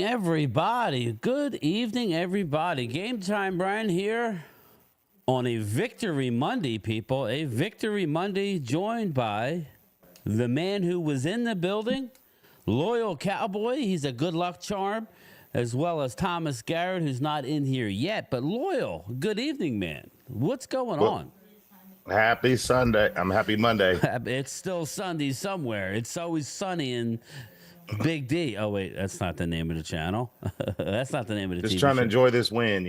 everybody. Good evening, everybody. Game time, Brian, here on a Victory Monday, people. A Victory Monday joined by the man who was in the building, Loyal Cowboy. He's a good luck charm, as well as Thomas Garrett, who's not in here yet. But Loyal, good evening, man. What's going on? Happy Sunday. I'm happy Monday. It's still Sunday somewhere. It's always sunny in Big D. Oh, wait, that's not the name of the channel. That's not the name of the Just TV trying show. to enjoy this win,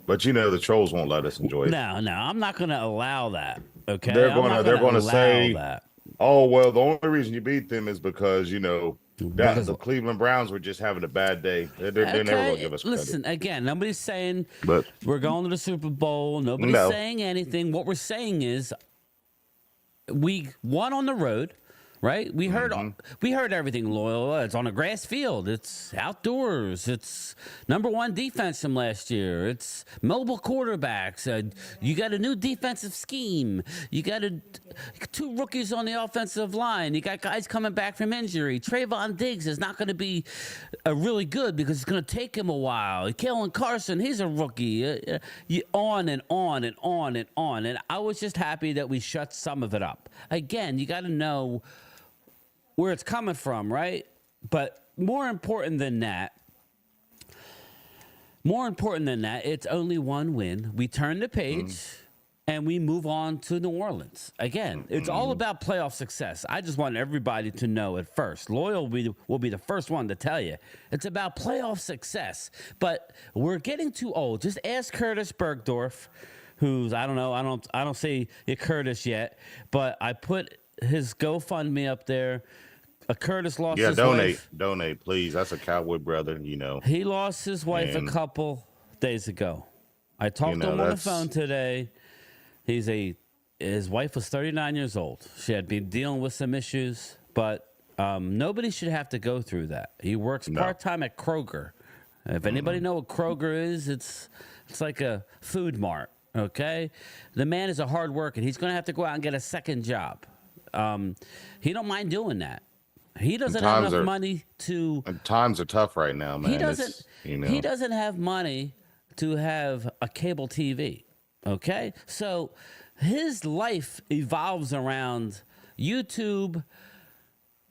But the trolls won't let us enjoy it. No, I'm not going to allow that. Okay, They're gonna say that. Oh well, the only reason you beat them is because the Cleveland Browns were just having a bad day. They're never gonna give us credit. Listen, again, nobody's saying But we're going to the Super Bowl. Nobody's saying anything. What we're saying is we won on the road. Right? We heard everything, Loyal. It's on a grass field. It's outdoors. It's #1 defense from last year. It's mobile quarterbacks. You got a new defensive scheme. You got 2 rookies on the offensive line. You got guys coming back from injury. Trayvon Diggs is not going to be really good because it's going to take him a while. Kellen Carson, he's a rookie. On and on and on and on. And I was just happy that we shut some of it up. Again, you got to know where it's coming from, right? But more important than that, it's only one win. We turn the page and we move on to New Orleans. Again, it's all about playoff success. I just want everybody to know at first. Loyal will be the first one to tell you. It's about playoff success. But we're getting too old. Just ask Curtis Bergdorf, who's, I don't see Curtis yet, but I put his GoFundMe up there. Curtis lost his wife. Donate, please. That's a Cowboy brother, He lost his wife a couple days ago. I talked to him on the phone today. His wife was 39 years old. She had been dealing with some issues, but nobody should have to go through that. He works part-time at Kroger. If anybody know what Kroger is, it's like a food mart, okay? The man is a hard worker. He's going to have to go out and get a second job. He don't mind doing that. He doesn't have enough money to. And times are tough right now, man. He doesn't have money to have a cable TV. Okay, so his life evolves around YouTube,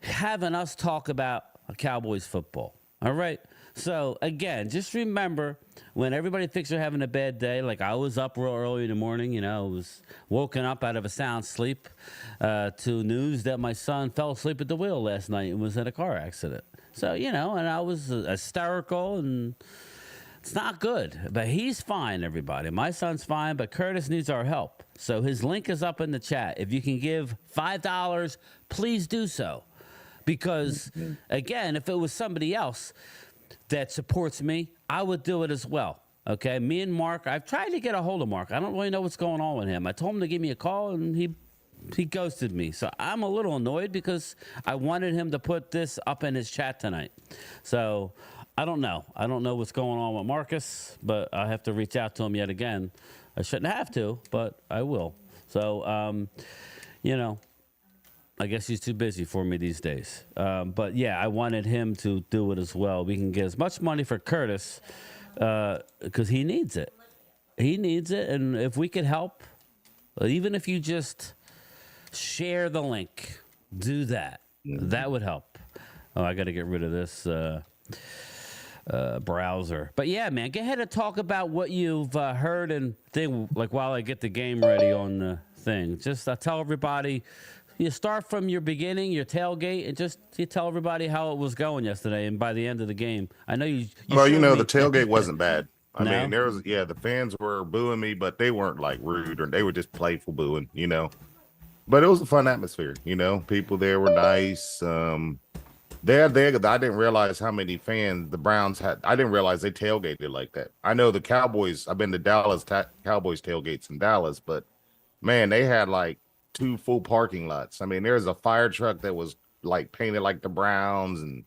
having us talk about Cowboys football. All right. So, again, just remember when everybody thinks they're having a bad day, like I was up real early in the morning, I was woken up out of a sound sleep to news that my son fell asleep at the wheel last night and was in a car accident. So, and I was hysterical, and it's not good. But he's fine, everybody. My son's fine, but Curtis needs our help. So his link is up in the chat. If you can give $5, please do so. Because, again, if it was somebody else that supports me, I would do it as well. Okay, me and Mark, I've tried to get a hold of Mark. I don't really know what's going on with him. I told him to give me a call, and he ghosted me. So I'm a little annoyed because I wanted him to put this up in his chat tonight. So I don't know. I don't know what's going on with Marcus, but I have to reach out to him yet again. I shouldn't have to, but I will. So, I guess he's too busy for me these days. But, yeah, I wanted him to do it as well. We can get as much money for Curtis because he needs it. He needs it. And if we could help, even if you just share the link, do that. That would help. Oh, I got to get rid of this browser. But, yeah, man, go ahead and talk about what you've heard and thing, like while I get the game ready on the thing. Just tell everybody. You start from your beginning, your tailgate, and you tell everybody how it was going yesterday. And by the end of the game, I know you the tailgate wasn't bad. I mean, the fans were booing me, but they weren't like rude, or they were just playful booing, But it was a fun atmosphere, People there were nice. I didn't realize how many fans the Browns had. I didn't realize they tailgated like that. I know the Cowboys. I've been to Dallas Cowboys tailgates in Dallas, but man, they had like 2 full parking lots. I mean, there's a fire truck that was like painted like the Browns, and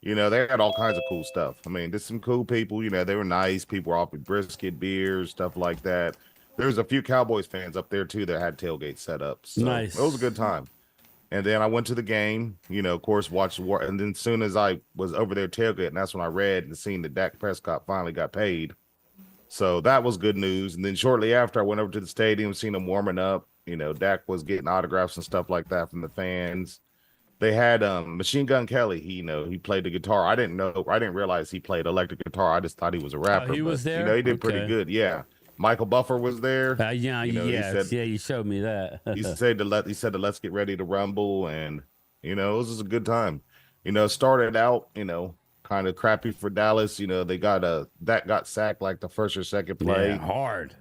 they had all kinds of cool stuff. I mean, there's some cool people. They were nice. People were offering brisket, beers, stuff like that. There's a few Cowboys fans up there too that had tailgates set up. So nice. It was a good time. And then I went to the game, of course, watched the war. And then as soon as I was over there tailgating, that's when I read and seen that Dak Prescott finally got paid. So that was good news. And then shortly after, I went over to the stadium, seen him warming up. Dak was getting autographs and stuff like that from the fans. They had Machine Gun Kelly. He played the guitar. I didn't realize he played electric guitar. I just thought he was a rapper. He was there. He did pretty good. Yeah. Michael Buffer was there. You showed me that. he said to let's get ready to rumble, and it was just a good time. It started out, kind of crappy for Dallas. They got sacked like the first or second play. Yeah, hard.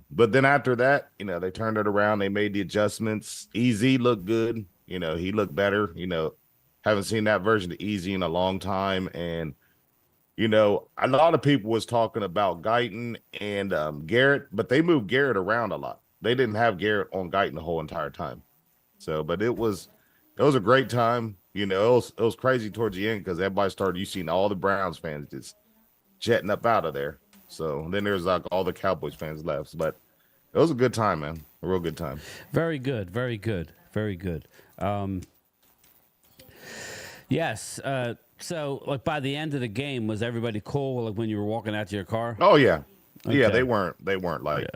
But then after that, they turned it around. They made the adjustments. EZ looked good. He looked better. Haven't seen that version of EZ in a long time. And, a lot of people was talking about Guyton and Garrett, but they moved Garrett around a lot. They didn't have Garrett on Guyton the whole entire time. So, but it was a great time. It was crazy towards the end because everybody started, you seen all the Browns fans just jetting up out of there. So then there's like all the Cowboys fans left. But it was a good time, man. A real good time. Very good. Very good. Very good. Yes. So, like, by the end of the game, was everybody cool? Like when you were walking out to your car? Oh yeah, Okay. yeah. They weren't like,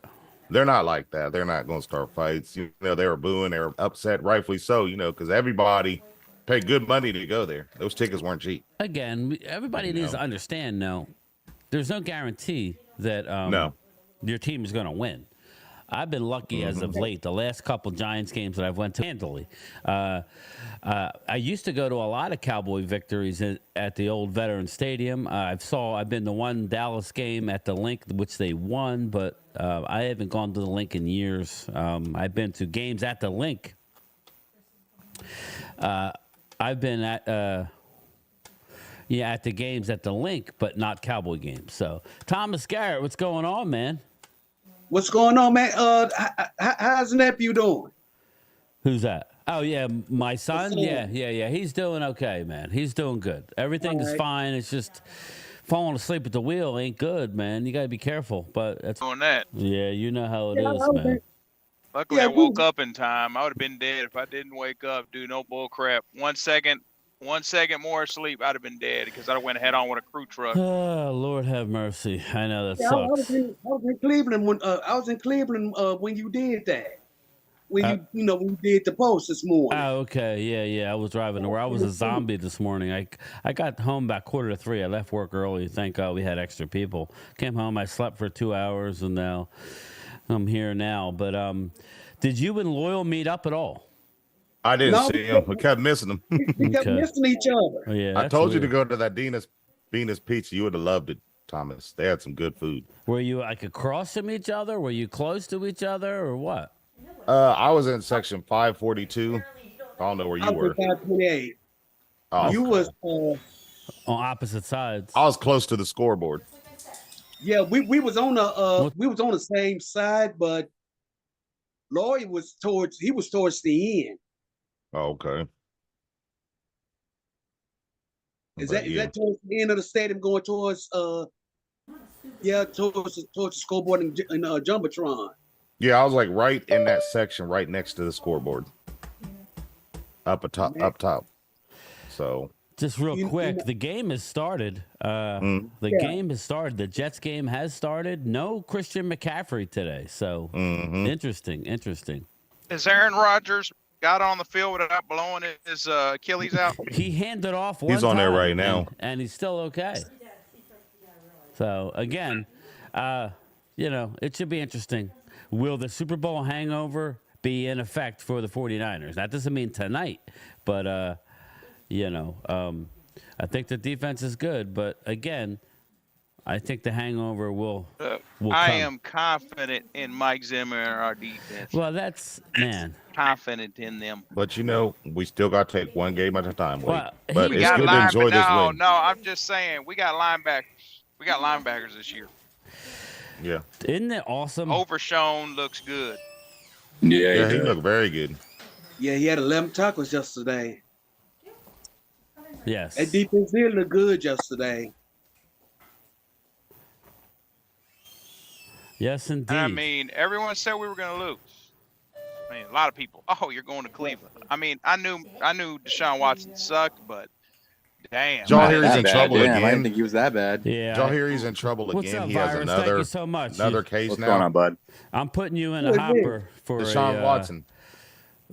they're not like that. They're not going to start fights. They were booing. They were upset, rightfully so. Because everybody paid good money to go there. Those tickets weren't cheap. Again, everybody needs to understand. No, there's no guarantee that your team is going to win. I've been lucky as of late. The last couple Giants games that I've went to handily. I used to go to a lot of Cowboy victories at the old Veterans Stadium. I've been to one Dallas game at the Link, which they won, but I haven't gone to the Link in years. I've been to games at the Link. I've been at the games at the Link, but not Cowboy games. So, Thomas Garrett, what's going on, man? What's going on, man? How's the nephew doing? Who's that? Oh, yeah, my son? Yeah. He's doing okay, man. He's doing good. Everything is fine. It's just falling asleep at the wheel ain't good, man. You got to be careful. But that's doing that. Yeah, you know how it is, man. Luckily, I woke up in time. I would have been dead if I didn't wake up, do no bull crap. 1 second more asleep, I'd have been dead because I went head on with a crew truck. Oh, Lord have mercy. I know that sucks. I was in Cleveland when you did that. When you did the post this morning. Oh, okay. Yeah. I was driving to where I was a zombie this morning. I got home about 2:45. I left work early. Thank God we had extra people. Came home. I slept for 2 hours, and now I'm here now. But did you and Loyal meet up at all? I didn't see him. We kept missing him. We kept missing each other. Oh, yeah, I told you to go to that Venus Pizza. You would have loved it, Thomas. They had some good food. Were you like across from each other? Were you close to each other, or what? I was in section 542. I don't know where you were. 528. Oh, you was on opposite sides. I was close to the scoreboard. Yeah, we was on the same side, but Lloyd was towards the end. Oh, okay. Is that towards the end of the stadium going towards towards the scoreboard and Jumbotron? Yeah, I was like right in that section, right next to the scoreboard. Up top. So just real quick, the game has started. Game has started. The Jets game has started. No Christian McCaffrey today. So interesting. Is Aaron Rodgers got on the field without blowing his Achilles out? He handed off one He's on there right now. And he's still okay. So, again, it should be interesting. Will the Super Bowl hangover be in effect for the 49ers? That doesn't mean tonight, but, I think the defense is good. But, again, I think the hangover will I come. am confident in Mike Zimmer and our defense. Well, that's, man. Confident in them. But, we still got to take one game at a time. Well, but it's good to enjoy this win. No, I'm just saying, we got linebackers. We got linebackers this year. Yeah. Isn't it awesome? Overshown looks good. Yeah, he looked very good. Yeah, he had 11 tackles yesterday. Yes. That defense did look good yesterday. Yes, indeed. I mean, everyone said we were going to lose. I mean, a lot of people. Oh, you're going to Cleveland. I mean, I knew Deshaun Watson sucked, but damn. Did y'all hear he's in bad. trouble Damn, I didn't again? think he was that bad. Yeah. Did y'all hear he's in trouble What's again? up, He has Virus? another Thank you so much. case What's now. going on, bud? I'm putting you in Who a is hopper for Deshaun Watson.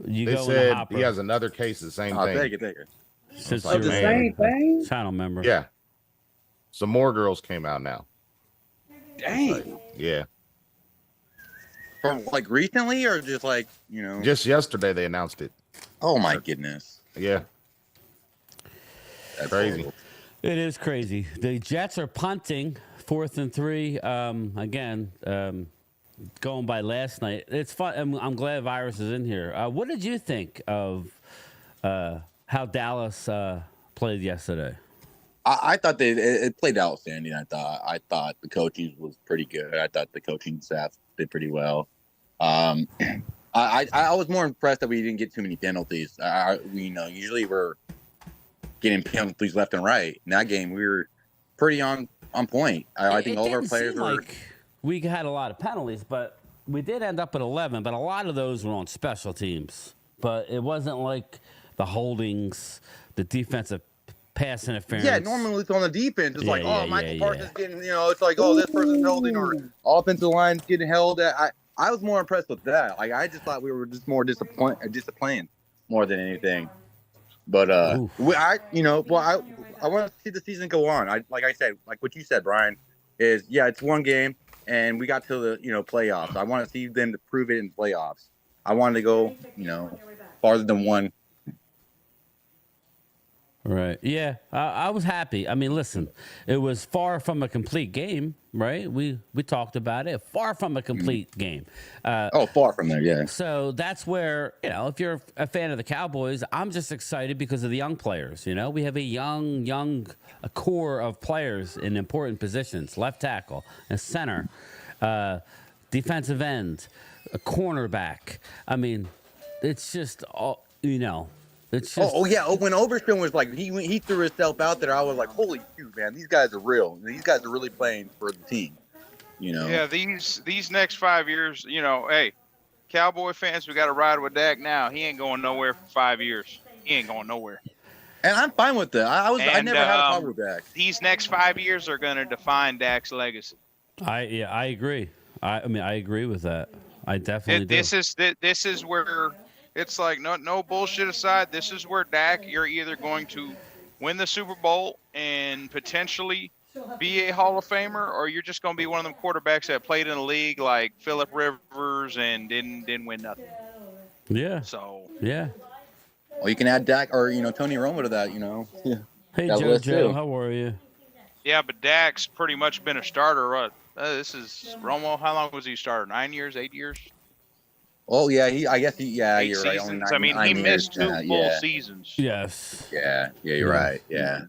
You They go in a said hopper. he has another case, the same I'll thing. take it. Since like, you're the man. same thing. channel member. Yeah. Some more girls came out now. Dang. Yeah. From like recently or just like, you know? Just yesterday they announced it. Oh my goodness. Yeah. That's Crazy. horrible. It is crazy. The Jets are punting 4th and 3. Again, going by last night. It's fun. I'm glad Virus is in here. What did you think of how Dallas played yesterday? I thought it played outstanding. I thought the coaching was pretty good. I thought the coaching staff did pretty well. I was more impressed that we didn't get too many penalties. Usually we're getting penalties left and right. In that game, we were pretty on point. I think all of our players were. Like we had a lot of penalties, but we did end up at 11. But a lot of those were on special teams. But it wasn't like the holdings, the defensive pass interference. Yeah, normally it's on the defense. It's Michael Parsons getting, it's like, this person's holding, or offensive line's getting held. I was more impressed with that. Like, I just thought we were just more disciplined more than anything. But I want to see the season go on. Like I said, like what you said, Brian, is it's one game and we got to the playoffs. I want to see them to prove it in playoffs. I wanted to go farther than one. Right. Yeah. I was happy. I mean, listen, it was far from a complete game, right? We talked about it. Far from a complete game. Far from there, yeah. So that's where, if you're a fan of the Cowboys, I'm just excited because of the young players. We have a young core of players in important positions, left tackle, a center, defensive end, a cornerback. I mean, it's just all, It's just, when Overstone was like he threw himself out there, I was like, holy shoot, man, these guys are real. These guys are really playing for the team. Yeah, these next 5 years, hey, Cowboy fans, we got to ride with Dak now. He ain't going nowhere for 5 years. He ain't going nowhere. And I'm fine with that. I never had a problem with Dak. These next 5 years are going to define Dak's legacy. I agree. I agree with that. I definitely do. This is where it's like no bullshit aside. This is where Dak, you're either going to win the Super Bowl and potentially be a Hall of Famer, or you're just going to be one of them quarterbacks that played in the league like Phillip Rivers and didn't win nothing. Yeah. So yeah. Well, you can add Dak or Tony Romo to that. Yeah. Hey That list JoJo, too. how are you? yeah, but Dak's pretty much been a starter. This is Romo. How long was he starter? 9 years, 8 years? Oh yeah, I guess you're 8 right. seasons. Only I mean, he missed two full yeah. seasons. Yes. Yeah, you're right. Yeah.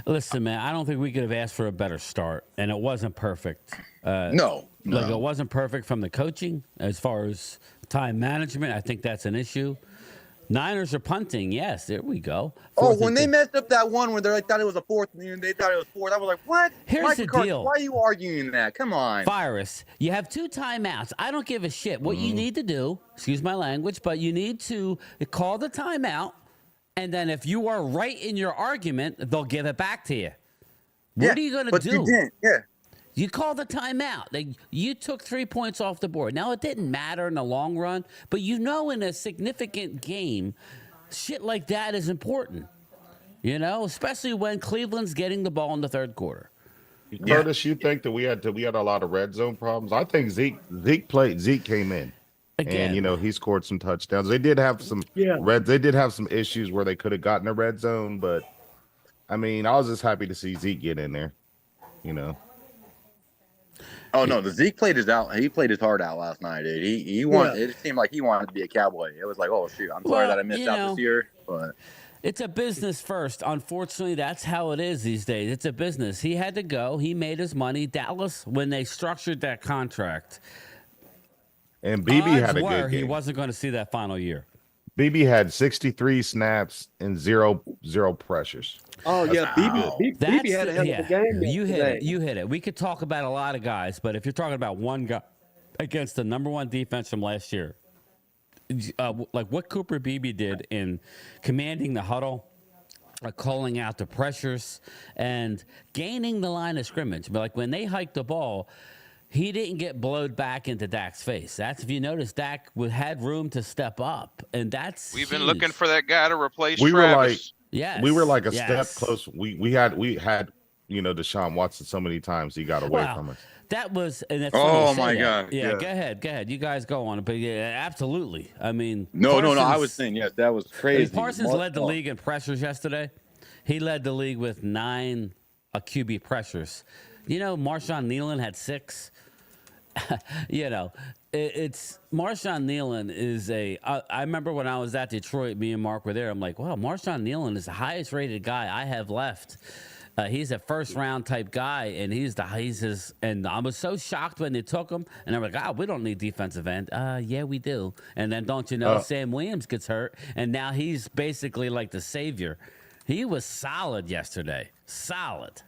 Listen, man, I don't think we could have asked for a better start, and it wasn't perfect. No. Like, it wasn't perfect from the coaching as far as time management. I think that's an issue. Niners are punting. Yes, there we go. When they messed up that one where they thought it was a fourth, they thought it was fourth. I was like, what? Here's the deal. Why are you arguing that? Come on. Virus, you have 2 timeouts. I don't give a shit what you need to do. Excuse my language, but you need to call the timeout, and then if you are right in your argument, they'll give it back to you. What are you going to do? You didn't. Yeah. You call the timeout. You took 3 points off the board. Now, it didn't matter in the long run, but in a significant game, shit like that is important. Especially when Cleveland's getting the ball in the third quarter. Curtis, you think that we had a lot of red zone problems? I think Zeke came in. Again. And he scored some touchdowns. They did have some issues where they could have gotten a red zone, but I mean, I was just happy to see Zeke get in there. Oh no, the Zeke played his heart out last night, dude. He wanted. It seemed like he wanted to be a Cowboy. It was like, oh shoot, I'm sorry that I missed out this year, but it's a business first. Unfortunately, that's how it is these days. It's a business. He had to go. He made his money. Dallas, when they structured that contract, and BB had a good game. He wasn't going to see that final year. BB had 63 snaps and zero pressures. Oh yeah, BB had a hell of a game. You hit it. We could talk about a lot of guys, but if you're talking about one guy against the #1 defense from last year. Like what Cooper Beebe did in commanding the huddle, calling out the pressures, and gaining the line of scrimmage. But like when they hiked the ball, he didn't get blowed back into Dak's face. That's if you notice, Dak had room to step up, and that's We've huge. been looking for that guy to replace We were like, Travis. Yes, we were like a step close. We had Deshaun Watson so many times he got away from us. That was, and that's Oh my God. Yeah, Yeah. go ahead. You guys go on it, but yeah, absolutely. I mean, No. I Parsons- was saying yes. That was crazy. Parsons led the league in pressures yesterday. He led the league with 9 QB pressures. You know, Marshawn Nealon had 6. You know, it's Marshawn Nealon is I remember when I was at Detroit, me and Mark were there. I'm like, wow, Marshawn Nealon is the highest rated guy I have left. He's a first round type guy, and and I was so shocked when they took him, and I'm like, we don't need defensive end. Yeah, we do. And then don't you know, Sam Williams gets hurt, and now he's basically like the savior. He was solid yesterday. Solid.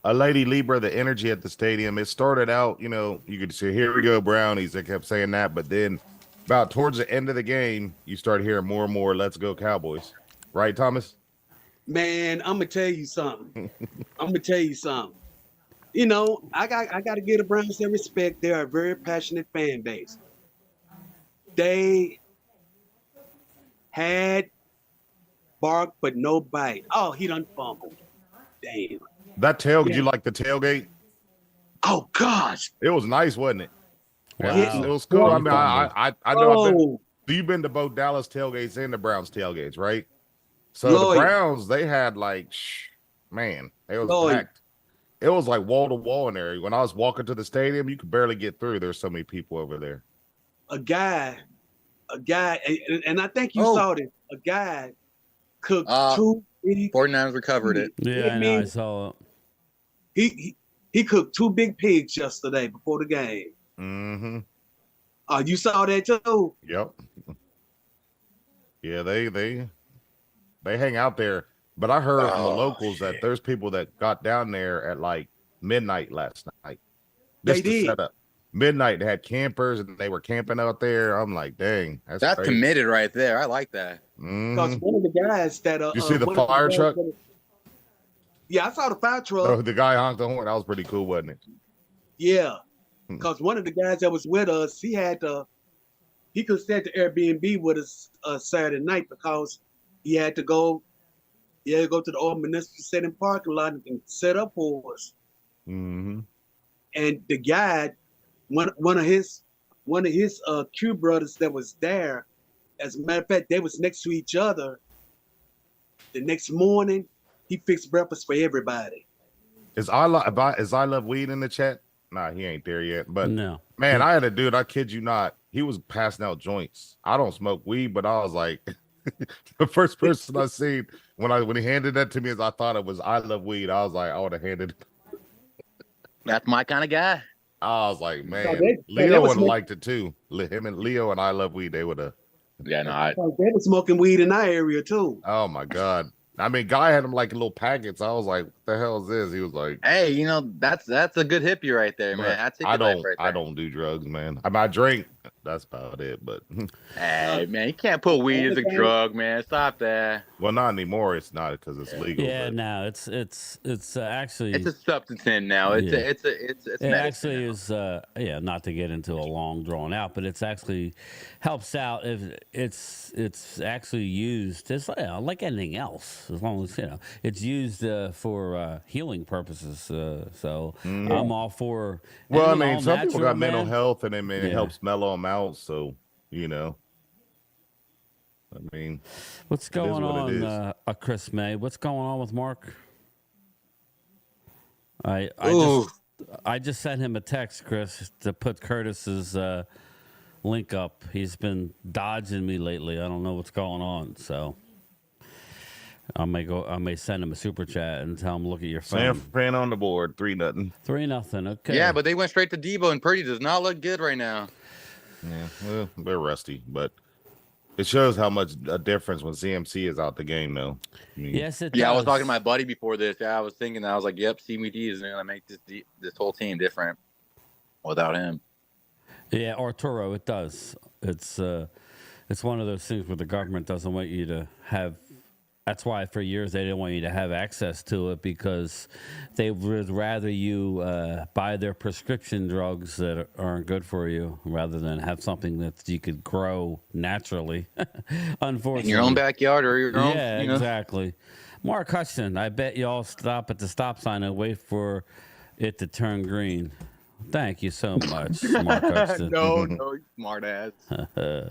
A lady Libra, the energy at the stadium. It started out, you could say, "Here we go, Brownies." They kept saying that, but then about towards the end of the game, you start hearing more and more, "Let's go, Cowboys!" Right, Thomas? Man, I'm gonna tell you something. You know, I got to give the Browns their respect. They are a very passionate fan base. They had bark but no bite. Oh, he done fumbled. Damn. That tailgate, you like the tailgate? Oh gosh, it was nice, wasn't it? Wow. It was cool. I mean, I know. Oh. You've been to both Dallas tailgates and the Browns tailgates, right? So Lloyd. the Browns, they had like, man, it was Lloyd. packed. It was like wall to wall in there. When I was walking to the stadium, you could barely get through. There's so many people over there. A guy, and I think you saw this. A guy cooked 2 big. 49ers recovered it. Yeah, I know. I saw it. He cooked 2 big pigs yesterday before the game. Mm-hmm. You saw that too? Yep. Yeah, they hang out there. But I heard from the locals that there's people that got down there at like midnight last night. They did. Set up. Midnight, they had campers and they were camping out there. I'm like, dang, that's crazy. Committed right there. I like that. Because one of the guys that you see the fire truck? Yeah, I saw the fire truck. Oh, the guy honked the horn. That was pretty cool, wasn't it? Yeah, because one of the guys that was with us, he could stay at the Airbnb with us Saturday night because he had to go to the old municipal setting parking lot and set up for us. Mm-hmm. And the guy, one of his Q brothers that was there, as a matter of fact, they was next to each other. The next morning, he fixed breakfast for everybody. Is I love weed in the chat? Nah, he ain't there yet. But no, man, I had a dude. I kid you not. He was passing out joints. I don't smoke weed, but I was like, the first person I seen when he handed that to me, is I thought it was I love weed. I was like, I would have handed. That's my kind of guy. I was like, man, they Leo was would have liked it too. Him and Leo and I love weed. They would have. Yeah, no, They were smoking weed in our area too. Oh my god. I mean, guy had him like little packets. I was like, "What the hell is this?" He was like, "Hey, that's a good hippie right there, man." I don't do drugs, man. I drink. That's about it. But hey, man, you can't put weed as a drug, man. Stop that. Well, not anymore. It's not because it's legal. Yeah, but. no, it's actually it's a substance in now. It's it actually is. Yeah, not to get into a long drawn out, but it's actually helps out if it's actually used. It's like anything else. As long as it's used for healing purposes. So I'm all for. Well, I mean, some people got mental health, and it helps mellow them out. So I mean, what's going on, Chris May? What's going on with Mark? I just sent him a text, Chris, to put Curtis's link up. He's been dodging me lately. I don't know what's going on, so. I may send him a super chat and tell him look at your phone. San Fran on the board, 3-0. 3-0. Okay. Yeah, but they went straight to Debo, and Purdy does not look good right now. Yeah, well, they're rusty, but it shows how much a difference when CMC is out the game, though. I mean, Yes, it does. Yeah, I was talking to my buddy before this. Yeah, I was thinking, I was like, "Yep, CMC is going to make this whole team different without him." Yeah, Arturo, it does. It's one of those things where the government doesn't want you to have. That's why for years they didn't want you to have access to it, because they would rather you buy their prescription drugs that aren't good for you rather than have something that you could grow naturally. Unfortunately, in your own backyard or your own. yeah, You know? exactly. Mark Hutchinson, I bet you all stop at the stop sign and wait for it to turn green. Thank you so much, Mark Hutchinson. No, you smart ass.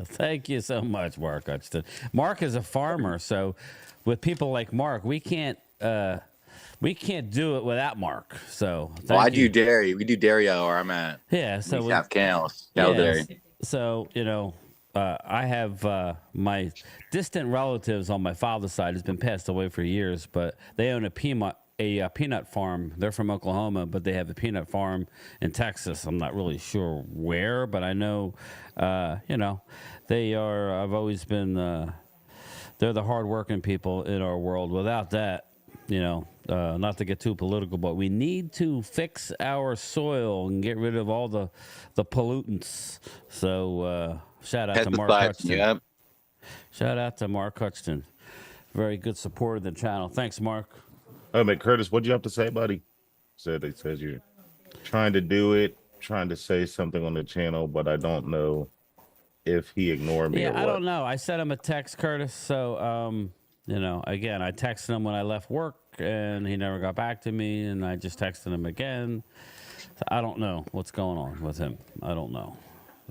Thank you so much, Mark Hutchinson. Mark is a farmer, so with people like Mark, we can't do it without Mark. So Well, I thank you. do dairy. We do dairy out where I'm at. Yeah, so We have cows. Cow dairy. So I have my distant relatives on my father's side has been passed away for years, but they own a peanut farm. They're from Oklahoma, but they have a peanut farm in Texas. I'm not really sure where, but I know, they are. I've always been. They're the hardworking people in our world. Without that, not to get too political, but we need to fix our soil and get rid of all the pollutants. So shout out to Mark Hutchinson. Yep. Shout out to Mark Hutchinson. Very good supporter of the channel. Thanks, Mark. Oh, man, Curtis, what'd you have to say, buddy? It says you're trying to do it, trying to say something on the channel, but I don't know if he ignored me or what. I don't know. I sent him a text, Curtis. So, again, I texted him when I left work, and he never got back to me, and I just texted him again. So I don't know what's going on with him. I don't know.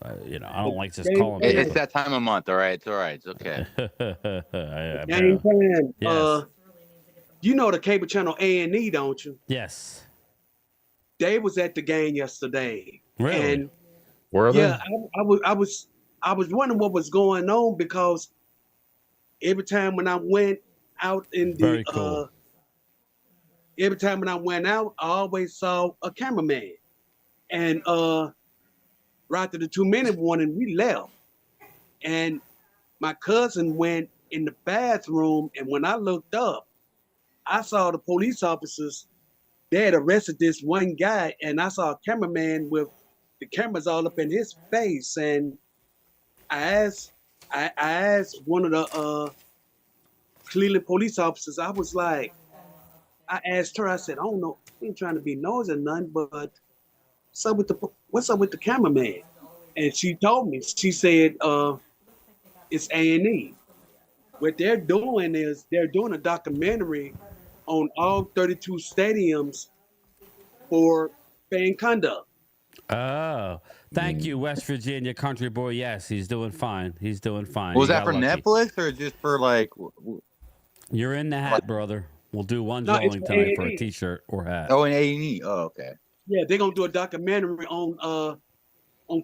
I don't like just calling people. It's that time of month, all right? It's all right. It's okay. Game plan. Yes. You know the cable channel A&E, don't you? Yes. They was at the game yesterday. Really? And Were they? yeah, I was wondering what was going on, because every time when I went out in the Very cool. every time when I went out, I always saw a cameraman. And right after the 2-minute warning, we left. And my cousin went in the bathroom, and when I looked up, I saw the police officers. They had arrested this one guy, and I saw a cameraman with the cameras all up in his face. And I asked one of the Cleveland police officers. I asked her. I said, "I don't know. I ain't trying to be nosy or nothing, but what's up with the cameraman?" And she told me. She said, "It's A&E. What they're doing is they're doing a documentary on all 32 stadiums for fan conduct." Oh, thank you, West Virginia country boy. Yes, he's doing fine. He's doing fine. Was You that got for lucky. Netflix or just for like? You're in the hat, brother. We'll do one No, it's drawing for tonight for a A&E. T-shirt or hat. Oh, in A&E. Oh, okay. Yeah, they're gonna do a documentary on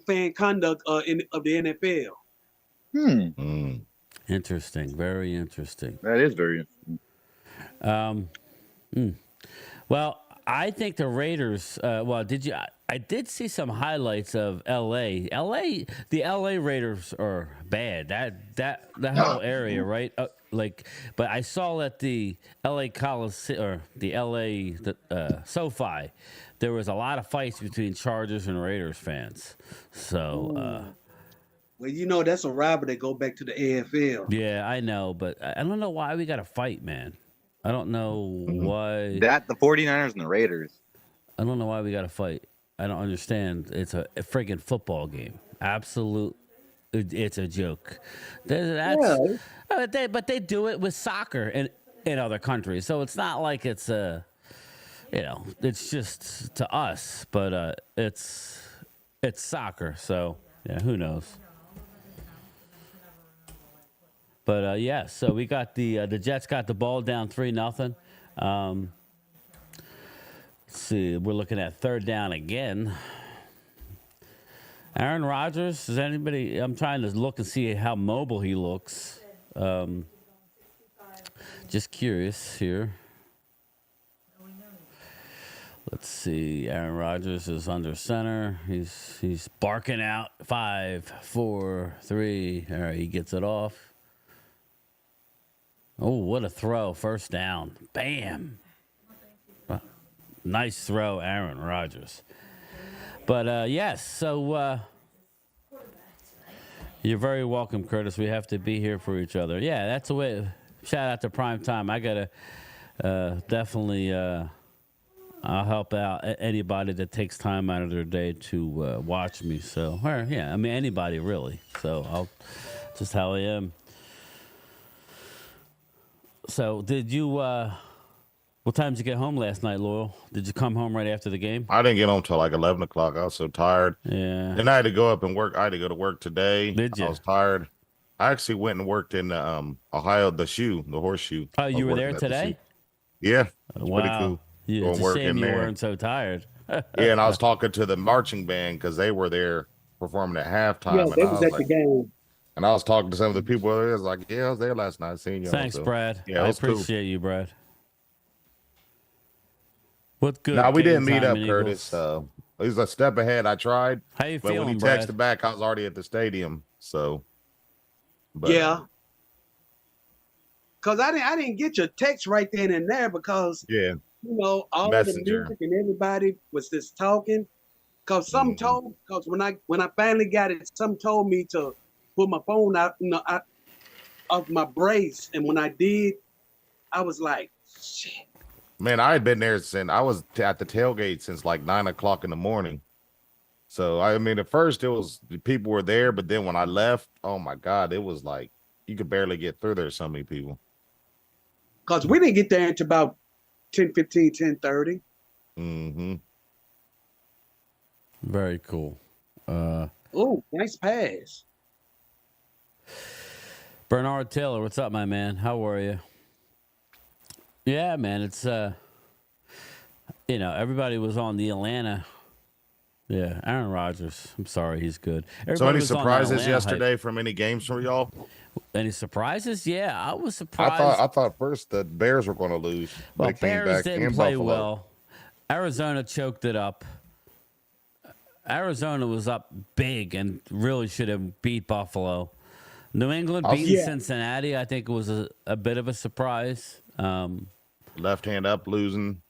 fan conduct of the NFL. Interesting. Very interesting. That is very interesting. Well, I think the Raiders. Did you? I did see some highlights of L.A. The L.A. Raiders are bad. That whole area, right? But I saw at the L.A. Coliseum or the L.A. SoFi, there was a lot of fights between Chargers and Raiders fans. So. Well, that's a rivalry that go back to the AFL. Yeah, I know, but I don't know why we got to fight, man. I don't know why. The 49ers and the Raiders. I don't know why we got to fight. I don't understand. It's a friggin' football game. Absolute. It's a joke. But they do it with soccer in other countries, so it's not like it's it's just to us, but it's soccer. So yeah, who knows? But so we got the Jets got the ball down 3-0. Let's see, we're looking at third down again. Aaron Rodgers, is anybody? I'm trying to look and see how mobile he looks. Just curious here. Let's see. Aaron Rodgers is under center. He's barking out 5, 4, 3. All right, he gets it off. Oh, what a throw. First down. Bam. Nice throw, Aaron Rodgers. But, yes, so You're very welcome, Curtis. We have to be here for each other. Yeah, that's the way. Shout out to Prime Time. I gotta definitely. I'll help out anybody that takes time out of their day to watch me. So, or, yeah, I mean anybody really. So I'll just how I am. So, did you? What time did you get home last night, Loyal? Did you come home right after the game? I didn't get home till like 11 o'clock. I was so tired. Yeah. Then I had to go up and work. I had to go to work today. Did you? I was tired. I actually went and worked in Ohio, the horseshoe. Oh, you were there today? Yeah. It's Wow. pretty cool. Yeah, it's a shame you weren't so tired. Yeah, and I was talking to the marching band because they were there performing at halftime. Yeah, they was at the game. And I was talking to some of the people there. I was like, yeah, I was there last night seeing you. Thanks, Brad. Yeah, I appreciate you, Brad. What good? No, we didn't game meet time up, in Curtis. Eagles? It was a step ahead. I tried. How you but feeling, when he Brad? texted back, I was already at the stadium. So, but, Yeah. Because I didn't get your text right then and there because yeah, all Messenger. the music and everybody was just talking. Because when I finally got it, some told me to put my phone out, off my brace, and when I did, I was like, shit. Man, I had been there since I was at the tailgate since like 9 o'clock in the morning. So I mean, at first it was people were there, but then when I left, oh my God, it was like you could barely get through there. So many people. Because we didn't get there until about 10:15, 10:30. Mm-hmm. Very cool. Oh, nice pass. Bernard Taylor, what's up, my man? How are you? Yeah, man, it's everybody was on the Atlanta. Yeah, Aaron Rodgers. I'm sorry, he's good. So any was on that surprises Atlanta yesterday hype. from any games from y'all? Any surprises? Yeah, I was surprised. I thought first the Bears were going to lose. Well, They came Bears back didn't in play Buffalo. well. Arizona choked it up. Arizona was up big and really should have beat Buffalo. New England beating Cincinnati, I think it was a bit of a surprise. Left hand up, losing.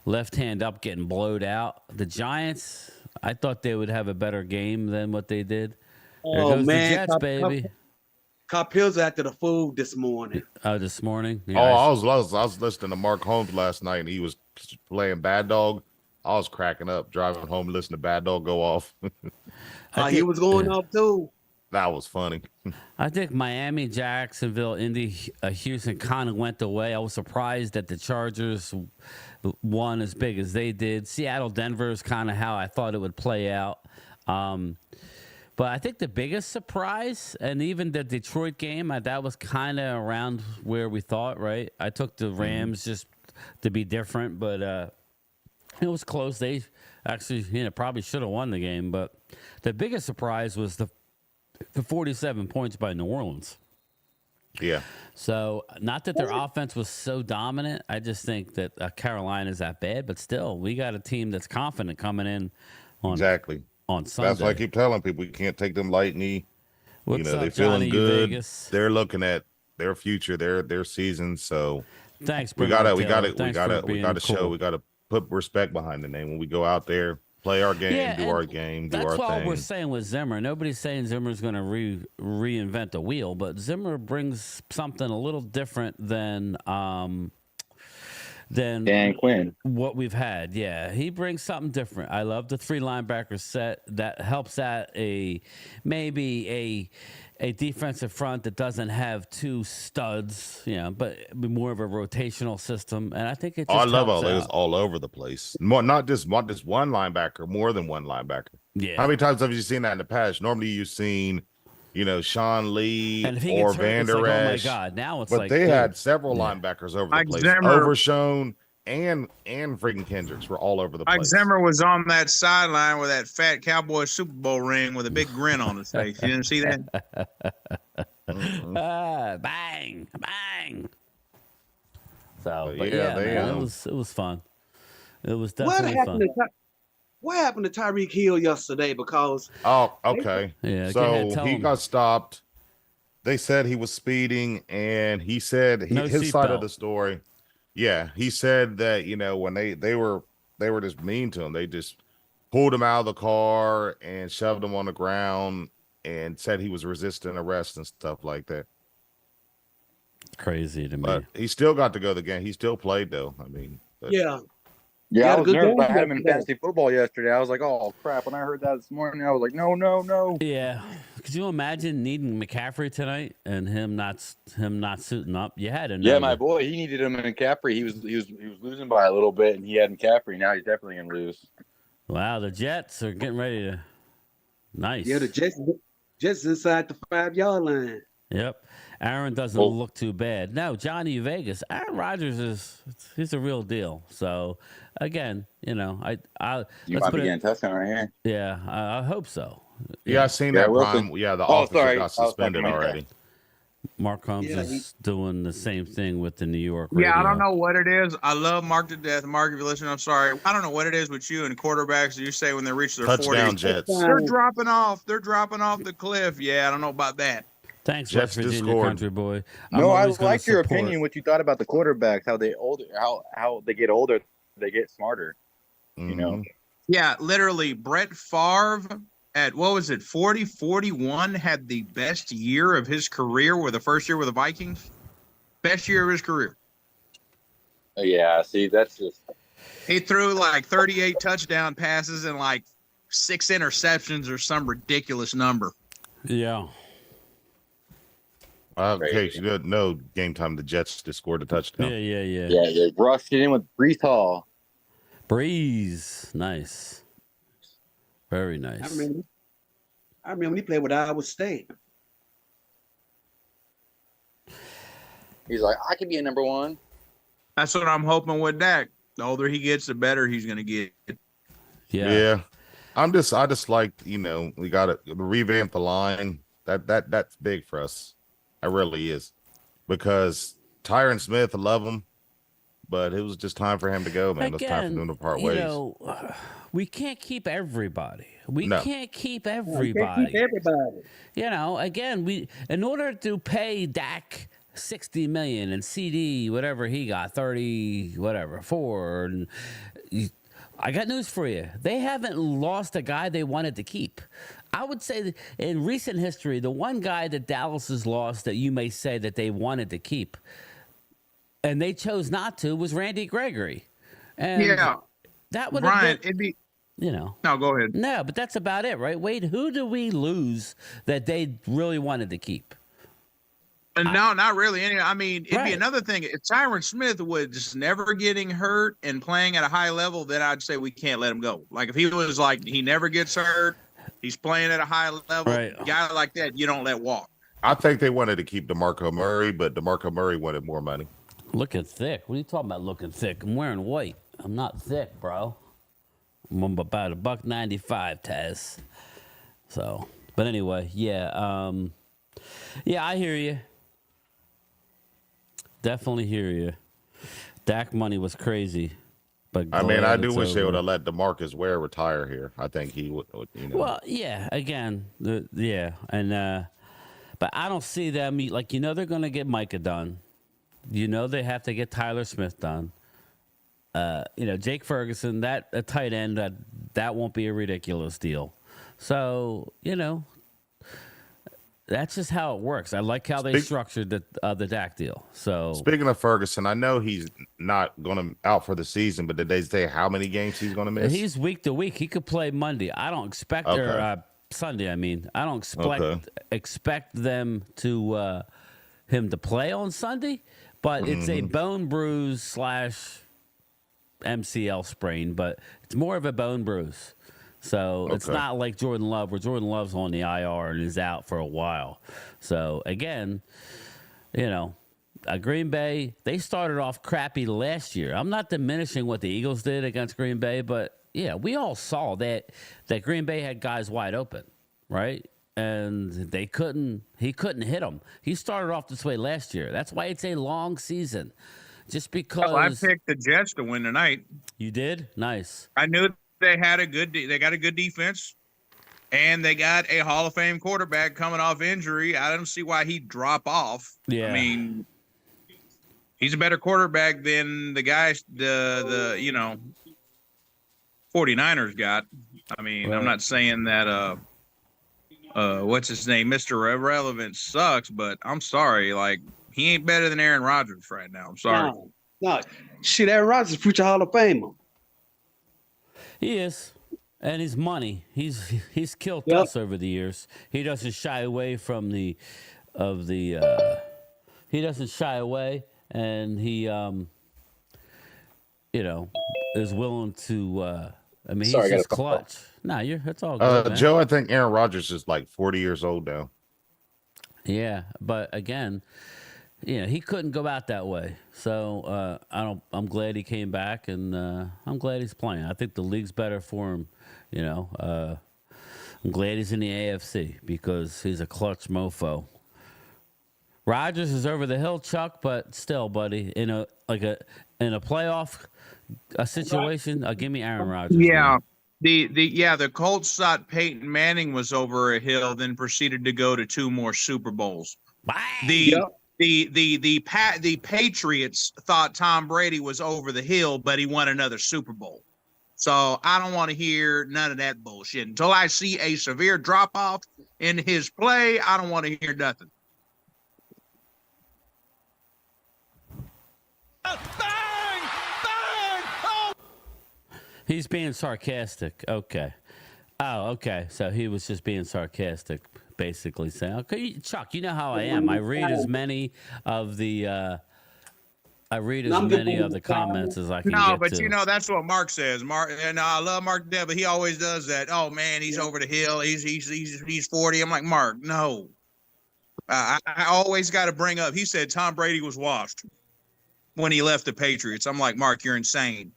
Left hand up, getting blowed out. The Giants, I thought they would have a better game than what they did. There goes man, the Jets, baby. Cop Hills after the food this morning. Oh, this morning? Yeah, I was listening to Mark Holmes last night, and he was playing Bad Dog. I was cracking up driving home, listening to Bad Dog go off. He was going off too. That was funny. I think Miami, Jacksonville, Indy, Houston kind of went away. I was surprised that the Chargers won as big as they did. Seattle, Denver is kind of how I thought it would play out. But I think the biggest surprise, and even the Detroit game, that was kind of around where we thought, right? I took the Rams just to be different, but it was close. They actually, probably should have won the game. But the biggest surprise was the 47 points by New Orleans. Yeah. So, not that their offense was so dominant. I just think that Carolina is that bad, but still, we got a team that's confident coming in on Sunday. That's why I keep telling people you can't take them lightly. What's up, they're feeling Johnny, good. Vegas? They're looking at their future, their season. So thanks, we Bernard gotta Taylor. show, we gotta put respect behind the name when we go out there, play our game, do our game, do our thing. That's what we're saying with Zimmer. Nobody's saying Zimmer's going to reinvent the wheel, but Zimmer brings something a little different than Dan Quinn. What we've had. Yeah, he brings something different. I love the 3 linebacker set that helps out maybe a defensive front that doesn't have 2 studs, but more of a rotational system. And I think it just I love helps all it was out. all over the place. Not just one linebacker, more than one linebacker. Yeah. How many times have you seen that in the past? Normally you've seen, Sean Lee And if he or gets hurt, Van it's Der like, oh my Esch. God, now it's But like they dude. had several linebackers over the Mike place. Zimmer- Overshown and freaking Kendricks were all over the Mike place. Zimmer was on that sideline with that fat Cowboy Super Bowl ring with a big grin on his face. You didn't see that? Bang, bang. So, But but yeah, man, it was fun. It was definitely fun. What happened to Tyreek Hill yesterday? Because Oh, okay. Yeah, go So ahead, tell he him. got stopped. They said he was speeding, and he said No his side seatbelt. of the story. Yeah, he said that when they were just mean to him. They just pulled him out of the car and shoved him on the ground. and said he was resisting arrest and stuff like that. Crazy to me. But he still got to go to the game. He still played though. I mean, Yeah. Yeah, had I a was good nervous. game I had him in yesterday. fantasy football yesterday. I was like, oh crap! When I heard that this morning, I was like, no. Yeah. Could you imagine needing McCaffrey tonight and him not suiting up? You had to know. Yeah, my boy, he needed him in McCaffrey. He was losing by a little bit, and he had McCaffrey. Now he's definitely gonna lose. Wow, the Jets are getting ready to. Nice. Yeah, the Jets inside the 5-yard line. Yep. Aaron doesn't look too bad. No, Johnny Vegas. Aaron Rodgers he's a real deal. So again, you know, You might be getting a touchdown right here. Yeah, I hope so. yeah, I seen Yeah, that. Wilson. Prime, yeah, the Oh, officer sorry. got I was talking suspended about that. already. Mark Holmes Yeah, is doing the same thing with the New York Yeah, I radio. don't know what it is. I love Mark to death. Mark, if you're listening, I'm sorry. I don't know what it is with you and quarterbacks. You say when they reach their Touchdown 40s, Jets. they're dropping off. They're dropping off the cliff. Yeah, I don't know about that. Thanks, Jets West Virginia discord. country boy. No, I always gonna like your support- opinion. What you thought about the quarterbacks? How they get older, they get smarter. You know. Mhm. Yeah, literally, Brett Favre at, 40, 41, had the best year of his career with the first year with the Vikings. Best year of his career. Yeah. See, that's just. He threw like 38 touchdown passes and like 6 interceptions or some ridiculous number. Yeah. In case you didn't know, game time, the Jets just scored a touchdown. Yeah. Yeah, they rushed it in with Brees Hall. Breeze. Nice. Very nice. I remember when he played with Iowa State. He's like, I could be a number one. That's what I'm hoping with Dak. The older he gets, the better he's going to get. Yeah. I just like, you know, we got to revamp the line. That's big for us. It really is. Because Tyron Smith, I love him, but it was just time for him to go, man. It's time for them to part ways. You know, we can't keep everybody. We No. can't keep You everybody. can't keep everybody. You know, again, in order to pay Dak $60 million and CD whatever he got 30 whatever 4, and I got news for you. They haven't lost a guy they wanted to keep. I would say that in recent history, the one guy that Dallas has lost that you may say that they wanted to keep, and they chose not to, was Randy Gregory. And Yeah. that would Brian, have been, it'd be. you know. No, go ahead. No, but that's about it, right? Wade, who do we lose that they really wanted to keep? No, not really. I mean, it'd Right. be another thing. If Tyron Smith was just never getting hurt and playing at a high level, then I'd say we can't let him go. Like if he was like he never gets hurt, he's playing at a high level, Right. guy like that, you don't let walk. I think they wanted to keep DeMarco Murray, but DeMarco Murray wanted more money. Looking thick. What are you talking about looking thick? I'm wearing white. I'm not thick, bro. I'm about $1.95, Taz. So, but anyway, yeah. Yeah, I hear you. Definitely hear you. Dak money was crazy. But I mean, I glad do it's wish they over. would have let DeMarcus Ware retire here. I think he would, you know. Well, yeah, again, yeah. And, but I don't see them, like, you know, they're going to get Micah done. You know, they have to get Tyler Smith done. You know, Jake Ferguson, that a tight end, that won't be a ridiculous deal. So, you know, that's just how it works. I like how they structured the Dak deal. So Speaking of Ferguson, I know he's not going to out for the season, but did they say how many games he's going to miss? he's week to week. He could play Monday. I don't expect or Sunday. I mean, I don't expect them to him to play on Sunday, but it's a bone bruise / MCL sprain, but it's more of a bone bruise. So it's not like Jordan Love, where Jordan Love's on the IR and is out for a while. So again, you know, Green Bay, they started off crappy last year. I'm not diminishing what the Eagles did against Green Bay, but yeah, we all saw that Green Bay had guys wide open, right? And he couldn't hit them. He started off this way last year. That's why it's a long season. Just because Well, I picked the Jets to win tonight. You did? Nice. I knew they got a good defense, and they got a Hall of Fame quarterback coming off injury. I don't see why he'd drop off. Yeah. I mean, he's a better quarterback than the guys the 49ers got. I mean, Right. I'm not saying that what's his name, Mr. Irrelevant sucks, but I'm sorry, like he ain't better than Aaron Rodgers right now. I'm sorry. No, shit, Aaron Rodgers, future Hall of Famer. He is. And his money, he's killed us over the years. He doesn't shy away from he doesn't shy away, and he is willing to. I mean, he's just clutch. Nah, that's all good, man. Joe, I think Aaron Rodgers is like 40 years old now. Yeah, but again, he couldn't go out that way. So I'm glad he came back, and I'm glad he's playing. I think the league's better for him. I'm glad he's in the AFC because he's a clutch mofo. Rodgers is over the hill, Chuck, but still, buddy, in a playoff situation, give me Aaron Rodgers. Yeah. Man. The Colts thought Peyton Manning was over a hill, then proceeded to go to 2 more Super Bowls. Bang! The Patriots thought Tom Brady was over the hill, but he won another Super Bowl. So I don't want to hear none of that bullshit. Until I see a severe drop-off in his play, I don't want to hear nothing. Bang! Bang! Oh! He's being sarcastic. Okay. Oh, okay. So he was just being sarcastic, basically saying, okay, Chuck, you know how I am. I read as many of the comments as I can get to. No, but that's what Mark says. Mark, and I love Mark Deb, but he always does that. Oh man, he's over the hill. He's 40. I'm like, Mark, no. I always got to bring up. He said Tom Brady was washed when he left the Patriots. I'm like, Mark, you're insane.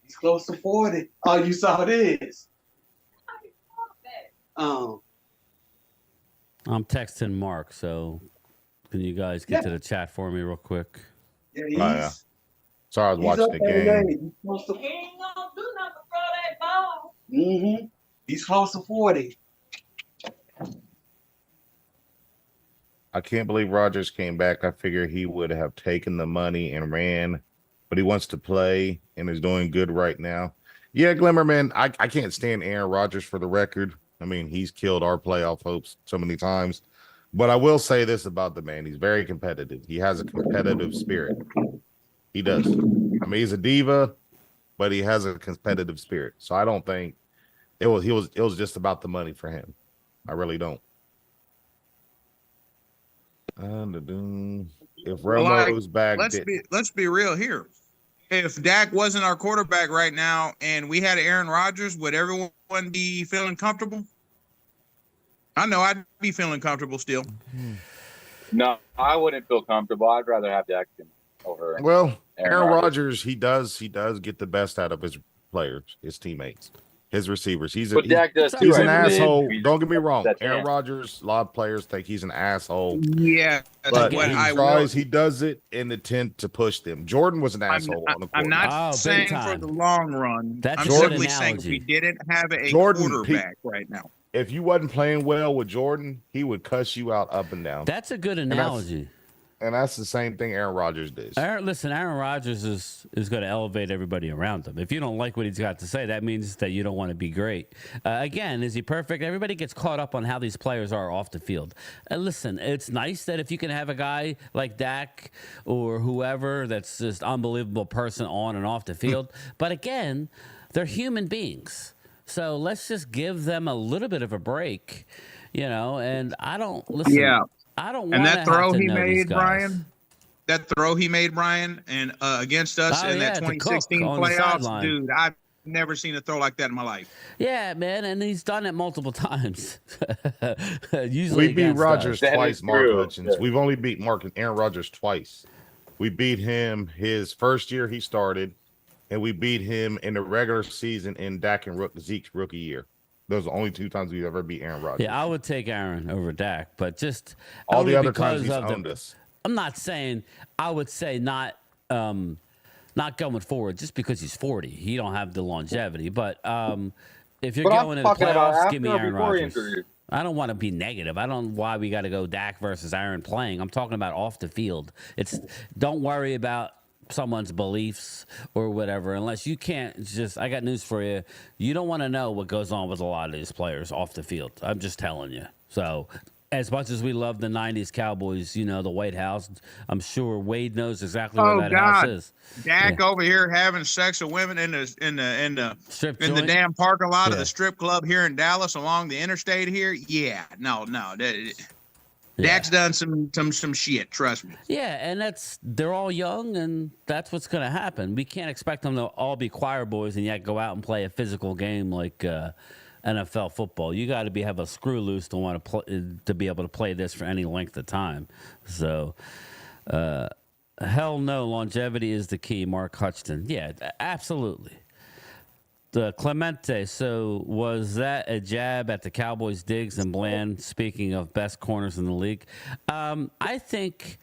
He's close to 40. Oh, you saw this. I'm texting Mark, so can you guys get to the chat for me real quick? Yeah, Sorry, I was watching the game. He ain't gonna do nothing to throw that ball. Mm-hmm. He's close to 40. I can't believe Rodgers came back. I figure he would have taken the money and ran, but he wants to play and is doing good right now. Yeah, Glimmer, man, I can't stand Aaron Rodgers for the record. I mean, he's killed our playoff hopes so many times. But I will say this about the man. He's very competitive. He has a competitive spirit. He does. I mean, he's a diva, but he has a competitive spirit. So I don't think it was just about the money for him. I really don't. If Romo's back, let's be real here. If Dak wasn't our quarterback right now and we had Aaron Rodgers, would everyone be feeling comfortable? I know I'd be feeling comfortable still. No, I wouldn't feel comfortable. I'd rather have Dak over. Well, Aaron Rodgers, he does get the best out of his players, his teammates, his receivers. But Dak does too. He's an asshole. Don't get me wrong. Aaron Rodgers, a lot of players think he's an asshole. Yeah, but he does it in the intent to push them. Jordan was an asshole on the court. I'm not saying for the long run. That's I'm simply saying if we didn't have a quarterback right now. If you wasn't playing well with Jordan, he would cuss you out up and down. That's a good analogy. And that's the same thing Aaron Rodgers does. Aaron Rodgers is going to elevate everybody around him. If you don't like what he's got to say, that means that you don't want to be great. Again, is he perfect? Everybody gets caught up on how these players are off the field. Listen, it's nice that if you can have a guy like Dak or whoever that's just unbelievable person on and off the field. But again, they're human beings. So let's just give them a little bit of a break, and I don't listen. Yeah. I don't want and that throw he made, Brian. That throw he made, Brian, and against us in that 2016 playoffs, dude. I've never seen a throw like that in my life. Yeah, man, and he's done it multiple times. Usually we beat Rodgers twice, Mark Hutchins. We've only beat Aaron Rodgers twice. We beat him his first year he started, and we beat him in the regular season in Dak and Zeke's rookie year. Those are the only 2 times we've ever beat Aaron Rodgers. Yeah, I would take Aaron over Dak, but just all the other times he's owned us. I'm not saying I would say not going forward just because he's 40. He don't have the longevity. But if you're going in the playoffs, give me Aaron Rodgers. I don't want to be negative. I don't know why we got to go Dak versus Aaron playing. I'm talking about off the field. Don't worry about someone's beliefs or whatever, unless you can't just, I got news for you. You don't want to know what goes on with a lot of these players off the field. I'm just telling you. So as much as we love the 90s Cowboys, you know, the White House, I'm sure Wade knows exactly where that house is. Dak over here having sex with women in the Strip in the joint? damn parking lot of Yeah. the strip club here in Dallas along the interstate here. Yeah, no. Dak's done some shit, trust me. Yeah, and they're all young, and that's what's going to happen. We can't expect them to all be choir boys and yet go out and play a physical game like NFL football. You got to have a screw loose to want to be able to play this for any length of time. So, hell no, longevity is the key. Mark Hutchinson. Yeah, absolutely. The Clemente, so was that a jab at the Cowboys, Diggs and Bland, speaking of best corners in the league? I think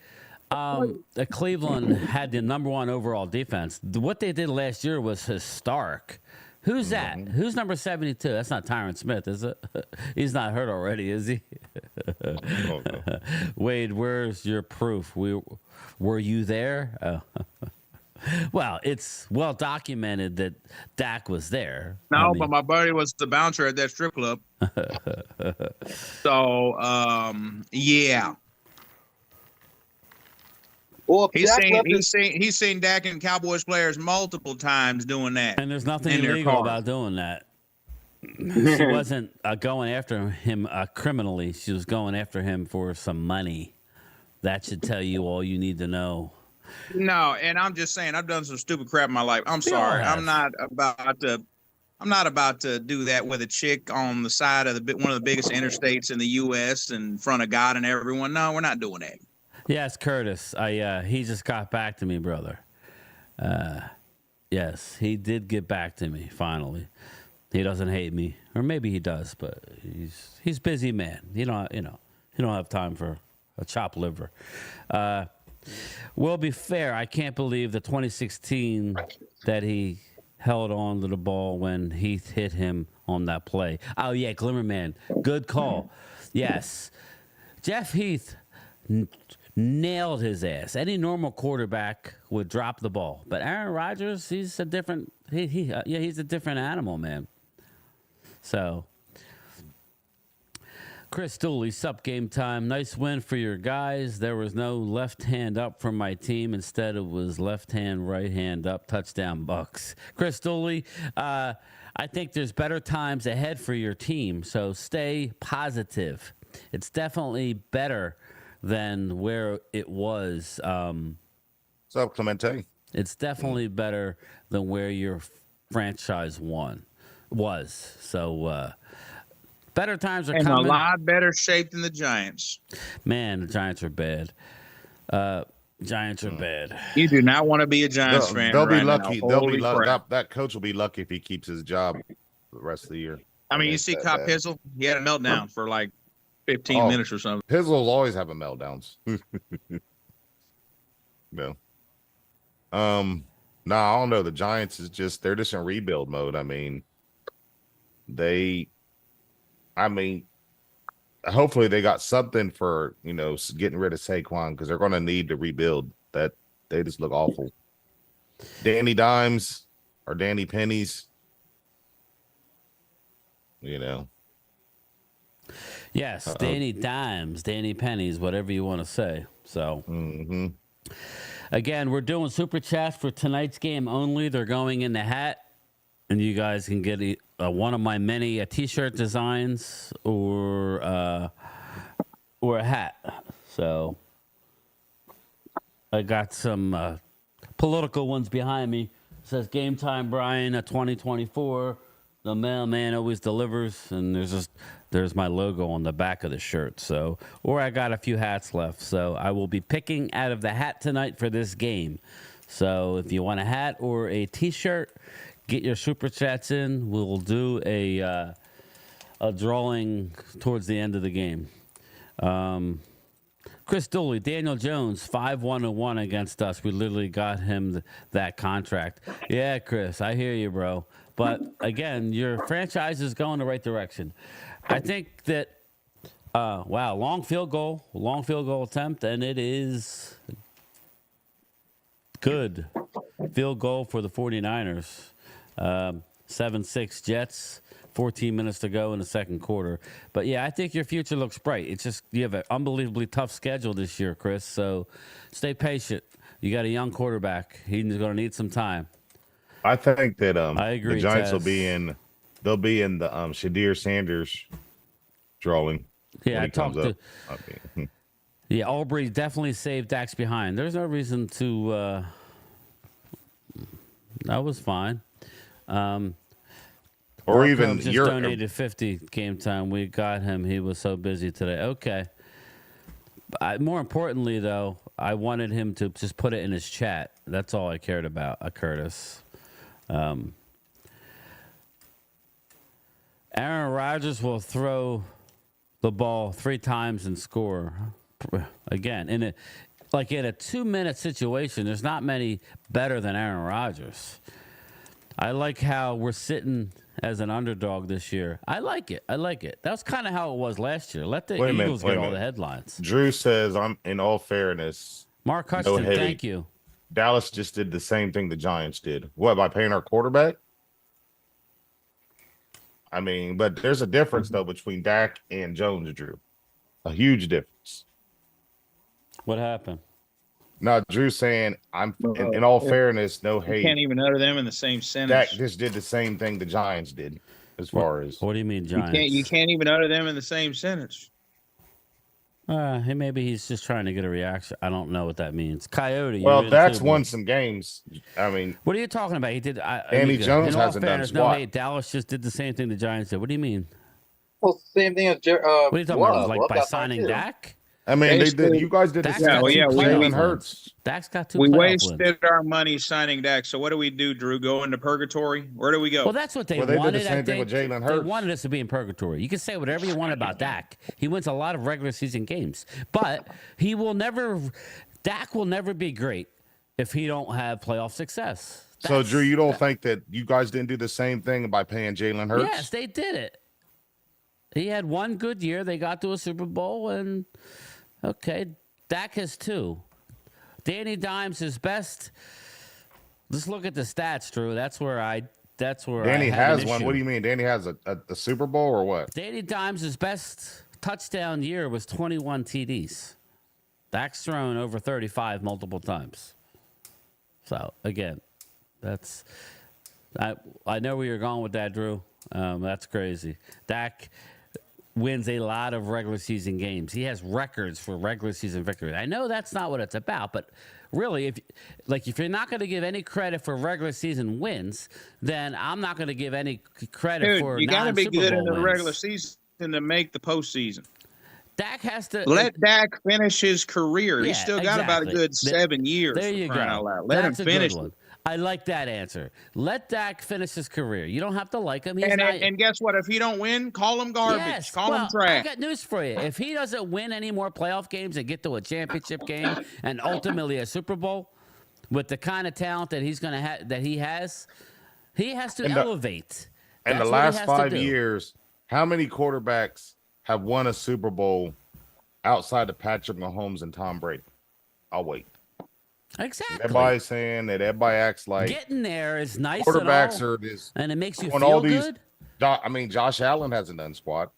Cleveland had the #1 overall defense. What they did last year was historic. Who's that? Who's number 72? That's not Tyron Smith, is it? He's not hurt already, is he? Oh, no. Wade, where's your proof? Were you there? Well, it's well documented that Dak was there. No, but my buddy was the bouncer at that strip club. So, yeah. Well, He's seen Dak and Cowboys players multiple times doing that. And there's nothing in their illegal car. about doing that. She wasn't going after him criminally. She was going after him for some money. That should tell you all you need to know. No, and I'm just saying I've done some stupid crap in my life. I'm sorry. I'm not about to do that with a chick on the side of one of the biggest interstates in the U.S. in front of God and everyone. No, we're not doing that. Yes, Curtis. He just got back to me, brother. Yes, he did get back to me finally. He doesn't hate me, or maybe he does, but he's busy man. He don't have time for a chopped liver. Will be fair. I can't believe the 2016 that he held on to the ball when Heath hit him on that play. Oh yeah, Glimmerman. Good call. Yes, Jeff Heath nailed his ass. Any normal quarterback would drop the ball, but Aaron Rodgers, he's a different. He's a different animal, man. So. Chris Dooley, sup game time. Nice win for your guys. There was no left hand up from my team. Instead, it was left hand, right hand up. Touchdown Bucks. Chris Dooley, I think there's better times ahead for your team, so stay positive. It's definitely better than where it was. What's up, Clemente? It's definitely better than where your franchise was. So, better times are in coming. a lot better shape than the Giants. Man, the Giants are bad. Giants are bad. You do not want to be a Giants fan. They'll be right lucky. now. They'll be Holy lucky. crap. That coach will be lucky if he keeps his job the rest of the year. I mean, you see Cop Pizzle? He had a meltdown for like 15 minutes or something. Pizzle will always have a meltdowns. No. No, I don't know. The Giants they're just in rebuild mode. I mean, hopefully they got something for, getting rid of Saquon, because they're going to need to rebuild. That they just look awful. Danny Dimes or Danny Pennies, Yes, Danny Dimes, Danny Pennies, whatever you want to say. So, Again, we're doing super chats for tonight's game only. They're going in the hat, and you guys can get one of my many T-shirt designs or a hat. So I got some political ones behind me. It says "Game Time, Brian, 2024." The mailman always delivers, and there's my logo on the back of the shirt. So, or I got a few hats left, so I will be picking out of the hat tonight for this game. So if you want a hat or a T-shirt, get your super chats in. We'll do a drawing towards the end of the game. Chris Dooley, Daniel Jones, 5-1-1 against us. We literally got him that contract. Yeah, Chris, I hear you, bro. But again, your franchise is going the right direction. I think that, long field goal attempt, and it is good field goal for the 49ers. 7-6 Jets. 14 minutes to go in the second quarter. But yeah, I think your future looks bright. It's just you have an unbelievably tough schedule this year, Chris. So stay patient. You got a young quarterback. He's going to need some time. I think that I agree, the Giants Taz. they'll be in the Shadir Sanders drawing. Yeah, when I he comes talked to. up. I mean, Yeah, Aubrey definitely saved Dax behind. There's no reason to. That was fine. or Marco even just your donated 50 game time. We got him. He was so busy today. Okay. More importantly, though, I wanted him to just put it in his chat. That's all I cared about, Curtis. Aaron Rodgers will throw the ball 3 times and score. Again, in a 2-minute situation, there's not many better than Aaron Rodgers. I like how we're sitting as an underdog this year. I like it. That was kind of how it was last year. Let the Eagles get all the headlines. Drew says, "I'm in all fairness." Mark Hutchinson, thank you. Dallas just did the same thing the Giants did. What, by paying our quarterback? I mean, but there's a difference though between Dak and Jones, Drew. A huge difference. What happened? Now, Drew's saying, "I'm in all fairness, no hate." You can't even utter them in the same Dak sentence. just did the same thing the Giants did, as far as. What do you mean, Giants? You can't even utter them in the same sentence. Maybe he's just trying to get a reaction. I don't know what that means. Coyote. Well, Dak's won some games. I mean, what are you talking about? He did. Danny Jones hasn't done No, squat. hey, Dallas just did the same thing the Giants did. What do you mean? Well, same thing as What are you talking about? Like by signing Dak? Dak? I mean, they Basically- did. You guys did the Dak's same got thing. two with playoff Jalen Hurts. wins. Dak's got 2 We playoff wasted wins. our money signing Dak. So what do we do, Drew? Go into purgatory? Where do we go? Well, that's what they Well, they did wanted. the same I thing with think. Jalen They Hurts. wanted us to be in purgatory. You can say whatever you want about Dak. He wins a lot of regular season games, but he will never. Dak will never be great if he don't have playoff success. So, Drew, you don't think that you guys didn't do the same thing by paying Jalen Hurts? Yes, they did it. He had one good year. They got to a Super Bowl, and okay, Dak has 2. Danny Dimes is best. Let's look at the stats, Drew. That's where Danny I have has an one. issue. What do you mean? Danny has a Super Bowl or what? Danny Dimes' best touchdown year was 21 TDs. Dak's thrown over 35 multiple times. So again, I know where you're going with that, Drew. That's crazy. Dak wins a lot of regular season games. He has records for regular season victories. I know that's not what it's about, but really, if you're not going to give any credit for regular season wins, then I'm not going to give any credit for you got to be non-Super good Bowl in the wins. regular season to make the postseason. Dak has to Let Dak finish his career. Yeah, He's still got about a exactly. good 7 years. There for you crying go. out loud. Let That's him a finish good one. it. I like that answer. Let Dak finish his career. You don't have to like him. He's And guess what? If he don't win, call him garbage. Yes. Call well, him trash. I got news for you. If he doesn't win any more playoff games and get to a championship game and ultimately a Super Bowl with the kind of talent that he's gonna have, that he has to elevate. In the That's what he last has to 5 do. years, how many quarterbacks have won a Super Bowl outside of Patrick Mahomes and Tom Brady? I'll wait. Exactly. Everybody's saying that everybody acts like Getting there is nice. quarterbacks and all, are this. and it makes you on feel all these- good. I mean, Josh Allen hasn't done squat.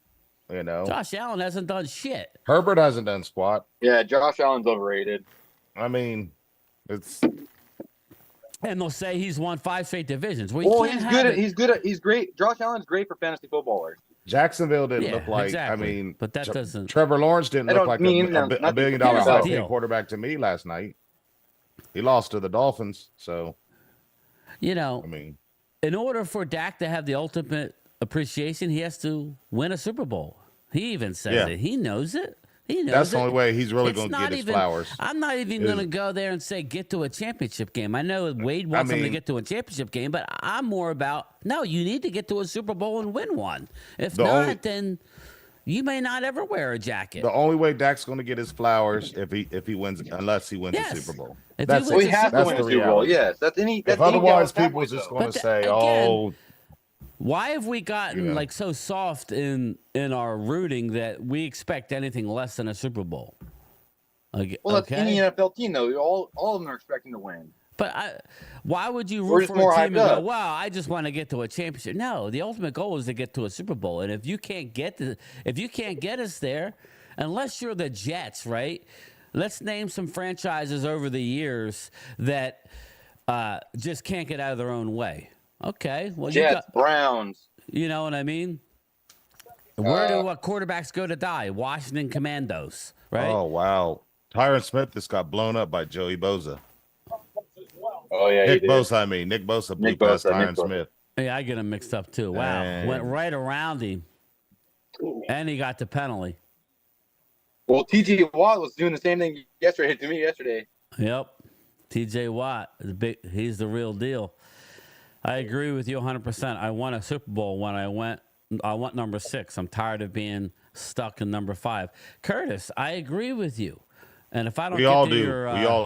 You know, Josh Allen hasn't done shit. Herbert hasn't done squat. Yeah, Josh Allen's overrated. I mean, it's And they'll say he's won 5 straight divisions. Well, you Well, can't he's have good. it. He's great. Josh Allen's great for fantasy footballers. Jacksonville didn't Yeah, look like. exactly. I mean, But that doesn't- Trevor Lawrence didn't I look don't like mean a not $1 billion Here's the Hall of deal. Fame quarterback to me last night. He lost to the Dolphins, so You know, I mean, in order for Dak to have the ultimate appreciation, he has to win a Super Bowl. He even says Yeah. it. He knows it. He knows that's the it. only way he's really It's going to not get his even- flowers. I'm not even Is- going to go there and say get to a championship game. I know Wade wants him to mean- get to a championship game, but I'm more about no. You need to get to a Super Bowl and win one. If The not, only- then you may not ever wear a jacket. The only way Dak's going to get his flowers if he wins, unless he wins Yes. the Super Bowl. If he That's wins Well, he a it. has to Super win That's a the Super Bowl. reality. Yes, that's any. That's If otherwise, any people's just going But to the- say, again, "Oh, Why have we gotten You know. like so soft in our rooting that we expect anything less than a Super Bowl? Well, that's any Okay, NFL team though. All of them are expecting to win. But why would you We're root just for more a team and hyped go, up. "Wow, I just want to get to a championship"? No, the ultimate goal is to get to a Super Bowl, and if you can't get us there, unless you're the Jets, right? Let's name some franchises over the years that just can't get out of their own way. Okay, well, Jets, Browns. you know what I mean? Where do quarterbacks go to die? Washington Commandos, right? Oh wow, Tyron Smith just got blown up by Joey Bosa. Oh yeah, Nick he did. Bosa, I mean Nick Bosa blew past Tyron Smith. Yeah, I get him mixed up too. Wow, Man. went right around him, and he got the penalty. Well, T.J. Watt was doing the same thing yesterday. Yep, T.J. Watt is big. He's the real deal. I agree with you 100%. I won a Super Bowl when I went number 6. I'm tired of being stuck in number 5. Curtis, I agree with you. And if I don't, We all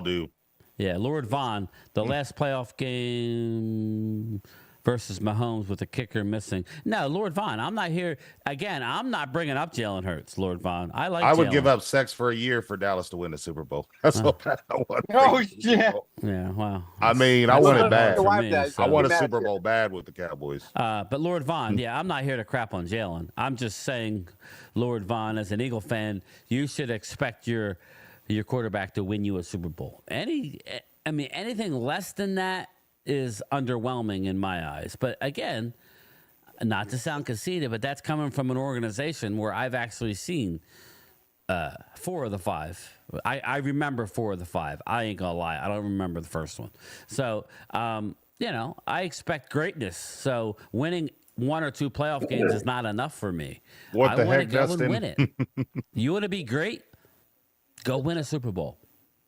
do. Yeah, Lord Vaughn, the last playoff game versus Mahomes with the kicker missing. No, Lord Vaughn, I'm not here. Again, I'm not bringing up Jalen Hurts, Lord Vaughn. I would give up sex for a year for Dallas to win the Super Bowl. That's all I want. Oh, yeah. Yeah, wow. I mean, I want it bad. For me, I want a Super Bowl bad with the Cowboys. But Lord Vaughn, yeah, I'm not here to crap on Jalen. I'm just saying, Lord Vaughn, as an Eagle fan, you should expect your quarterback to win you a Super Bowl. Anything less than that is underwhelming in my eyes. But again, not to sound conceited, but that's coming from an organization where I've actually seen 4 of the 5. I remember 4 of the 5. I ain't gonna lie, I don't remember the first one. So I expect greatness. So winning 1 or 2 playoff games is not enough for me. What the heck, go Dustin? and win it. You want to be great? Go win a Super Bowl.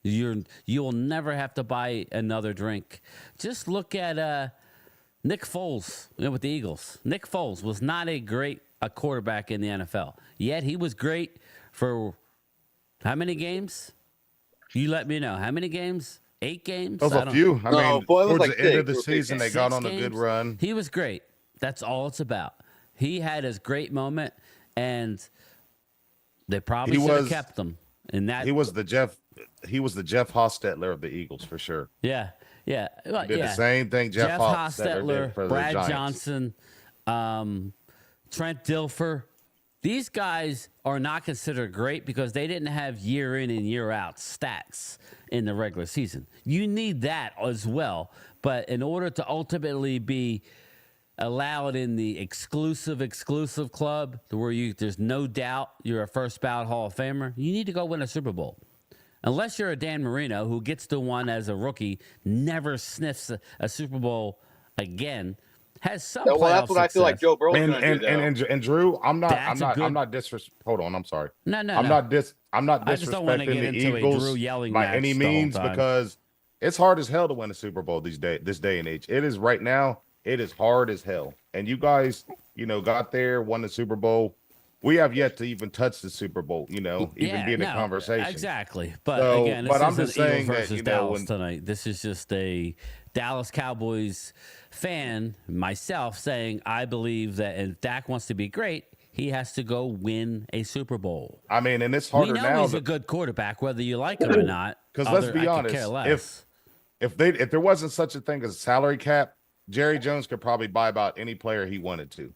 You'll never have to buy another drink. Just look at Nick Foles with the Eagles. Nick Foles was not a quarterback in the NFL. Yet he was great for how many games? You let me know. How many games? 8 games? Those a few. I mean, towards like the end of the 6 season, they got on a games. good run. He was great. That's all it's about. He had his great moment, and they probably should have kept him. And that he was the Jeff Hostetler of the Eagles for sure. Yeah. Well, He did the same thing Jeff Hostetler did for Brad the Giants. Johnson, Trent Dilfer. These guys are not considered great because they didn't have year in and year out stats in the regular season. You need that as well. But in order to ultimately be allowed in the exclusive club where there's no doubt you're a first ballot Hall of Famer, you need to go win a Super Bowl. Unless you're a Dan Marino who gets to one as a rookie, never sniffs a Super Bowl again, has some playoff that's what success. I feel like Joe Burrow's going to do. And Drew, I'm not disrespecting. Hold on, I'm sorry. No. I'm not disrespecting the Eagles by any means because it's hard as hell to win a Super Bowl this day and age. It is right now. It is hard as hell. And you guys, got there, won the Super Bowl. We have yet to even touch the Super Bowl, be in a conversation. Exactly. But again, this I'm is just Eagles saying versus that, Dallas tonight. This is just a Dallas Cowboys fan, myself, saying I believe that if Dak wants to be great, he has to go win a Super Bowl. I mean, and it's harder we know now. He's a good quarterback, whether you like him or not. Because let's be honest, if there wasn't such a thing as a salary cap, Jerry Jones could probably buy about any player he wanted to.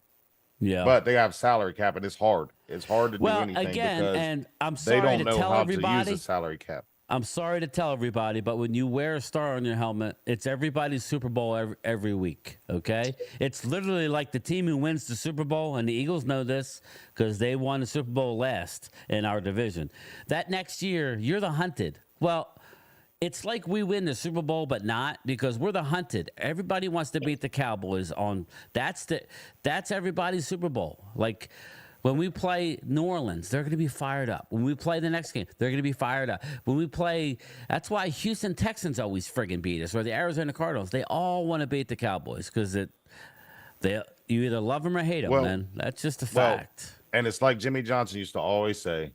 Yeah, but they have salary cap, and it's hard. It's hard to do anything because and I'm sorry they don't to know tell how everybody, to use a salary cap. I'm sorry to tell everybody, but when you wear a star on your helmet, it's everybody's Super Bowl every week, okay? It's literally like the team who wins the Super Bowl, and the Eagles know this because they won the Super Bowl last in our division. That next year, you're the hunted. Well, it's like we win the Super Bowl, but not because we're the hunted. Everybody wants to beat the Cowboys on that's everybody's Super Bowl. Like when we play New Orleans, they're going to be fired up. When we play the next game, they're going to be fired up. When we play, that's why Houston Texans always friggin' beat us, or the Arizona Cardinals. They all want to beat the Cowboys because you either love them or hate them, man. That's just a fact. And it's like Jimmy Johnson used to always say,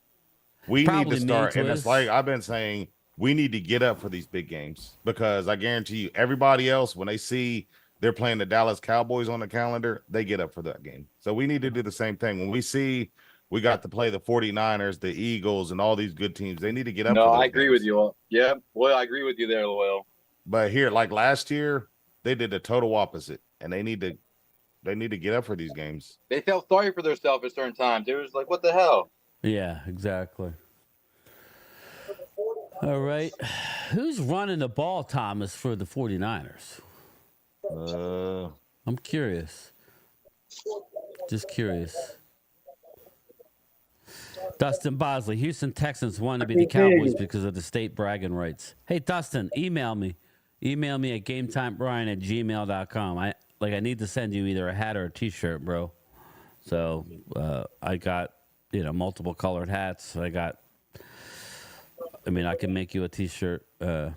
we need to start. And it's like I've been saying, we need to get up for these big games because I guarantee you, everybody else, when they see they're playing the Dallas Cowboys on the calendar, they get up for that game. So we need to do the same thing. When we see we got to play the 49ers, the Eagles, and all these good teams, they need to get up. No, I agree with you. Yeah, boy, I agree with you there, Loyal. But here, like last year, they did the total opposite, and they need to get up for these games. They felt sorry for themselves at certain times. It was like, what the hell? Yeah, exactly. All right. Who's running the ball, Thomas, for the 49ers? I'm curious. Just curious. Dustin Bosley, Houston Texans want to be the Cowboys because of the state bragging rights. Hey, Dustin, email me. Email me at GameTimeBrian@gmail.com. I need to send you either a hat or a T-shirt, bro. So I got, multiple colored hats. I can make you a T-shirt. But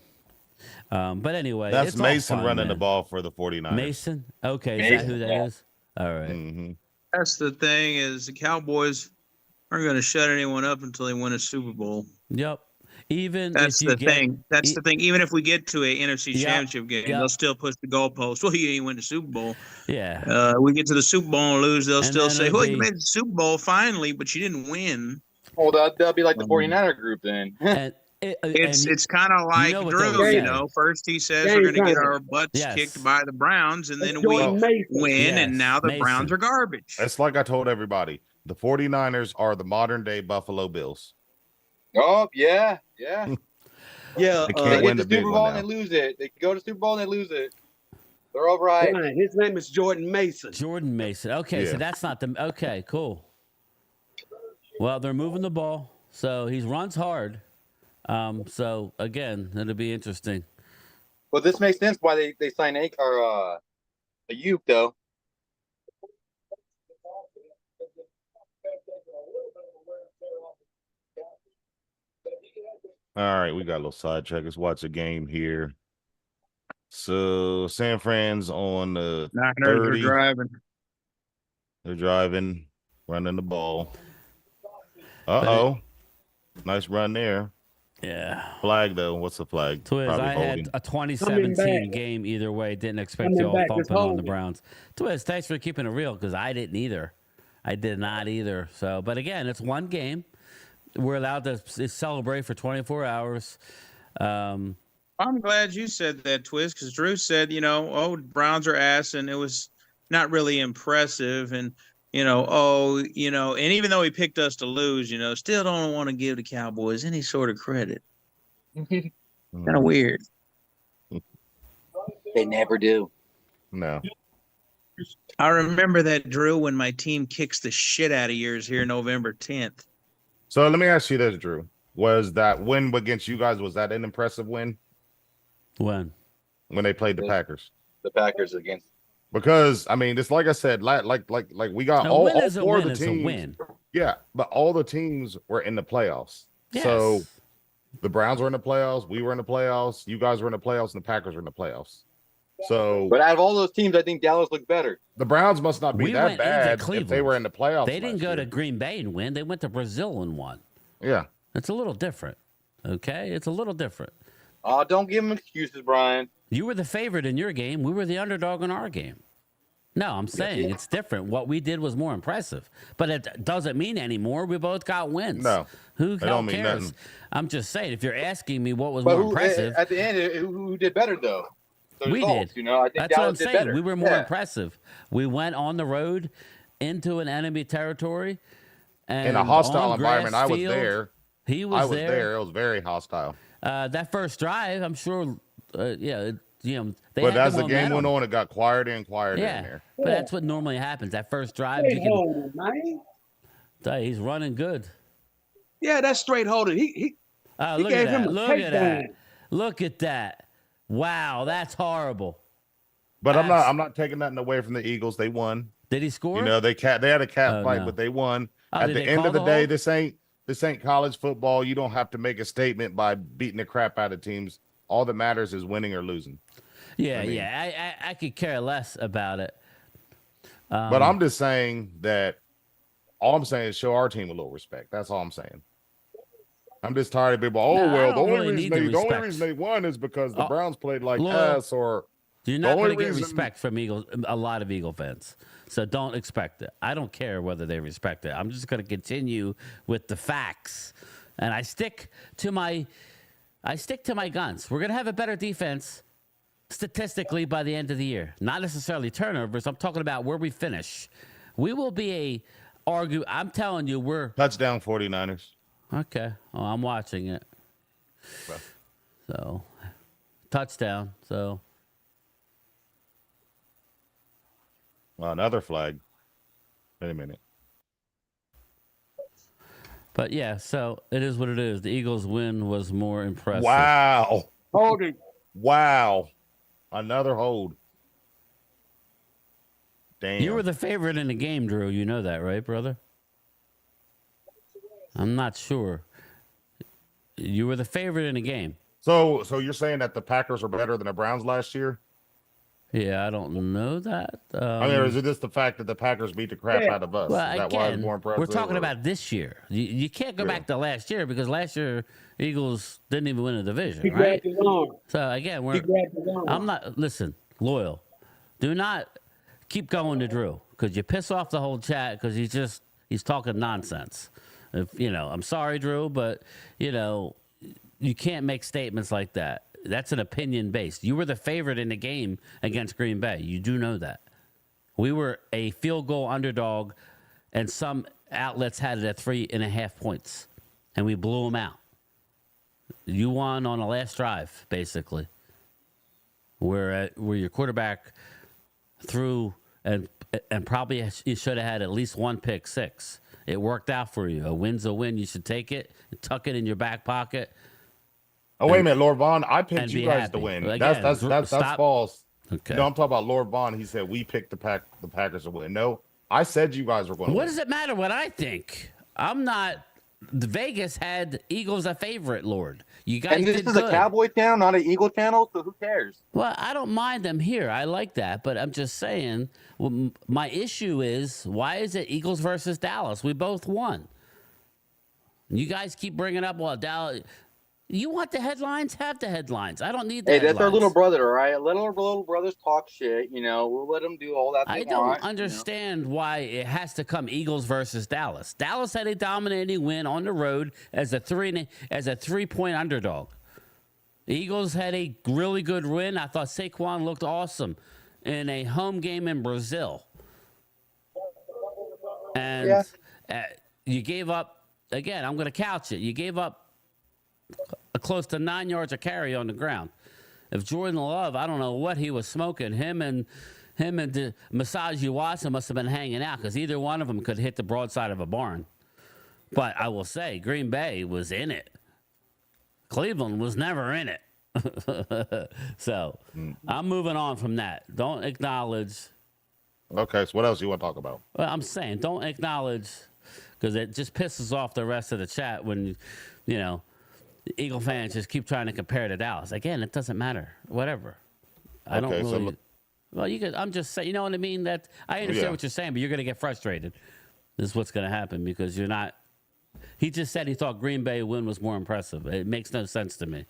anyway. That's it's Mason fun, running man. the ball for the 49ers. Mason? Okay, Mason, is that who that is? All right. Mm-hmm. That's the thing is the Cowboys aren't going to shut anyone up until they win a Super Bowl. Yep. Even That's if you the thing. That's the thing. Even if we get to a NFC Championship game, they'll still push the goalpost. Well, you ain't win the Super Bowl. Yeah. We get to the Super Bowl and lose. They'll And still then say, it'll "Well, you be- made the Super Bowl finally, but you didn't win." Well, that'll be like the 49er group then. And It's kind of like what they Drew. would You say. know, first he says Game we're going to get time. our butts Yes. kicked by the Browns, and then That's we Jordan Mason. win, Yes, and now the Mason. Browns are garbage. It's like I told everybody. The 49ers are the modern day Buffalo Bills. Oh, yeah. Yeah, They can't They win get the the big Super one Bowl and now. they lose it. They go to Super Bowl and they lose it. They're all right. Brian, his name is Jordan Mason. Jordan Mason. Okay, so Yeah. that's not the. Okay, cool. Well, they're moving the ball, so he runs hard. So again, it'll be interesting. Well, this makes sense why they signed a Uke though. All right, we got a little sidetrack. Let's watch a game here. So San Fran's on the Niners 30. are driving. They're driving, running the ball. Uh-oh. Nice run there. Yeah. Flag, though. What's the flag? Twiz, Probably I holding. had a 2017 back. game either way. Didn't expect Coming y'all back, thumping it's on the holding. Browns. Twiz, thanks for keeping it real because I didn't either. I did not either. So, but again, it's one game. We're allowed to celebrate for 24 hours. I'm glad you said that, Twiz, because Drew said, Browns are ass, and it was not really impressive. And, and even though he picked us to lose, still don't want to give the Cowboys any sort of credit. Kind of weird. They never do. No. I remember that, Drew, when my team kicks the shit out of yours here November 10th. So let me ask you this, Drew. Was that win against you guys, was that an impressive win When? when they played the Packers? The Packers against. Because, I mean, it's like I said, like we got A all win is a four win of the is a teams. win. Yeah, but all the teams were in the playoffs. Yes. So the Browns were in the playoffs, we were in the playoffs, you guys were in the playoffs, and the Packers were in the playoffs. So But out of all those teams, I think Dallas looked better. the Browns must not be We that went into bad if they Cleveland. were in the playoffs. They didn't last go year. to Green Bay and win. They went to Brazil and won. Yeah. It's a little different. Okay? It's a little different. Oh, don't give them excuses, Brian. You were the favorite in your game. We were the underdog in our game. No, I'm saying it's different. What we did was more impressive. But it doesn't mean anymore. We both got wins. No. Who It don't mean cares? nothing. I'm just saying, if you're asking me what was But more who, impressive, at the end, who did better though? The we results, did. I think That's what I'm Dallas did saying. better. We were more Yeah. impressive. We went on the road into an enemy territory. And In a hostile on environment, grass I was field. there. He I was was there. there. It was very hostile. That first drive, I'm sure, they But had as the the game went momentum. on, it got quieter and quieter in Yeah, there. but that's what normally happens. That first drive, Straight you can holding, man. tell you, he's running good. Yeah, that's straight holding. He Look gave at him that. a Look at that. takedown. Look at that. Wow, that's horrible. But I'm not taking nothing away from the Eagles. They won. Did he score? They had a cat Oh, fight, no. but they won. Oh, At did the they end call of the the day, hold? this ain't college football. You don't have to make a statement by beating the crap out of teams. All that matters is winning or losing. Yeah, I mean- yeah. I could care less about it. But I'm just saying that all I'm saying is show our team a little respect. That's all I'm saying. I'm just tired of people. No, I The don't only really reason need the the only respect. reason they won is because the Oh, Browns played like look. us, or You're not only going to get reason- respect from a lot of Eagle fans. So don't expect it. I don't care whether they respect it. I'm just going to continue with the facts. And I stick to my guns. We're going to have a better defense statistically by the end of the year. Not necessarily turnovers. I'm talking about where we finish. We will be I'm telling you, we're Touchdown 49ers. okay. Oh, I'm watching it. Well. So touchdown. So Well, another flag. Wait a minute. but yeah, so it is what it is. The Eagles win was more impressive. Wow. Holding. Wow. Another hold. Damn. You were the favorite in the game, Drew. You know that, right, brother? I'm not sure. You were the favorite in the game. So you're saying that the Packers are better than the Browns last year? Yeah, I don't know that. I mean, or is it just the fact that the Packers beat the crap out of us? Well, Is that why it's again, more impressive? we're talking or- about this year. You can't go back to last year because last year Eagles didn't even win a division, He right? grabbed his arm. So again, He grabbed his arm. I'm not listen, loyal. Do not keep going to Drew because you piss off the whole chat because he's talking nonsense. If I'm sorry, Drew, but you can't make statements like that. That's an opinion based. You were the favorite in the game against Green Bay. You do know that. We were a field goal underdog, and some outlets had it at 3.5 points, and we blew them out. You won on the last drive, basically, where your quarterback threw and probably you should have had at least one pick six. It worked out for you. A win's a win. You should take it, tuck it in your back pocket. Oh, wait a minute, Lord Vaughn. I picked and you be guys happy. to win. Well, again, That's stop. false. Okay. No, I'm talking about Lord Vaughn. He said we picked the Packers to win. No, I said you guys were going to What win. does it matter what I think? I'm not. The Vegas had Eagles a favorite, Lord. You guys And this did is good. a Cowboy channel, not an Eagle channel, so who cares? Well, I don't mind them here. I like that, but I'm just saying. My issue is why is it Eagles versus Dallas? We both won. You guys keep bringing up, well, Dallas. You want the headlines? Have the headlines. I don't need the Hey, headlines. that's our little brother, all right? Let our little brothers talk shit. We'll let them do all that they I don't want. understand why it has to come Eagles versus Dallas. Dallas had a dominating win on the road as a 3-point underdog. Eagles had a really good win. I thought Saquon looked awesome in a home game in Brazil. And you gave up, again, I'm going to couch it. You gave up close to 9 yards of carry on the ground. If Jordan Love, I don't know what he was smoking. Him and Massaji Watson must have been hanging out because either one of them could hit the broadside of a barn. But I will say, Green Bay was in it. Cleveland was never in it. So I'm moving on from that. Don't acknowledge. Okay, so what else you want to talk about? Well, I'm saying don't acknowledge because it just pisses off the rest of the chat when, Eagle fans just keep trying to compare to Dallas. Again, it doesn't matter. Whatever. I don't really. Well, you could. I'm just saying. You know what I mean? That I understand what you're saying, but you're going to get frustrated. This is what's going to happen because you're not. He just said he thought Green Bay win was more impressive. It makes no sense to me.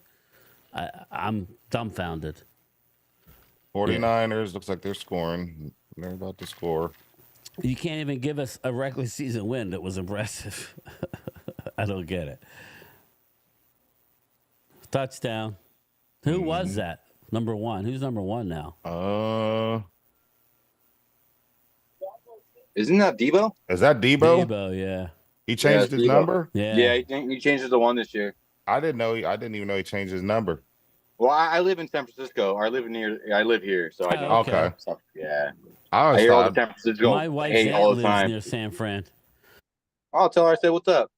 I'm dumbfounded. 49ers looks like they're scoring. They're about to score. You can't even give us a regular season win that was impressive. I don't get it. Touchdown. Who was that? Number one. Who's number one now? Isn't that Debo? Is that Debo? Debo, yeah. He changed his Debo. number? Yeah. He changed it to one this year. I didn't know. I didn't even know he changed his number. Well, I live in San Francisco. I live here, so I know. Okay. So, yeah. I I always hear all the thought. San Francisco My wife's hate aunt all the lives time. near San Fran. I'll tell her I said, "What's up?"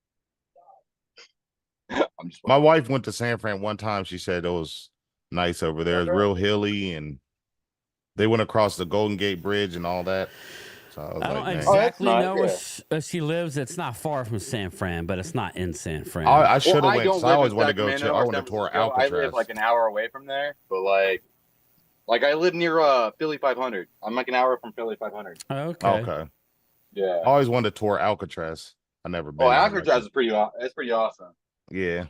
I'm just My wife went to San Fran one time. She said it was nice over there. It's real hilly, and they went across the Golden Gate Bridge and all that. So I was I like, don't man. exactly nice, know yeah. where she lives. It's not far from San Fran, but it's not in San Fran. I should have I went. don't 'Cause I live always in wanted to go Sacramento to. I or want to San tour Francisco. I Alcatraz. live like an hour away from there, but like I live near Philly 500. I'm like an hour from Philly 500. Okay. Okay. Yeah. I always wanted to tour Alcatraz. I never been. Oh, there. Alcatraz is pretty awesome. Yeah.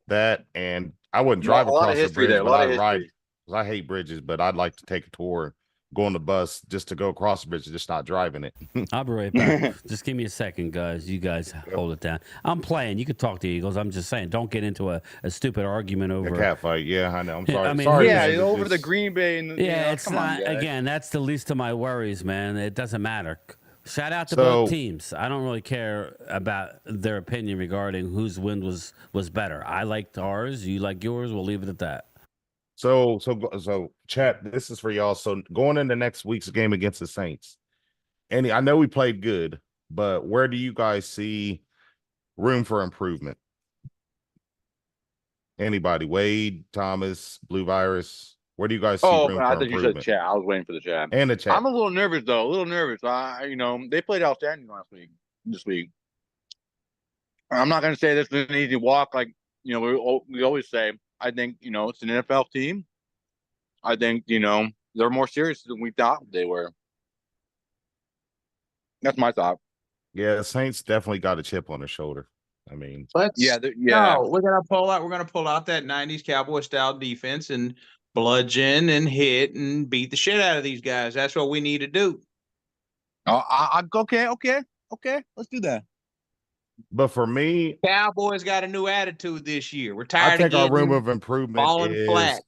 That and I wouldn't drive A lot across of the history bridge, there. A but lot I'd of ride history. because I hate bridges. But I'd like to take a tour go on the bus just to go across the bridge and just not driving it. I'll be right back. Just give me a second, guys. You guys hold it down. I'm playing. You could talk to Eagles. I'm just saying, don't get into a stupid argument over A cat fight. Yeah, I know. I'm sorry. I mean, sorry, yeah, man. over the Green Bay. And, it's come not. on, guys. Again, that's the least of my worries, man. It doesn't matter. Shout out to So- both teams. I don't really care about their opinion regarding whose win was better. I liked ours. You like yours. We'll leave it at that. So chat, this is for y'all. So going into next week's game against the Saints, and I know we played good, but where do you guys see room for improvement? Anybody? Wade, Thomas, Blue Virus. Where do you guys see room for I thought you said improvement? chat. I was waiting for the chat. And the chat. I'm a little nervous though. A little nervous. They played outstanding this week. I'm not gonna say this is an easy walk. Like we always say. I think it's an NFL team. I think they're more serious than we thought they were. That's my thought. Yeah, the Saints definitely got a chip on their shoulder. I mean, No, Yeah. we're gonna pull out that '90s Cowboy style defense and bludgeon and hit and beat the shit out of these guys. That's what we need to do. Okay. Let's do that. but for me, Cowboys got a new attitude this year. We're I tired think of our room getting of improvement falling is flat.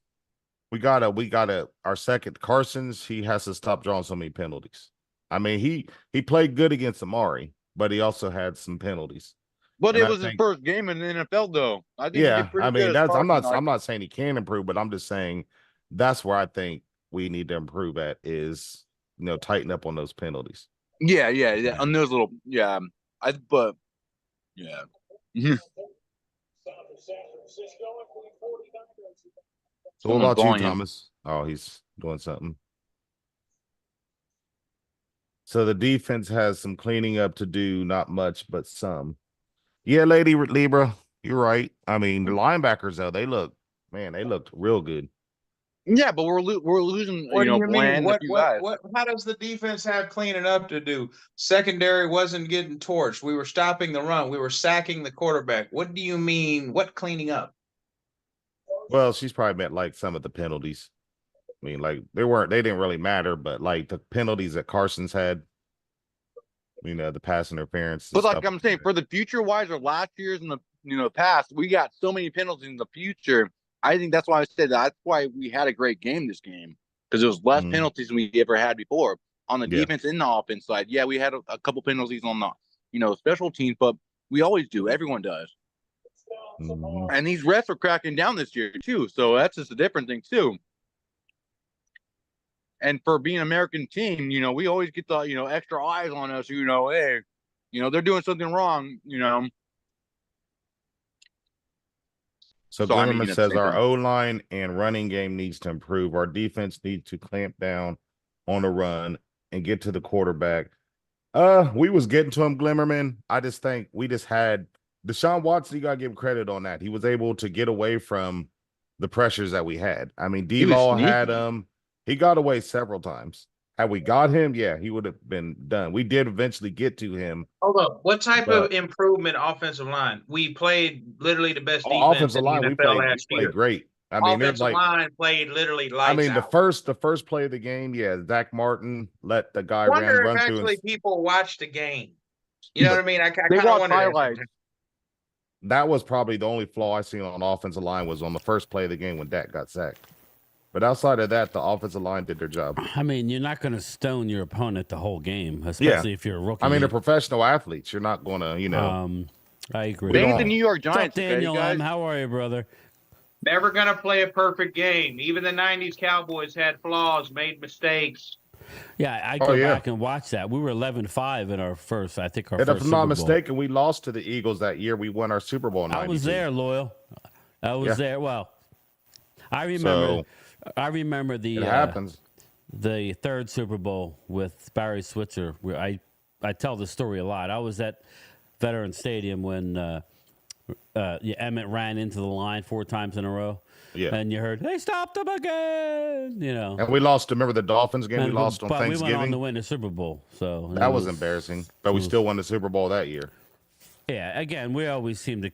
we gotta our second Carson's. He has to stop drawing so many penalties. I mean, he played good against Amari, but he also had some penalties. But And it I was his think- first game in the NFL, though. I think he Yeah, did pretty I mean good that's as far as, I'm not saying he can improve, but I'm just saying that's where I think we need to improve at is tighten up on those penalties. Yeah. On those little, yeah. But yeah. So what about you, Someone's calling Thomas? Oh, he's doing something. So the defense has some cleaning up to do, not much, but some. Yeah, Lady Libra, you're right. I mean, the linebackers though, they looked real good. Yeah, but we're losing. What do you mean? Bland, a few guys. How does the defense have cleaning up to do? Secondary wasn't getting torched. We were stopping the run. We were sacking the quarterback. What do you mean? What cleaning up? Well, she's probably meant like some of the penalties. I mean, like they didn't really matter, but like the penalties that Carson's had, the pass interference. But like I'm saying, for the future wise or last year's and the past, we got so many penalties in the future. I think that's why I said that's why we had a great game this game, because there was less penalties than we ever had before on the defense and the offense side. Yeah, we had a couple penalties on the special teams, but we always do. Everyone does. And these refs are cracking down this year too, so that's just a different thing too. And for being an American team, we always get the extra eyes on us. Hey, they're doing something wrong. So Glimmerman says our O-line and running game needs to improve. Our defense needs to clamp down on the run and get to the quarterback. We was getting to him, Glimmerman. I just think we just had Deshaun Watson. You gotta give him credit on that. He was able to get away from the pressures that we had. I mean, D-Law had him. He got away several times. Had we got him, he would have been done. We did eventually get to him. Hold up. What type of improvement offensive line? We played literally the best defense Offensive line, we played great. I mean, offensive line played literally lights I mean, out. the first play of the game, Zach Martin let the guy run if through. Actually, people watch the game. You know what I mean? I kind of wonder. Highlights. That was probably the only flaw I seen on offensive line was on the first play of the game when Dak got sacked. But outside of that, the offensive line did their job. I mean, you're not going to stone your opponent the whole game, especially if you're a rookie. I mean, they're professional athletes. You're not going to, I agree. They ain't the New York What's up, Giants, Daniel? guys? How are you, brother? Never gonna play a perfect game. Even the '90s Cowboys had flaws, made mistakes. Yeah, I go back and watch that. We were 11-5 in our first. I think our and first. if I'm not Super Bowl. mistaken, we lost to the Eagles that year. We won our Super Bowl in '92. I was there, Loyal. I was there. Well, I remember. I remember the it happens. The third Super Bowl with Barry Switzer. Where I tell the story a lot. I was at Veteran Stadium when Emmett ran into the line 4 times in a row. Yeah, and you heard they stopped him again. And we lost. Remember the Dolphins game? We lost on Thanksgiving. We went on to win the Super Bowl. So that was embarrassing. But we still won the Super Bowl that year. Yeah. Again, we always seem to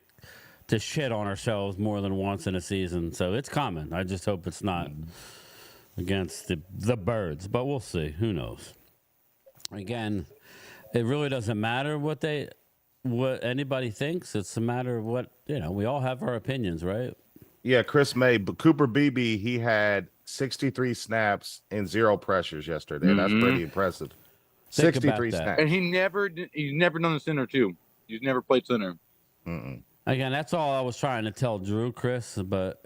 shit on ourselves more than once in a season, so it's common. I just hope it's not against the Birds, but we'll see. Who knows? Again, it really doesn't matter what anybody thinks. It's a matter of what, we all have our opinions, right? Yeah, Chris May, but Cooper Beebe, he had 63 snaps and 0 pressures yesterday. Mm-hmm. That's pretty impressive. Think 63 about that. snaps. And he's never done the center too. He's never played center. Mm-mm. Again, that's all I was trying to tell Drew, Chris. But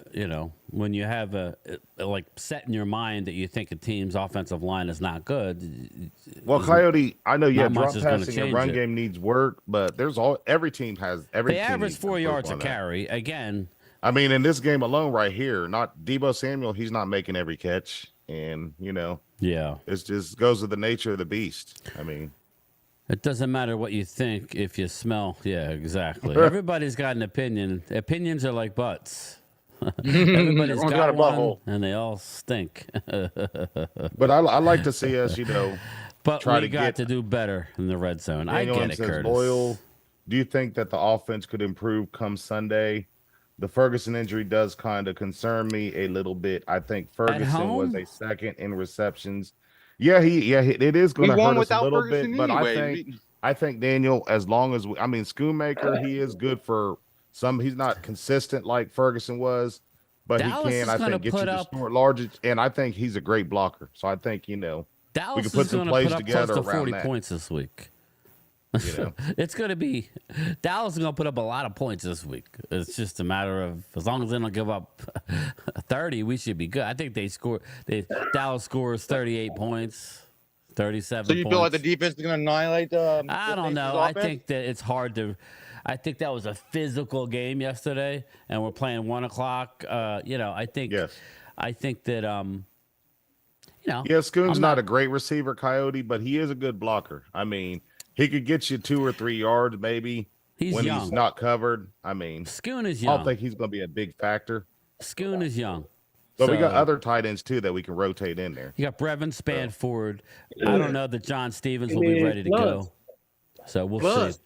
when you have like set in your mind that you think a team's offensive line is not good. Well, Coyote, I know, not drop much is gonna passing and change run it. game needs work, but every team has every. They team average needs 4 yards a on that. carry. Again, I mean, in this game alone, right here, not Deebo Samuel, he's not making every catch, and yeah, it just goes with the nature of the beast. I mean, it doesn't matter what you think if you smell. Yeah, exactly. Everybody's got an opinion. Opinions are like butts. Everybody's got a one, butthole. and they all stink. but I like to see us, But try we to got to do better in the red zone. I get it, says, Curtis. Loyal, do you think that the offense could improve come Sunday? The Ferguson injury does kind of concern me a little bit. I think Ferguson was a second in receptions. Yeah, it is going to hurt us a little bit, but I think Daniel, as long as Schoonmaker, he is good for some. He's not consistent like Ferguson was, but Dallas he can, I think, get you to short large, and I think he's a great blocker. So I think Dallas we can put is some going to plays put up together close to 40 around points this week. that. It's going to be Dallas is going to put up a lot of points this week. It's just a matter of as long as they don't give up 30, we should be good. I think Dallas scores 38 points, 37 So you points. feel like the defense is going to annihilate? I don't know. I think that it's hard to. I think that was a physical game yesterday, and we're playing 1 o'clock. I think. Yes. I think that. Yeah, Schoon's not a great receiver, Coyote, but he is a good blocker. I mean, he could get you 2 or 3 yards maybe He's not covered. I mean, Schoon is I young. don't think he's going to be a big factor. Schoon is young. But we got other tight ends too that we can rotate in there. You got Brevin Spanford. I don't know that John Stevens will be ready to go. So we'll see.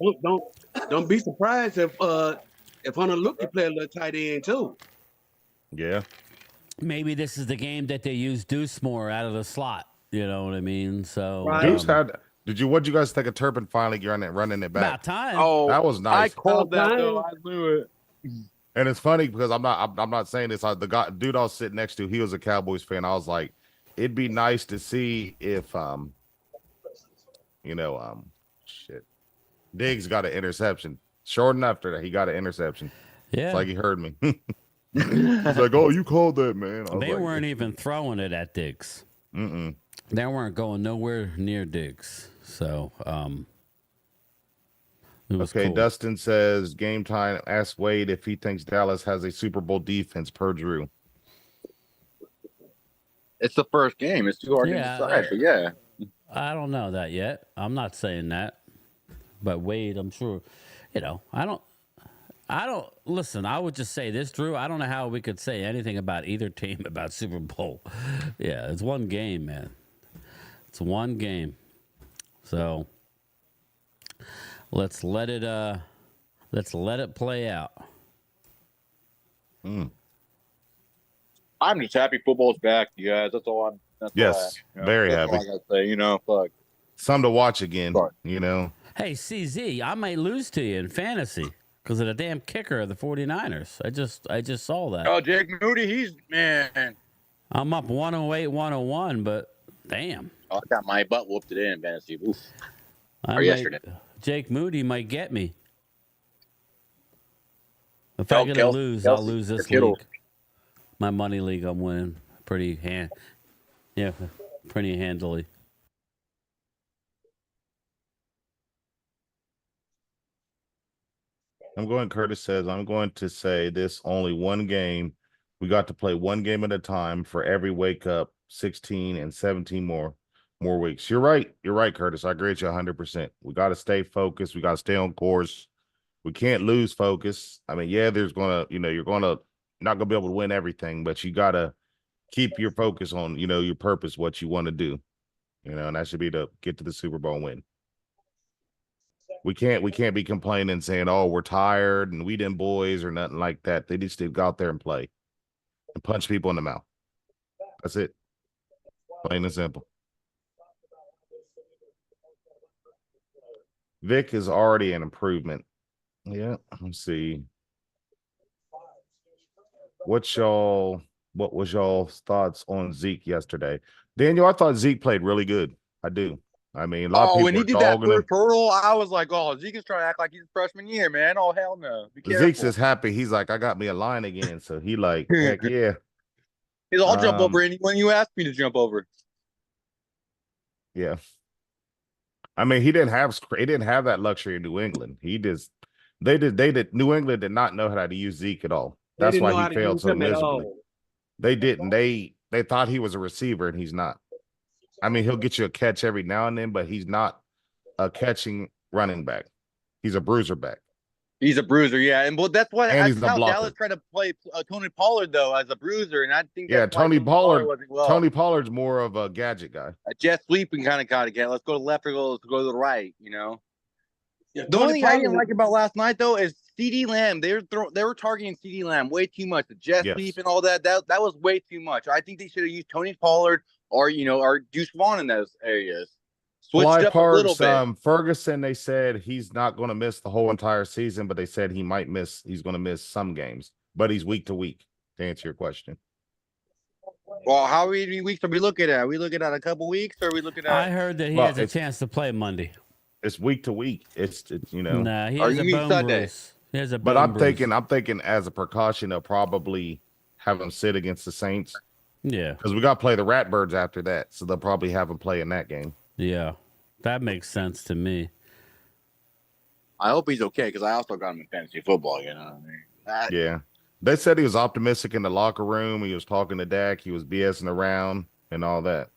Don't be surprised if Hunter Luke play a little tight end too. Yeah. Maybe this is the game that they use Deuce more out of the slot. You know what I mean? So Right. Deuce what'd you guys think of Turpin finally running it back? about time. Oh, That was nice. I called that though. I knew it. And it's funny because I'm not saying this. The dude I was sitting next to, he was a Cowboys fan. I was like, it'd be nice to see if Diggs got an interception. Short enough after that, he got an interception. Yeah. It's like he heard me. He's like, "Oh, you called that, man." They weren't even throwing it at Diggs. Mm-mm. They weren't going nowhere near Diggs. So, it was Okay, cool. Dustin says, game time. Ask Wade if he thinks Dallas has a Super Bowl defense per Drew. It's the first game. It's too hard to decide. But yeah. I don't know that yet. I'm not saying that. But Wade, I'm sure, I don't listen. I would just say this, Drew. I don't know how we could say anything about either team about Super Bowl. Yeah, it's one game, man. It's one game. So let's let it play out. I'm just happy football's back, you guys. That's all I'm. Very that's happy. all I gotta say, fuck. Something to watch again. Sorry. Hey, CZ, I might lose to you in fantasy because of the damn kicker of the 49ers. I just saw that. Oh, Jake Moody, man. I'm up 108, 101, but damn. I got my butt whooped today in fantasy. Oof. Yesterday. Jake Moody might get me. If Tell I'm going to lose, I'll lose this league. My money league, I'm winning pretty handily. Curtis says, I'm going to say this only one game. We got to play one game at a time for every wake up, 16 and 17 more weeks. You're right. You're right, Curtis. I agree with you 100%. We got to stay focused. We got to stay on course. We can't lose focus. I mean, yeah, there's going to, you're going to not going to be able to win everything, but you got to keep your focus on, your purpose, what you want to do, and that should be to get to the Super Bowl and win. We can't be complaining saying, oh, we're tired and we didn't boys or nothing like that. They just need to go out there and play and punch people in the mouth. That's it. Plain and simple. Vic is already an improvement. Yeah, let's see. What was y'all's thoughts on Zeke yesterday? Daniel, I thought Zeke played really good. I do. I mean, a lot of people when he were did that dogging him. first hurdle, I was like, oh, Zeke is trying to act like he's freshman year, man. Oh, hell no. Be careful. Zeke's is happy. He's like, I got me a line again. So he like, heck yeah. He's I'll jump over anyone you ask me to jump over. Yeah. I mean, he didn't have that luxury in New England. New England did not know how to use Zeke at all. That's why he failed so miserably. They didn't. They thought he was a receiver and he's not. I mean, he'll get you a catch every now and then, but he's not a catching running back. He's a bruiser back. He's a bruiser, yeah. And that's how Dallas tried to play Tony Pollard, though, as a bruiser. And I think Tony Pollard's more of a gadget guy. A jet sweeping kind of guy. Let's go to the left or let's go to the right, you know? Yeah, the only thing I didn't like about last night, though, is CeeDee Lamb. They were targeting CeeDee Lamb way too much. The jet sweep and all that was way too much. I think they should have used Tony Pollard or Deuce Vaughn in those areas. Switched up a little bit. Ferguson, they said he's not going to miss the whole entire season, but they said he's going to miss some games, but he's week to week, to answer your question. Well, how many weeks are we looking at? Are we looking at a couple weeks, or are we looking at? I heard that he has a chance to play Monday. It's week to week. It's Nah, he has a bone bruise. He has a bone bruise. I'm thinking as a precaution, they'll probably have him sit against the Saints. Yeah. Because we got to play the Ratbirds after that, so they'll probably have him play in that game. Yeah, that makes sense to me. I hope he's okay because I also got him in fantasy football. You know what I mean? Yeah. They said he was optimistic in the locker room. He was talking to Dak. He was BSing around and all that.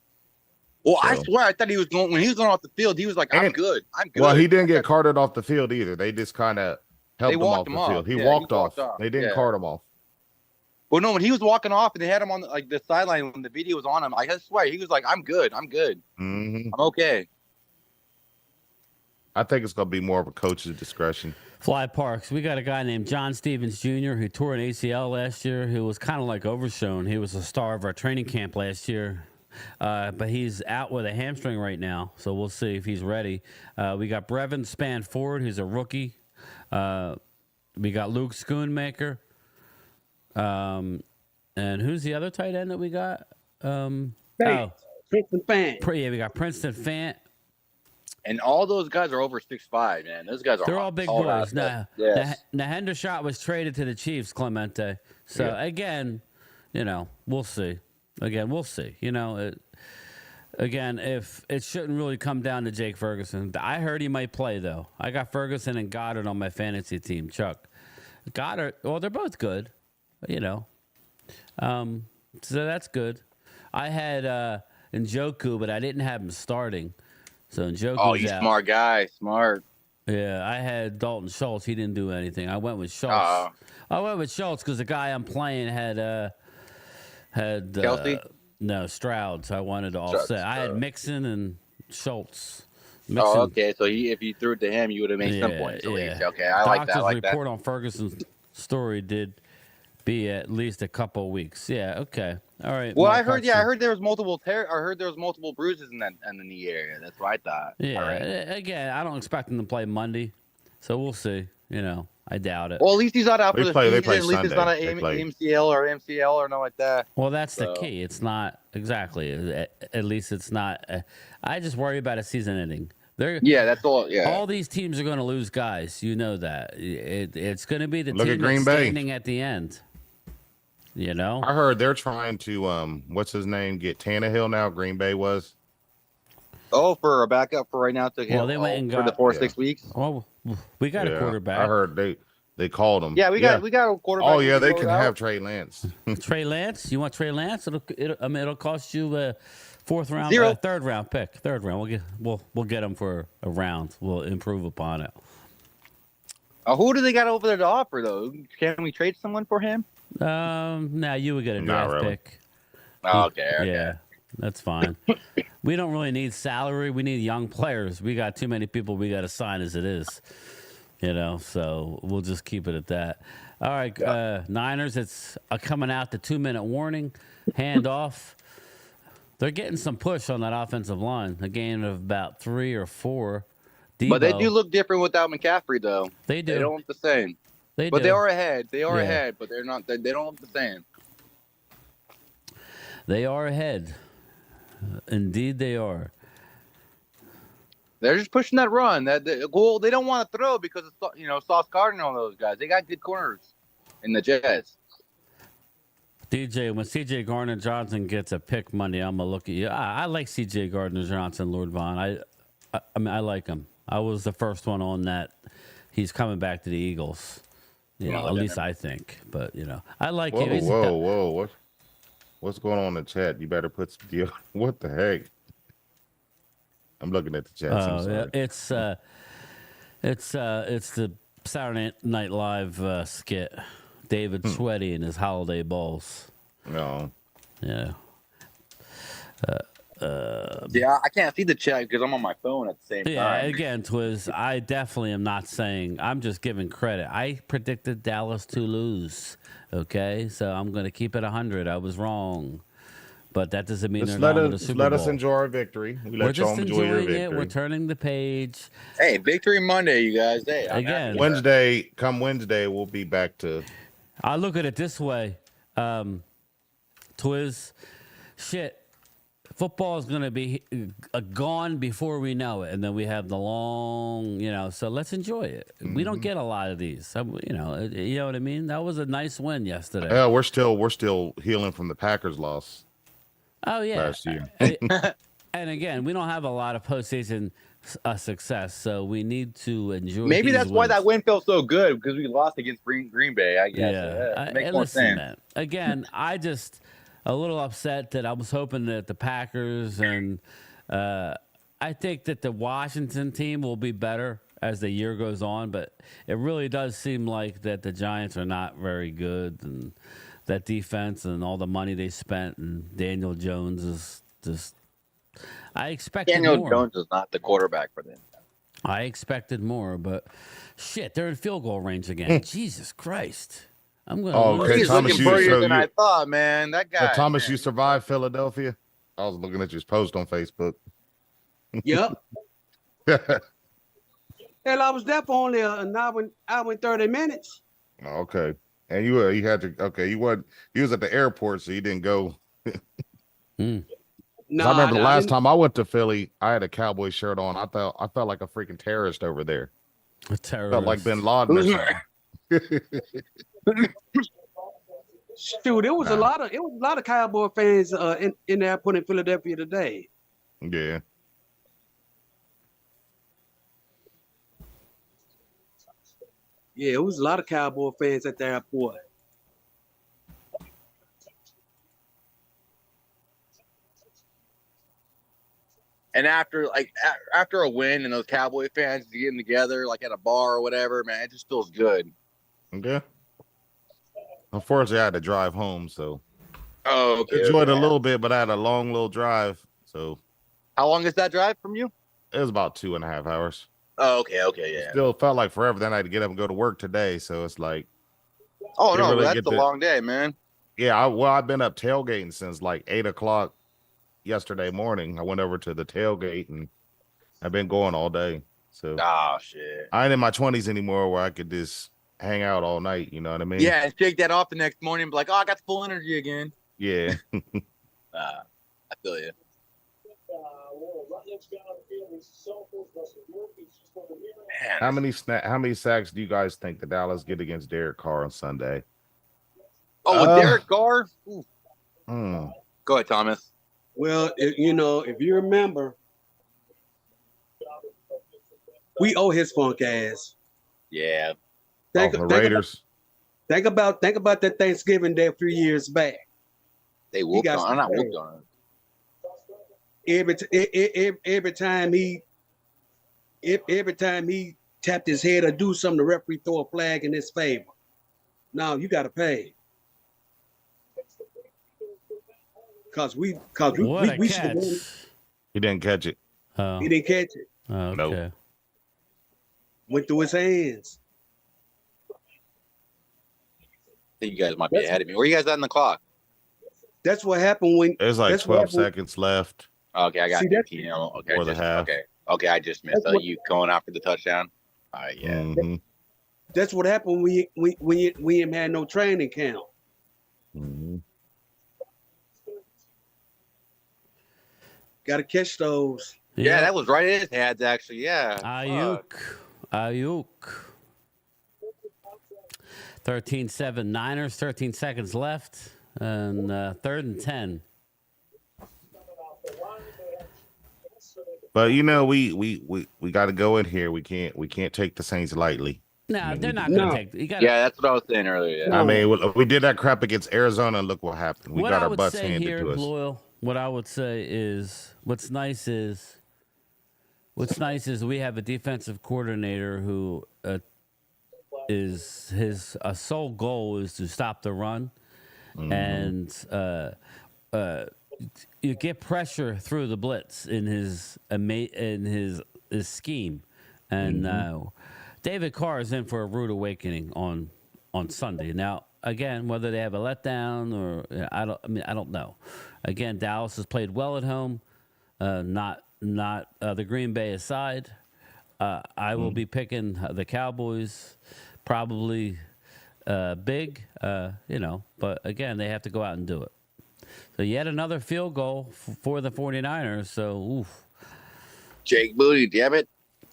Well, I swear, I thought he was going when he was going off the field. He was like, "I'm good. I'm good." Well, he didn't get carted off the field either. They just kind of helped him off the field. He walked off. They didn't cart him off. Well, no, when he was walking off and they had him on the sideline when the video was on him, I swear he was like, "I'm good. I'm good. Mm-hmm. I'm okay." I think it's going to be more of a coach's discretion. Fly Parks. We got a guy named John Stevens Jr. who tore an ACL last year, who was kind of like overshown. He was a star of our training camp last year. But he's out with a hamstring right now, so we'll see if he's ready. We got Brevin Spanford, who's a rookie. We got Luke Schoonmaker. And who's the other tight end that we got? Princeton Fant. Yeah, we got Princeton Fant. And all those guys are over 6'5", man. Those guys they're all big boys. Now, Hendershot was traded to the Chiefs, Clemente. So, again, we'll see. We'll see. If it shouldn't really come down to Jake Ferguson. I heard he might play, though. I got Ferguson and Goddard on my fantasy team. Chuck. Goddard, well, they're both good, so that's good. I had Njoku, but I didn't have him starting. So Njoku he's a smart guy. Smart. Yeah, I had Dalton Schultz. He didn't do anything. I went with Schultz. I went with Schultz because the guy I'm playing had Kelsey? No, Stroud. So I wanted to offset. I had Mixon and Schultz. Mixon. Oh, okay. So if you threw it to him, you would have made some points. Yeah. Okay, I like that. Doctor's report on Ferguson's story did be at least a couple weeks. Yeah. Okay. All right. Well, I heard there was multiple bruises in the knee area. That's what I thought. Yeah. Right. Again, I don't expect him to play Monday, so we'll see. I doubt it. Well, at least he's not out for the season. At least Sunday. It's not an MCL or MCL or nothing like that. Well, that's the key. It's not exactly. At least it's not. I just worry about a season ending. That's all. Yeah. All these teams are going to lose guys. You know that. It's going to be the Look team at Green that's Bay. standing at the end. I heard they're trying to what's his name, get Tannehill now. Green Bay was. Oh, for a backup for right now to him. Well, they went and got for the 4 6 weeks. Well, we got a quarterback. I heard they called him. Yeah, we got a quarterback. Oh yeah, they can have Trey Lance. Trey Lance, you want Trey Lance? It'll cost you a third round pick. Third round. We'll get him for a round. We'll improve upon it. Who do they got over there to offer though? Can we trade someone for him? You would get a draft pick. Okay. Yeah, that's fine. We don't really need salary. We need young players. We got too many people we got to sign as it is. So we'll just keep it at that. All right, Niners, it's coming out the 2-minute warning. Hand off. They're getting some push on that offensive line. A gain of about 3 or 4. Debo, But they do look different without McCaffrey, though. They do. They don't look the same. They But do. they are ahead. They are Yeah. ahead, but they're not. They don't look the same. They are ahead. Indeed, they are. They're just pushing that run. Well, they don't want to throw because it's Sauce Gardner and all those guys. They got good corners in the Jets. DJ, when C.J. Gardner-Johnson gets a pick Monday, I'm gonna look at you. I like C.J. Gardner-Johnson, Lord Vaughn. I mean, I like him. I was the first one on that. He's coming back to the Eagles. At least I think. But I like Whoa, him. whoa. What's going on in the chat? You better put some deal. What the heck? I'm looking at the chat. I'm sorry. It's the Saturday Night Live skit. David Sweaty and his holiday balls. No. Yeah. Yeah, I can't see the chat because I'm on my phone at the same Yeah, time. again, Twiz, I definitely am not saying, I'm just giving credit. I predicted Dallas to lose, okay? So I'm going to keep it 100. I was wrong. But that doesn't mean they're not in the Super Bowl. Let us enjoy our victory. We're just enjoying it. We're turning the page. Hey, Victory Monday, you guys. Hey, again, come Wednesday, we'll be back to. I look at it this way, Twiz. Shit, football is going to be gone before we know it, and then we have the long, So let's enjoy it. We don't get a lot of these, you know what I mean. That was a nice win yesterday. Yeah, we're still healing from the Packers loss. Oh yeah, last year. And again, we don't have a lot of postseason success, so we need to enjoy. Maybe that's why wins. that win felt so good because we lost against Green Bay. I guess. Yeah, makes more sense. Man. Again, I just a little upset that I was hoping that the Packers and I think that the Washington team will be better as the year goes on, but it really does seem like that the Giants are not very good and. That defense and all the money they spent, and Daniel Jones is just. I expected more. Daniel Jones is not the quarterback for them. I expected more, but shit, they're in field goal range again. Jesus Christ! I'm gonna. Okay, he's Thomas, looking prettier than I thought, man. That guy. Thomas, man. you survived Philadelphia. I was looking at your post on Facebook. Yep. Hell, I was there for only an hour and 30 minutes. Okay. And you had to you was at the airport, so you didn't go. No, I remember the last time I went to Philly, I had a Cowboy shirt on. I felt like a freaking terrorist over there. A terrorist. Felt like Bin Laden or something. Shoot, it was a lot of Cowboy fans in the airport in Philadelphia today. Yeah. Yeah, it was a lot of Cowboy fans at the airport. And after a win and those Cowboy fans getting together like at a bar or whatever, man, it just feels good. Okay. Unfortunately, I had to drive home, so okay. Enjoyed a little bit, but I had a long little drive. So how long is that drive from you? It was about 2.5 hours. Oh, okay, yeah. Still felt like forever. Then I had to get up and go to work today, so it's like. Oh no, really that's a long day, man. Yeah, I've been up tailgating since like 8 o'clock yesterday morning. I went over to the tailgate and I've been going all day. So shit. I ain't in my 20s anymore where I could just hang out all night. You know what I mean? Yeah, and shake that off the next morning and be like, I got full energy again. Yeah. I feel you. Man. How many sacks do you guys think the Dallas get against Derek Carr on Sunday? Oh, Derek Carr? Go ahead, Thomas. Well, if you remember, we owe his funk ass. Yeah. The Raiders. Think about that Thanksgiving Day a few years back. They whooped on. I'm not whooped on. Every time he tapped his head or do something, the referee throw a flag in his favor. Now you got to pay. Cause we He didn't catch it. He didn't catch it. Oh, okay. Nope. Went through his hands. I think you guys might be ahead of me. Where are you guys at in the clock? That's what happened when. There's like That's what 12 happened. seconds left. Okay, I got See, that's- 15. Okay, Or the just half. okay. I just missed. That's what- You going after the touchdown? All right, yeah. Mhm. That's what happened when we ain't had no training camp. Mhm. Got to catch those. Yeah, that was right in his hands, actually. Yeah. Ayuk. 13-7 Niners, 13 seconds left, and 3rd and 10. But you know, we got to go in here. We can't take the Saints lightly. No, they're not going to take. You gotta, Yeah, that's what I was saying earlier. Yeah. I mean, we did that crap against Arizona, and look what happened. We what got I our would butts say handed here, to us. Loyal, what I would say is, what's nice is we have a defensive coordinator who is his sole goal is to stop the run, and you get pressure through the blitz in his scheme, and David Carr is in for a rude awakening on Sunday. Now, again, whether they have a letdown or I don't know. Again, Dallas has played well at home, not the Green Bay aside. I will be picking the Cowboys, probably big, but again, they have to go out and do it. So yet another field goal for the 49ers. So, oof. Jake Booty, damn it.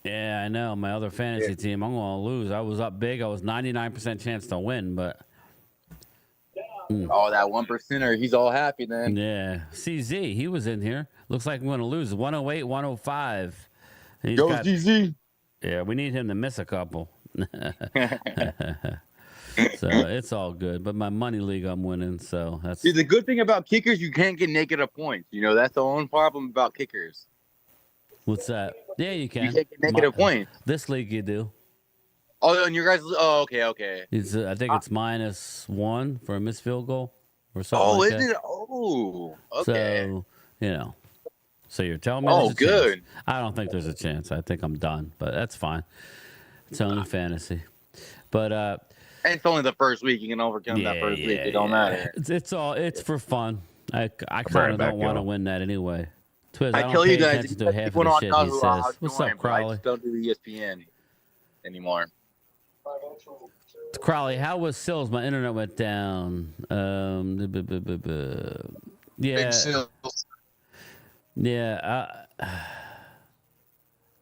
Yeah, I know. My other fantasy team, I'm going to lose. I was up big. I was 99% chance to win, but. Oh, that 1%er, he's all happy then. Yeah. CZ, he was in here. Looks like we're going to lose 108, 105. Go GZ. Yeah, we need him to miss a couple. So it's all good. But my money league, I'm winning. So that's. See, the good thing about kickers, you can't get negative points. You know, that's the only problem about kickers. What's that? Yeah, you can. You can't get negative points. This league, you do. Oh, and your guys. Oh, okay. I think it's -1 for a missed field goal or something. Oh, like is that. it? Oh, okay. So, so you're telling me? Oh, there's a good. chance. I don't think there's a chance. I think I'm done, but that's fine. It's only fantasy. But and it's only the first week. You can overcome that first week. It don't matter. It's for fun. I kind of don't want to win that anyway. Twiz, I don't tell pay you guys, attention to half of the shit he says. What's up, Crowley? I just don't do ESPN anymore. Crowley, how was Sills? My internet went down. Yeah. Big Sills. Yeah.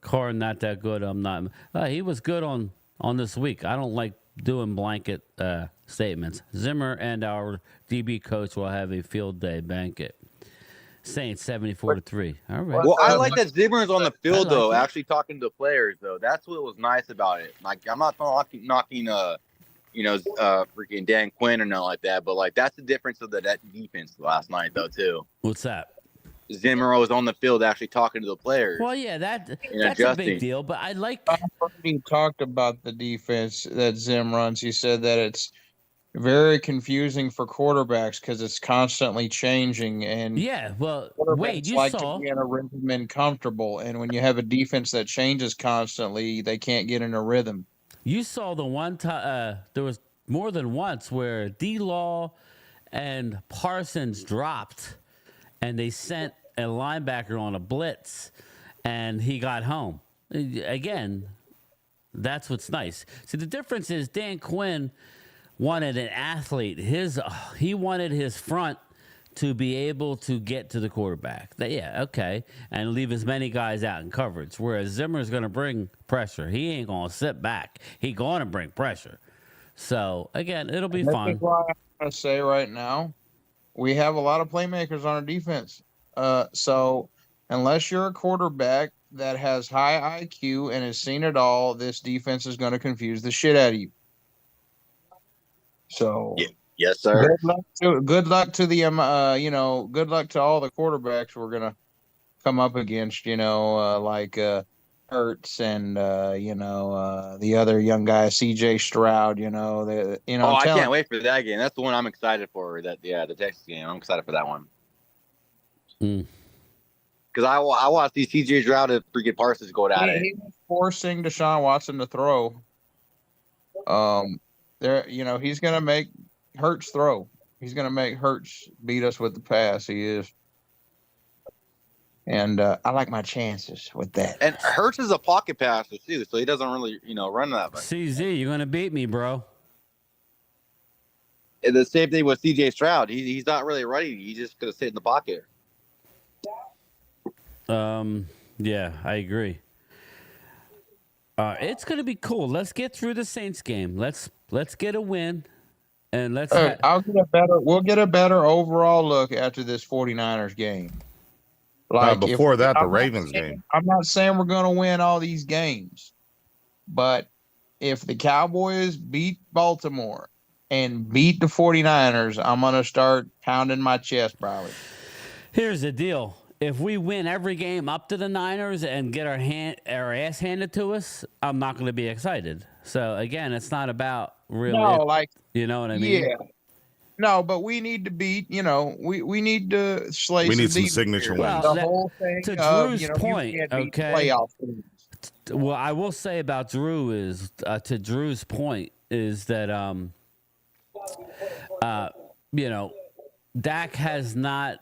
Carr not that good. I'm not. He was good on this week. I don't like doing blanket statements. Zimmer and our DB coach will have a field day banquet. Saints 74-3. All right. Well, I like that Zimmer's on the field though, actually talking to the players though. That's what was nice about it. Like I'm not knocking freaking Dan Quinn or nothing like that, but like that's the difference of that defense last night though too. What's that? Zimmer was on the field actually talking to the players. Well, yeah, that's adjusting. a big deal. But I like. He talked about the defense that Zim runs. He said that it's very confusing for quarterbacks because it's constantly changing. And yeah, well, Wade, you saw to be in a rhythm and comfortable. And when you have a defense that changes constantly, they can't get in a rhythm. You saw the one time there was more than once where D-Law and Parsons dropped, and they sent a linebacker on a blitz, and he got home. Again, that's what's nice. See, the difference is Dan Quinn wanted an athlete. He wanted his front to be able to get to the quarterback. And leave as many guys out in coverage. Whereas Zimmer's going to bring pressure. He ain't going to sit back. He going to bring pressure. So, again, it'll be fun. That's why I'm going to say right now, we have a lot of playmakers on our defense. So unless you're a quarterback that has high IQ and has seen it all, this defense is going to confuse the shit out of you. So yes, sir. Good luck to the good luck to all the quarterbacks we're going to come up against, like Hurts and the other young guy, CJ Stroud, I can't wait for that game. That's the one I'm excited for. The Texas game. I'm excited for that one. Because I watched these CJ Stroud and freaking Parsons go at it. He was forcing Deshaun Watson to throw. He's gonna make Hurts throw. He's gonna make Hurts beat us with the pass. He is. And I like my chances with that. And Hurts is a pocket passer too, so he doesn't really, run that much. CZ, you're gonna beat me, bro. And the same thing with CJ Stroud. He's not really running. He's just gonna sit in the pocket. Yeah, I agree. It's gonna be cool. Let's get through the Saints game. Let's get a win, and let's. We'll get a better overall look after this 49ers game. Before that, the Ravens game. I'm not saying we're going to win all these games, but if the Cowboys beat Baltimore and beat the 49ers, I'm going to start pounding my chest, probably. Here's the deal. If we win every game up to the Niners and get our ass handed to us, I'm not going to be excited. So, again, it's not about really. No, you know what I mean? Yeah. No, but we need to beat, we need to slay We need some signature wins. Well, the whole thing to of, Drew's point, okay. Playoff teams. What I will say about Drew is, to Drew's point, is that, Dak has not,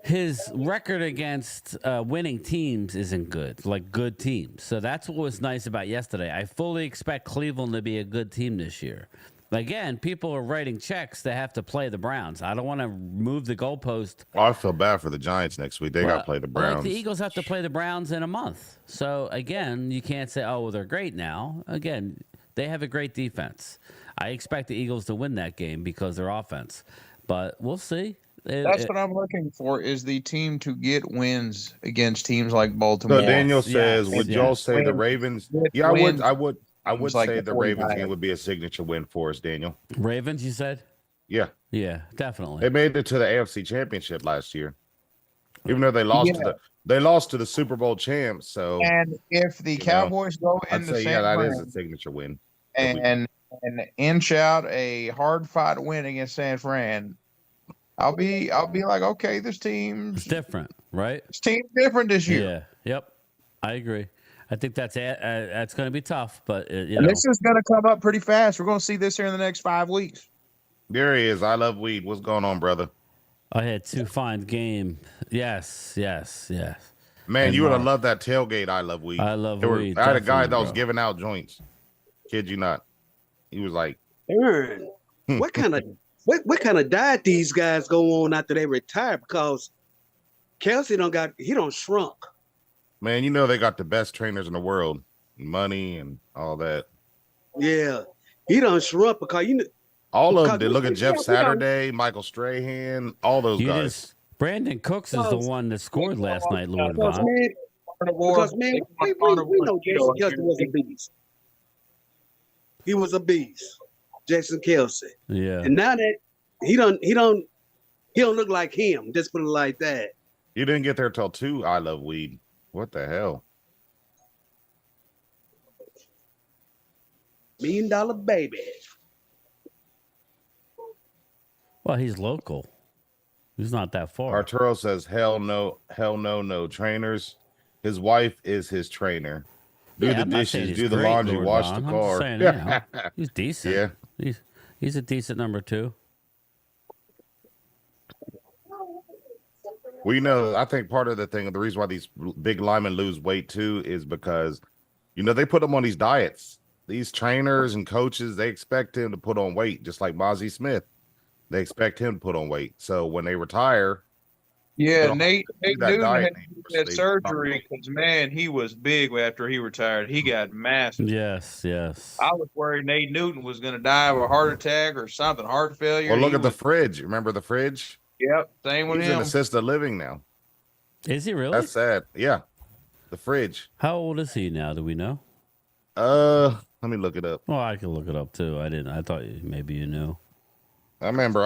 his record against winning teams isn't good, like good teams. So that's what was nice about yesterday. I fully expect Cleveland to be a good team this year. Again, people are writing checks to have to play the Browns. I don't want to move the goalpost. I feel bad for the Giants next week. They got to play the Browns. Like the Eagles have to play the Browns in a month. So, again, you can't say, oh, well, they're great now. Again, they have a great defense. I expect the Eagles to win that game because their offense. But we'll see. That's what I'm looking for, is the team to get wins against teams like Baltimore. So Daniel says, would y'all say the Ravens? Yeah, I would like say the the Ravens 49ers. game would be a signature win for us, Daniel. Ravens, you said? Yeah. Yeah, definitely. They made it to the AFC Championship last year. Even though they lost to the Super Bowl champs. So, and if the Cowboys go I'd into say, San that Fran is a signature win. and inch out a hard fought win against San Fran, I'll be like, okay, It's team's different, right? different this year. Yeah. Yep. I agree. I think that's going to be tough, but And this is going to come up pretty fast. We're going to see this here in the next 5 weeks. There he is. I love weed. What's going on, brother? I had 2 fine game. Yes. Man, And you would have loved that tailgate. I love weed. I love weed. I had a guy that was bro. giving out joints. Kid you not. He was like, Aaron, what kind of diet these guys go on after they retire? Because Kelsey don't shrunk. man, they got the best trainers in the world, money and all that. Yeah, he don't shrunk because All of them did. Look at Jeff Saturday, Michael Strahan, all those guys. Brandon Cooks is the one that scored last night, Lord Because Von. man, we know Jason Kelsey was a beast. He was a beast, Jason Kelsey. Yeah. And now that he don't look like him. Just put it like that. You didn't get there till 2. I love weed. What the hell? $1 million baby. Well, he's local. He's not that far. Arturo says, hell no, no trainers. His wife is his trainer. Do the I'm not saying dishes, he's do the great, laundry, Lord wash Von. the I'm car. just saying, he's decent. Yeah. He's a decent number 2. Well, I think part of the reason why these big linemen lose weight too is because, they put them on these diets. These trainers and coaches, they expect him to put on weight, just like Mozzie Smith. They expect him to put on weight. So when they retire, Yeah, Nate that Newton diet had anymore, so that they- surgery because, man, he was big after he retired. He got massive. Yes. I was worried Nate Newton was going to die of a heart attack or something, heart failure. Well, look He at the was- fridge. Remember the fridge? Yep, same with He's in him. assisted living now. Is he really? That's sad. Yeah. The fridge. How old is he now? Do we know? Let me look it up. Well, I can look it up too. I didn't. I thought maybe you knew. I remember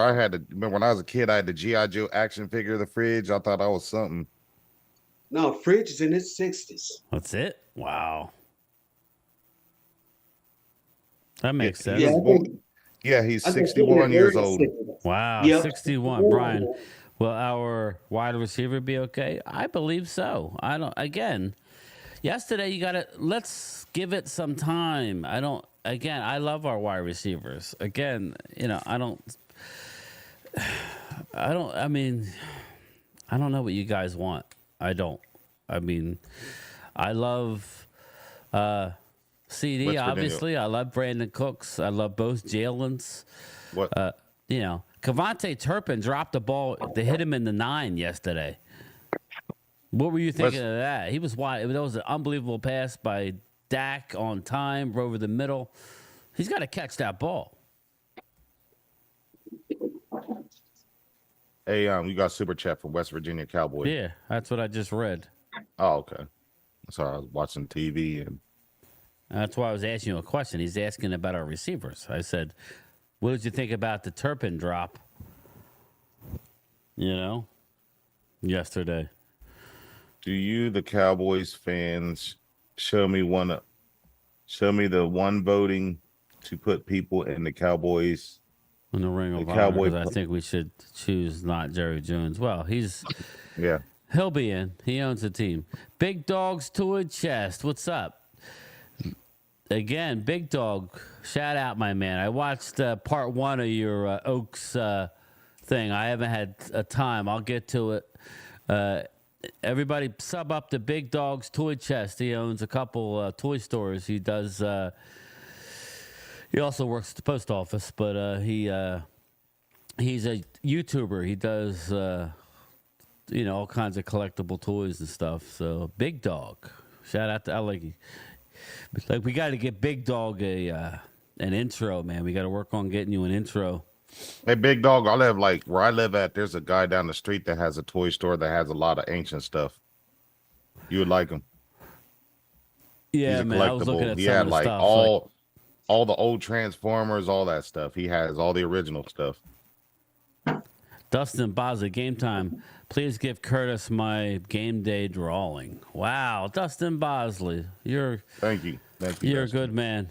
when I was a kid, I had the G.I. Joe action figure of the fridge. I thought I was something. No, Fridge is in his 60s. That's it? Wow. That makes sense. Yeah, Yeah, he's I think 61 years early old. 60s. Wow. Yep. 61. Brian, will our wide receiver be okay? I believe so. Yesterday let's give it some time. again, I love our wide receivers. Again, I don't. I mean, I don't know what you guys want. I don't. I mean, I love CD, West Virginia. obviously. I love Brandon Cooks. I love both Jalen's. What? Kevontae Turpin dropped the ball to hit him in the 9 yesterday. What were you thinking of that? He was wide. That was an unbelievable pass by Dak on time, over the middle. He's got to catch that ball. Hey, you got super chat from West Virginia Cowboy. Yeah, that's what I just read. Oh, okay. Sorry, I was watching TV and that's why I was asking you a question. He's asking about our receivers. I said, what did you think about the Turpin drop? Yesterday. do you, the Cowboys fans, show me the one voting to put people in the Cowboys In the Ring of The Honor, Cowboy- 'cause I think we should choose not Jerry Jones. Well, Yeah. he'll be in. He owns the team. Big Dog's Toy Chest. What's up? Again, Big Dog, shout out, my man. I watched part 1 of your Oaks thing. I haven't had a time. I'll get to it. Everybody sub up to Big Dog's Toy Chest. He owns a couple toy stores. He does. He also works at the post office, but he's a YouTuber. He does all kinds of collectible toys and stuff. So Big Dog, shout out to like we got to get Big Dog an intro, man. We got to work on getting you an intro. Hey, Big Dog, where I live at, there's a guy down the street that has a toy store that has a lot of ancient stuff. You would like him. Yeah, He's a man. I was looking collectible. at He some had of the like stuff. all the old Transformers, all that stuff. He has all the original stuff. Dustin Bosley, Game Time. Please give Curtis my game day drawing. Wow, Dustin Bosley, Thank you. you're a Dustin. good man.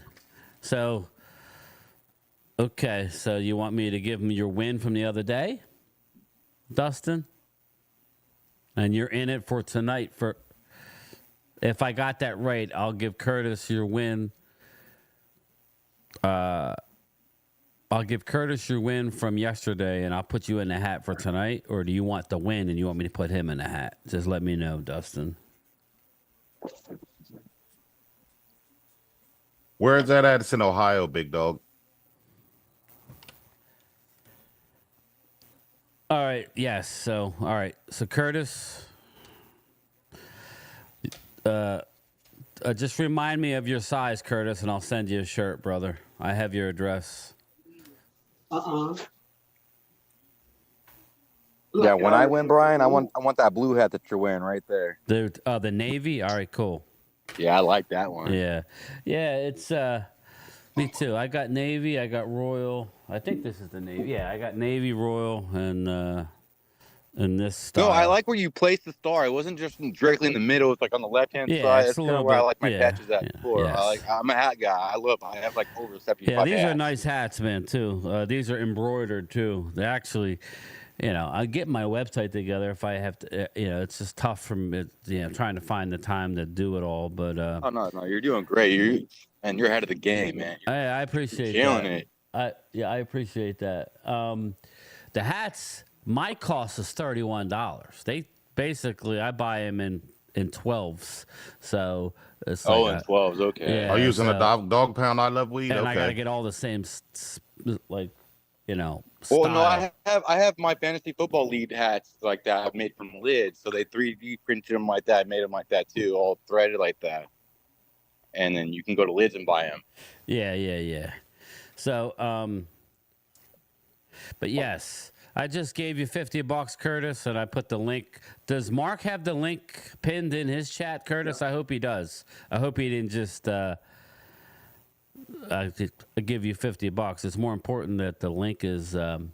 So, okay, so you want me to give him your win from the other day, Dustin? And you're in it for tonight. If I got that right, I'll give Curtis your win. I'll give Curtis your win from yesterday, and I'll put you in the hat for tonight. Or do you want the win and you want me to put him in the hat? Just let me know, Dustin. Where is that at? It's in Ohio, Big Dog. All right. Yes. So, all right. So, Curtis, just remind me of your size, Curtis, and I'll send you a shirt, brother. I have your address. Yeah, when I win, Brian, I want that blue hat that you're wearing right there. The Navy. All right. Cool. Yeah, I like that one. Yeah. It's me too. I got Navy. I got Royal. I think this is the Navy. Yeah, I got Navy, Royal, and this style. No, I like where you placed the star. It wasn't just directly in the middle. It's like on the left-hand Yeah, side. it's That's a kind little of where I bit- like my yeah, patches at yeah, before. yes. I'm a hat guy. I have like over 75 Yeah, these are hats. nice hats, man, too. These are embroidered, too. They actually, I get my website together if I have to, it's just tough from it, trying to find the time to do it all. But Oh, no, you're doing great. You're ahead of the game, man. I appreciate Killing that. it. I appreciate that. The hats, my cost is $31. They basically, I buy them in 12s. So it's Oh, like and 12s. Okay. Yeah. Are you using so- a dog pound? I love weed. and I got to Okay. get all the same, Well, style. no, I have my fantasy football lead hats like that I've made from lids. So they 3D printed them like that, made them like that too, all threaded like that. And then you can go to lids and buy them. Yeah. So, but yes, I just gave you $50, Curtis, and I put the link. Does Mark have the link pinned in his chat, Curtis? I hope he does. I hope he didn't just give you $50. It's more important that the link is in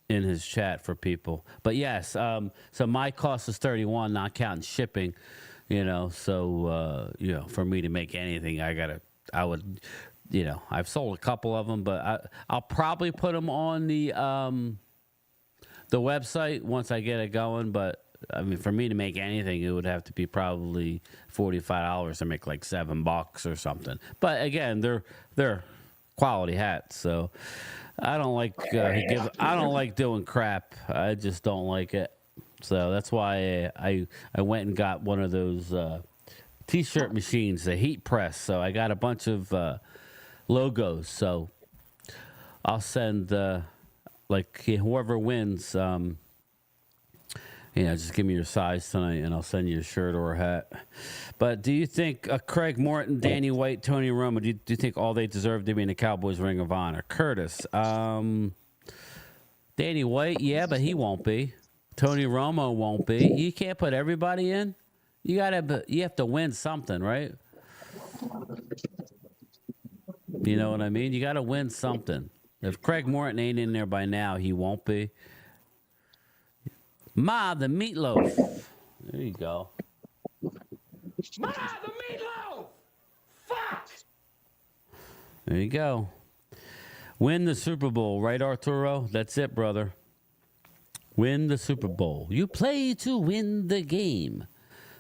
his chat for people. But yes, so my cost is $31, not counting shipping. So for me to make anything, I've sold a couple of them, but I'll probably put them on the website once I get it going. But I mean, for me to make anything, it would have to be probably $45 to make like $7 or something. But again, they're quality hats, so I don't like I don't like doing crap. I just don't like it. So that's why I went and got one of those t-shirt machines, the heat press. So I got a bunch of logos. So I'll send like whoever wins. Just give me your size tonight, and I'll send you a shirt or a hat. But do you think Craig Morton, Danny White, Tony Romo, do you think all they deserve to be in the Cowboys Ring of Honor? Curtis, Danny White, yeah, but he won't be. Tony Romo won't be. You can't put everybody in. You have to win something, right? You know what I mean? You got to win something. If Craig Morton ain't in there by now, he won't be. Ma, the meatloaf. There you go. Ma, the meatloaf. Fuck. There you go. Win the Super Bowl, right, Arturo? That's it, brother. Win the Super Bowl. You play to win the game.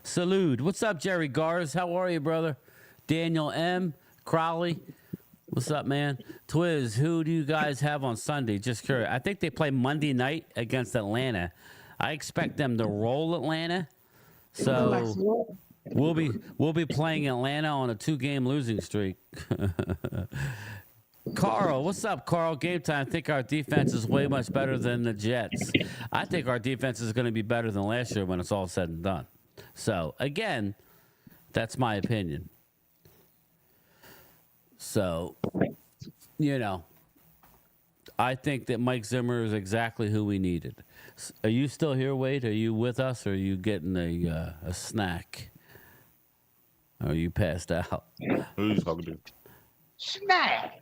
Salute. What's up, Jerry Gars? How are you, brother? Daniel M. Crowley. What's up, man? Twiz, who do you guys have on Sunday? Just curious. I think they play Monday night against Atlanta. I expect them to roll Atlanta. So we'll be playing Atlanta on a 2-game losing streak. Carl, what's up, Carl? Game time. I think our defense is way much better than the Jets. I think our defense is going to be better than last year when it's all said and done. So, again, that's my opinion. So, I think that Mike Zimmer is exactly who we needed. Are you still here, Wade? Are you with us, or are you getting a snack? Or are you passed out? Who are you talking to? Snack.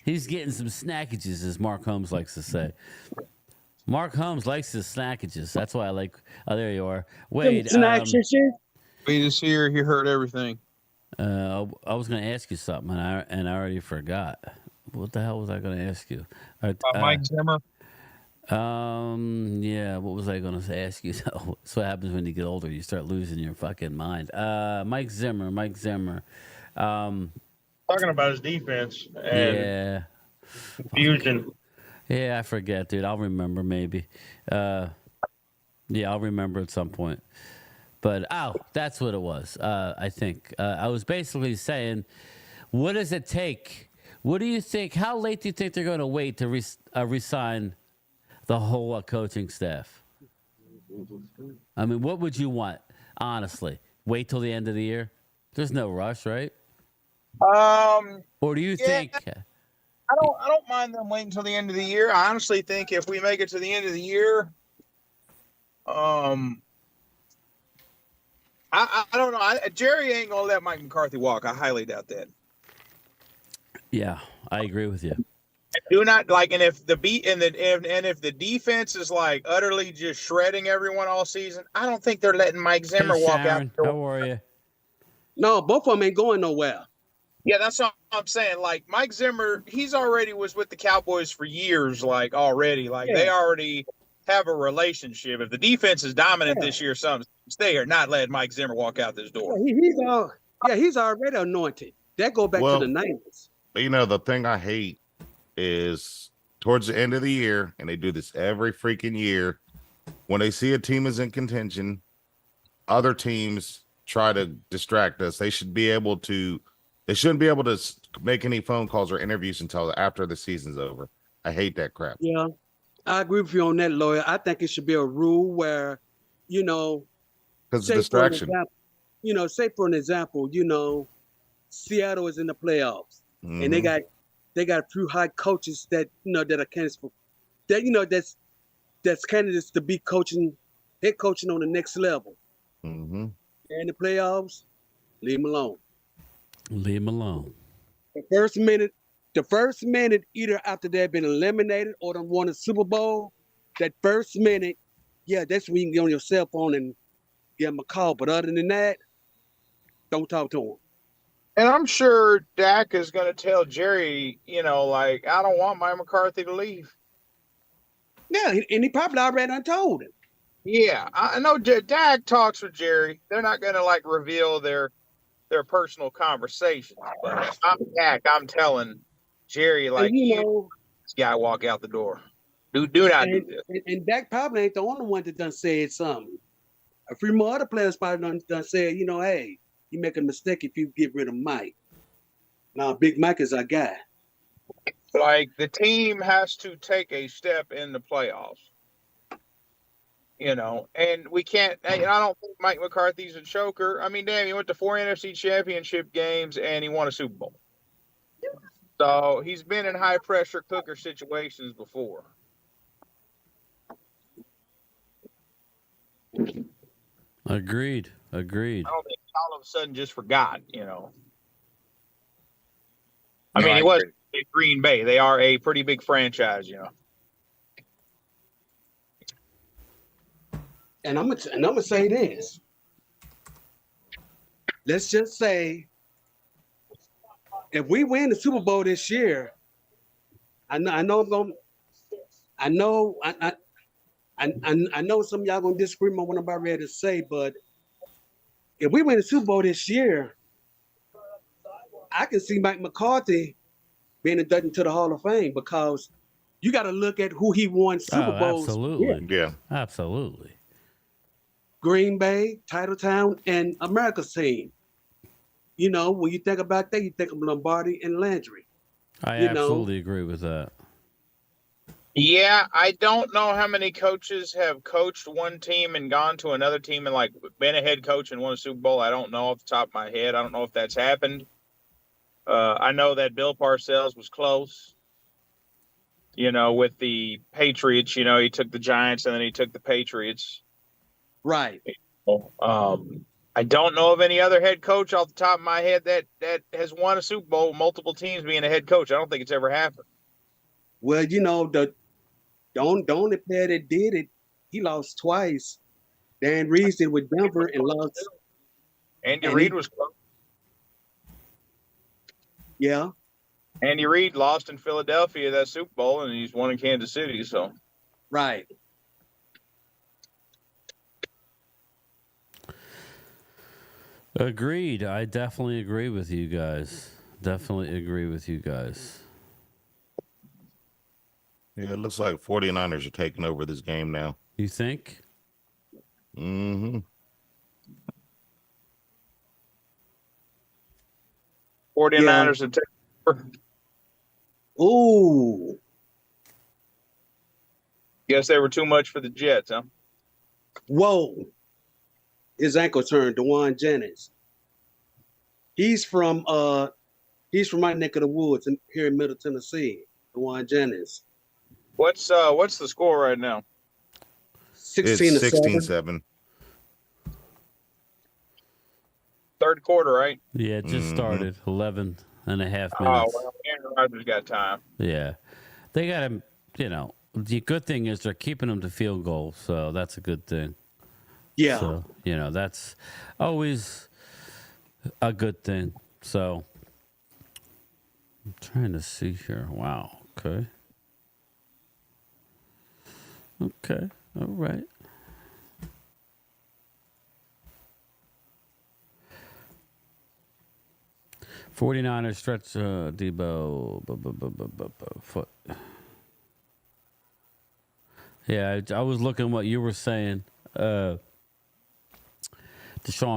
He's getting some snackages, as Mark Holmes likes to say. Mark Holmes likes his snackages. That's why I like. Oh, there you are, Wade. Wade is here. He heard everything. I was going to ask you something, and I already forgot. What the hell was I going to ask you? Mike Zimmer. Yeah. What was I going to ask you? That's what happens when you get older. You start losing your fucking mind. Mike Zimmer. Talking about his defense and confusion. Yeah, I forget, dude. I'll remember maybe. Yeah, I'll remember at some point. But, that's what it was, I think. I was basically saying, what does it take? What do you think? How late do you think they're going to wait to resign the whole coaching staff? I mean, what would you want, honestly? Wait till the end of the year? There's no rush, right? Or do you think... I don't mind them waiting until the end of the year. I honestly think if we make it to the end of the year, I don't know. Jerry ain't gonna let Mike McCarthy walk. I highly doubt that. Yeah, I agree with you. Do not like, and if the if the defense is like utterly just shredding everyone all season, I don't think they're letting Mike Zimmer walk out. How are you? No, both of them ain't going nowhere. Yeah, that's what I'm saying. Like Mike Zimmer, he's already was with the Cowboys for years. Like already, they already have a relationship. If the defense is dominant this year, they are not letting Mike Zimmer walk out this door. He's already anointed. That go back to the 90s. The thing I hate is towards the end of the year, and they do this every freaking year, when they see a team is in contention, other teams try to distract us. They shouldn't be able to make any phone calls or interviews until after the season's over. I hate that crap. Yeah, I agree with you on that, Lawyer. I think it should be a rule where, because of distraction. Say for an example, Seattle is in the playoffs, and they got a few high coaches that that are candidates for that's candidates to be head coaching on the next level. Mm-hmm. They're in the playoffs, leave them alone. Leave him alone. The first minute, either after they've been eliminated or they won a Super Bowl, that first minute, that's when you can get on your cell phone and give them a call. But other than that, don't talk to them. And I'm sure Dak is going to tell Jerry, I don't want Mike McCarthy to leave. Yeah, and he probably already done told him. Yeah, I know Dak talks with Jerry. They're not going to like reveal their personal conversations. But I'm Dak. I'm telling Jerry, like, And this guy walk out the door. Do not do this. And Dak probably ain't the only one that done said something. A few more other players probably done said, hey, you make a mistake if you get rid of Mike. Now, Big Mike is our guy. Like, the team has to take a step in the playoffs. And we can't. I don't think Mike McCarthy's a choker. I mean, damn, he went to 4 NFC Championship games and he won a Super Bowl. So he's been in high pressure cooker situations before. Agreed. I don't think all of a sudden just forgot. I mean, he was in Green Bay. They are a pretty big franchise. And I'm gonna say this. Let's just say, if we win the Super Bowl this year, I know some of y'all gonna disagree with what I'm about ready to say, but if we win the Super Bowl this year, I can see Mike McCarthy being inducted into the Hall of Fame, because you got to look at who he won Super Bowls. Absolutely. Yeah. Absolutely. Green Bay, Titletown, and America's team. When you think about that, you think of Lombardi and Landry. I absolutely agree with that. Yeah, I don't know how many coaches have coached one team and gone to another team and like been a head coach and won a Super Bowl. I don't know off the top of my head. I don't know if that's happened. I know that Bill Parcells was close. With the Patriots, he took the Giants and then he took the Patriots. Right. I don't know of any other head coach off the top of my head that has won a Super Bowl with multiple teams being a head coach. I don't think it's ever happened. Well, the only player that did it, he lost twice. Dan Reeves did with Denver and lost. Andy Reid was close. Yeah. Andy Reid lost in Philadelphia that Super Bowl, and he's won in Kansas City. So. Right. Agreed. I definitely agree with you guys. Definitely agree with you guys. Yeah, it looks like 49ers are taking over this game now. You think? Mm-hmm. 49ers are taking over. Ooh. Guess they were too much for the Jets, huh? Whoa. His ankle turned, DeJuan Jennings. He's from my neck of the woods here in Middle Tennessee. DeJuan Jennings. What's the score right now? 16-7. Third quarter, right? Yeah, it just started. 11 and a half minutes. Oh, well, Aaron Rodgers got time. Yeah. They got him, the good thing is they're keeping him to field goal, so that's a good thing. Yeah. So, that's always a good thing. So, I'm trying to see here. Wow. Okay. Okay. All right. '49ers stretch Debo foot. Yeah, I was looking what you were saying. Deshaun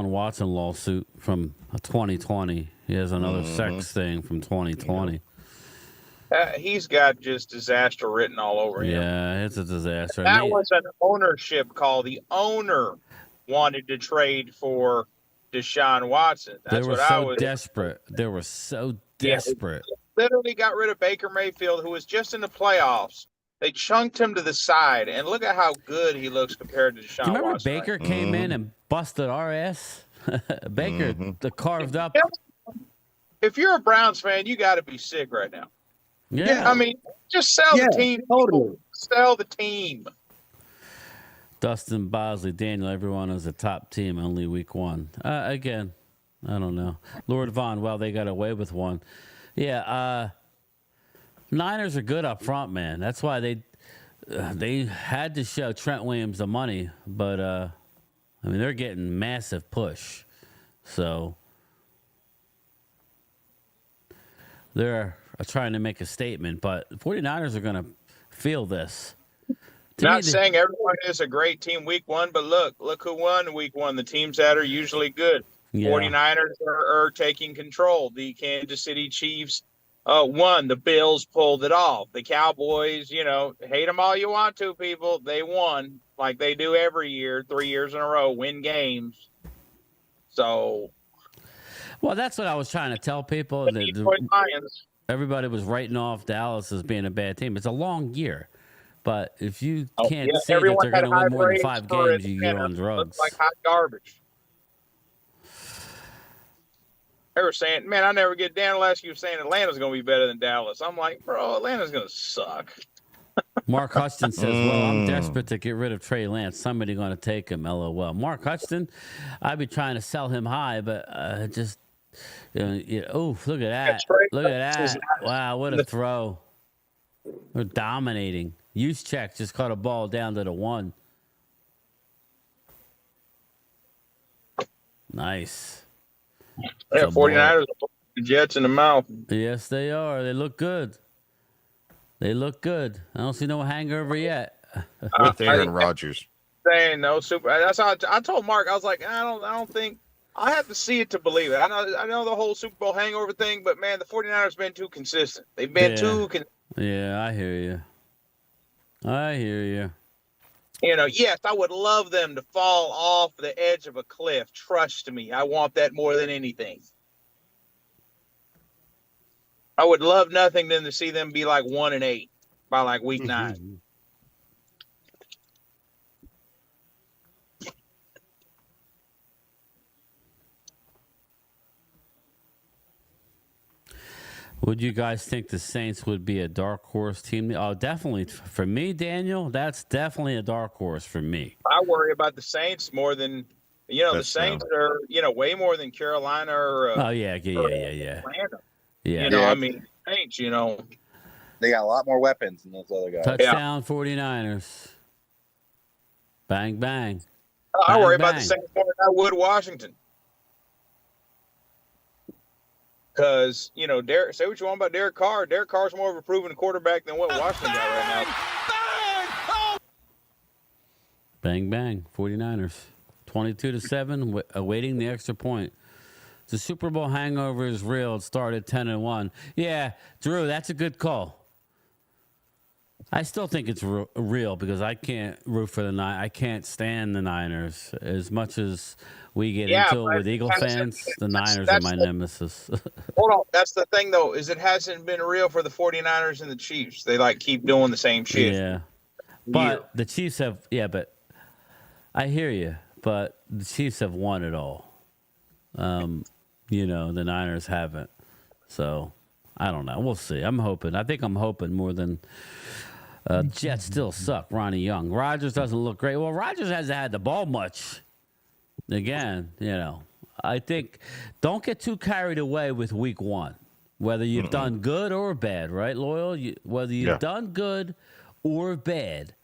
Watson lawsuit from 2020. He has another sex thing from 2020. He's got just disaster written all over him. Yeah, it's a disaster. That was an ownership call. The owner wanted to trade for Deshaun Watson. That's what I was. Desperate. They were so desperate. Yeah, literally got rid of Baker Mayfield, who was just in the playoffs. They chunked him to the side, and look at how good he looks compared to Deshaun Watson. Do you remember Baker came in and busted our ass? Baker carved up. If you're a Browns fan, you got to be sick right now. Yeah. I mean, just sell the team. Totally. Sell the team. Dustin Bosley, Daniel, everyone is a top team, only week 1. Again, I don't know. Lord Vaughn, well, they got away with one. Yeah, Niners are good up front, man. That's why they had to show Trent Williams the money, but I mean, they're getting massive push. So they're trying to make a statement, but the 49ers are going to feel this. Not saying everyone is a great team week one, but look who won week one. The teams that are usually good. Yeah. 49ers are taking control. The Kansas City Chiefs won. The Bills pulled it off. The Cowboys, hate them all you want to, people. They won like they do every year, 3 years in a row, win games. So. Well, that's what I was trying to tell people. Everybody was writing off Dallas as being a bad team. It's a long year. But if you can't say that they're going to win more than 5 games, you're on drugs. Like hot garbage. They were saying, man, I never get down unless you were saying Atlanta's going to be better than Dallas. I'm like, bro, Atlanta's going to suck. Mark Hutchinson says, well, I'm desperate to get rid of Trey Lance. Somebody going to take him, LOL. Mark Hutchinson, I'd be trying to sell him high, but just, oh, look at that. Look at that. Wow, what a throw. We're dominating. Juszczyk just caught a ball down to the 1. Nice. Yeah, 49ers are the Jets in the mouth. Yes, they are. They look good. They look good. I don't see no hangover yet. With Aaron Rodgers. Saying no super. That's how I told Mark. I was like, I don't think. I have to see it to believe it. I know the whole Super Bowl hangover thing, but man, the 49ers been too consistent. They've been too consistent. Yeah, I hear you. Yes, I would love them to fall off the edge of a cliff. Trust me, I want that more than anything. I would love nothing than to see them be like 1-8 by like week 9. Would you guys think the Saints would be a dark horse team? Oh, definitely. For me, Daniel, that's definitely a dark horse for me. I worry about the Saints more than, the Saints are, way more than Carolina or yeah. Atlanta. Yeah. I mean, Saints, They got a lot more weapons than those other guys. Touchdown 49ers. Bang, bang. I worry about the Saints more than I would Washington. Because, say what you want about Derek Carr. Derek Carr's more of a proven quarterback than what Washington got right now. Bang, bang. 49ers. 22-7, awaiting the extra point. The Super Bowl hangover is real. It started 10-1. Yeah, Drew, that's a good call. I still think it's real because I can't root for the Niners. I can't stand the Niners as much as we get into it with Eagle fans. The Niners are my nemesis. Hold on. That's the thing, though, is it hasn't been real for the 49ers and the Chiefs. They, keep doing the same shit. Yeah. But the Chiefs have, but I hear you. But the Chiefs have won it all. The Niners haven't. So, I don't know. We'll see. I'm hoping. I think I'm hoping more than... Jets still suck. Ronnie Young. Rodgers doesn't look great. Well, Rodgers hasn't had the ball much. Again, I think don't get too carried away with week 1, whether you've done good or bad, right, Loyal? Whether you've done good or bad,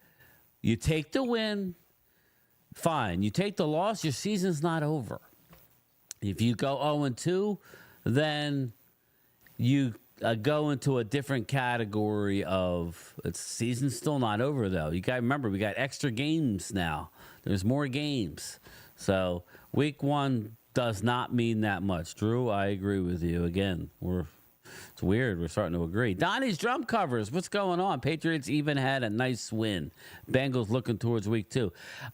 you take the win, fine. You take the loss, your season's not over. If you go 0-2, then you go into a different category of season's still not over, though. You got to remember, we got extra games now. There's more games. So week 1 does not mean that much. Drew, I agree with you. Again, it's weird. We're starting to agree. Donnie's drum covers. What's going on? Patriots even had a nice win. Bengals looking towards week 2.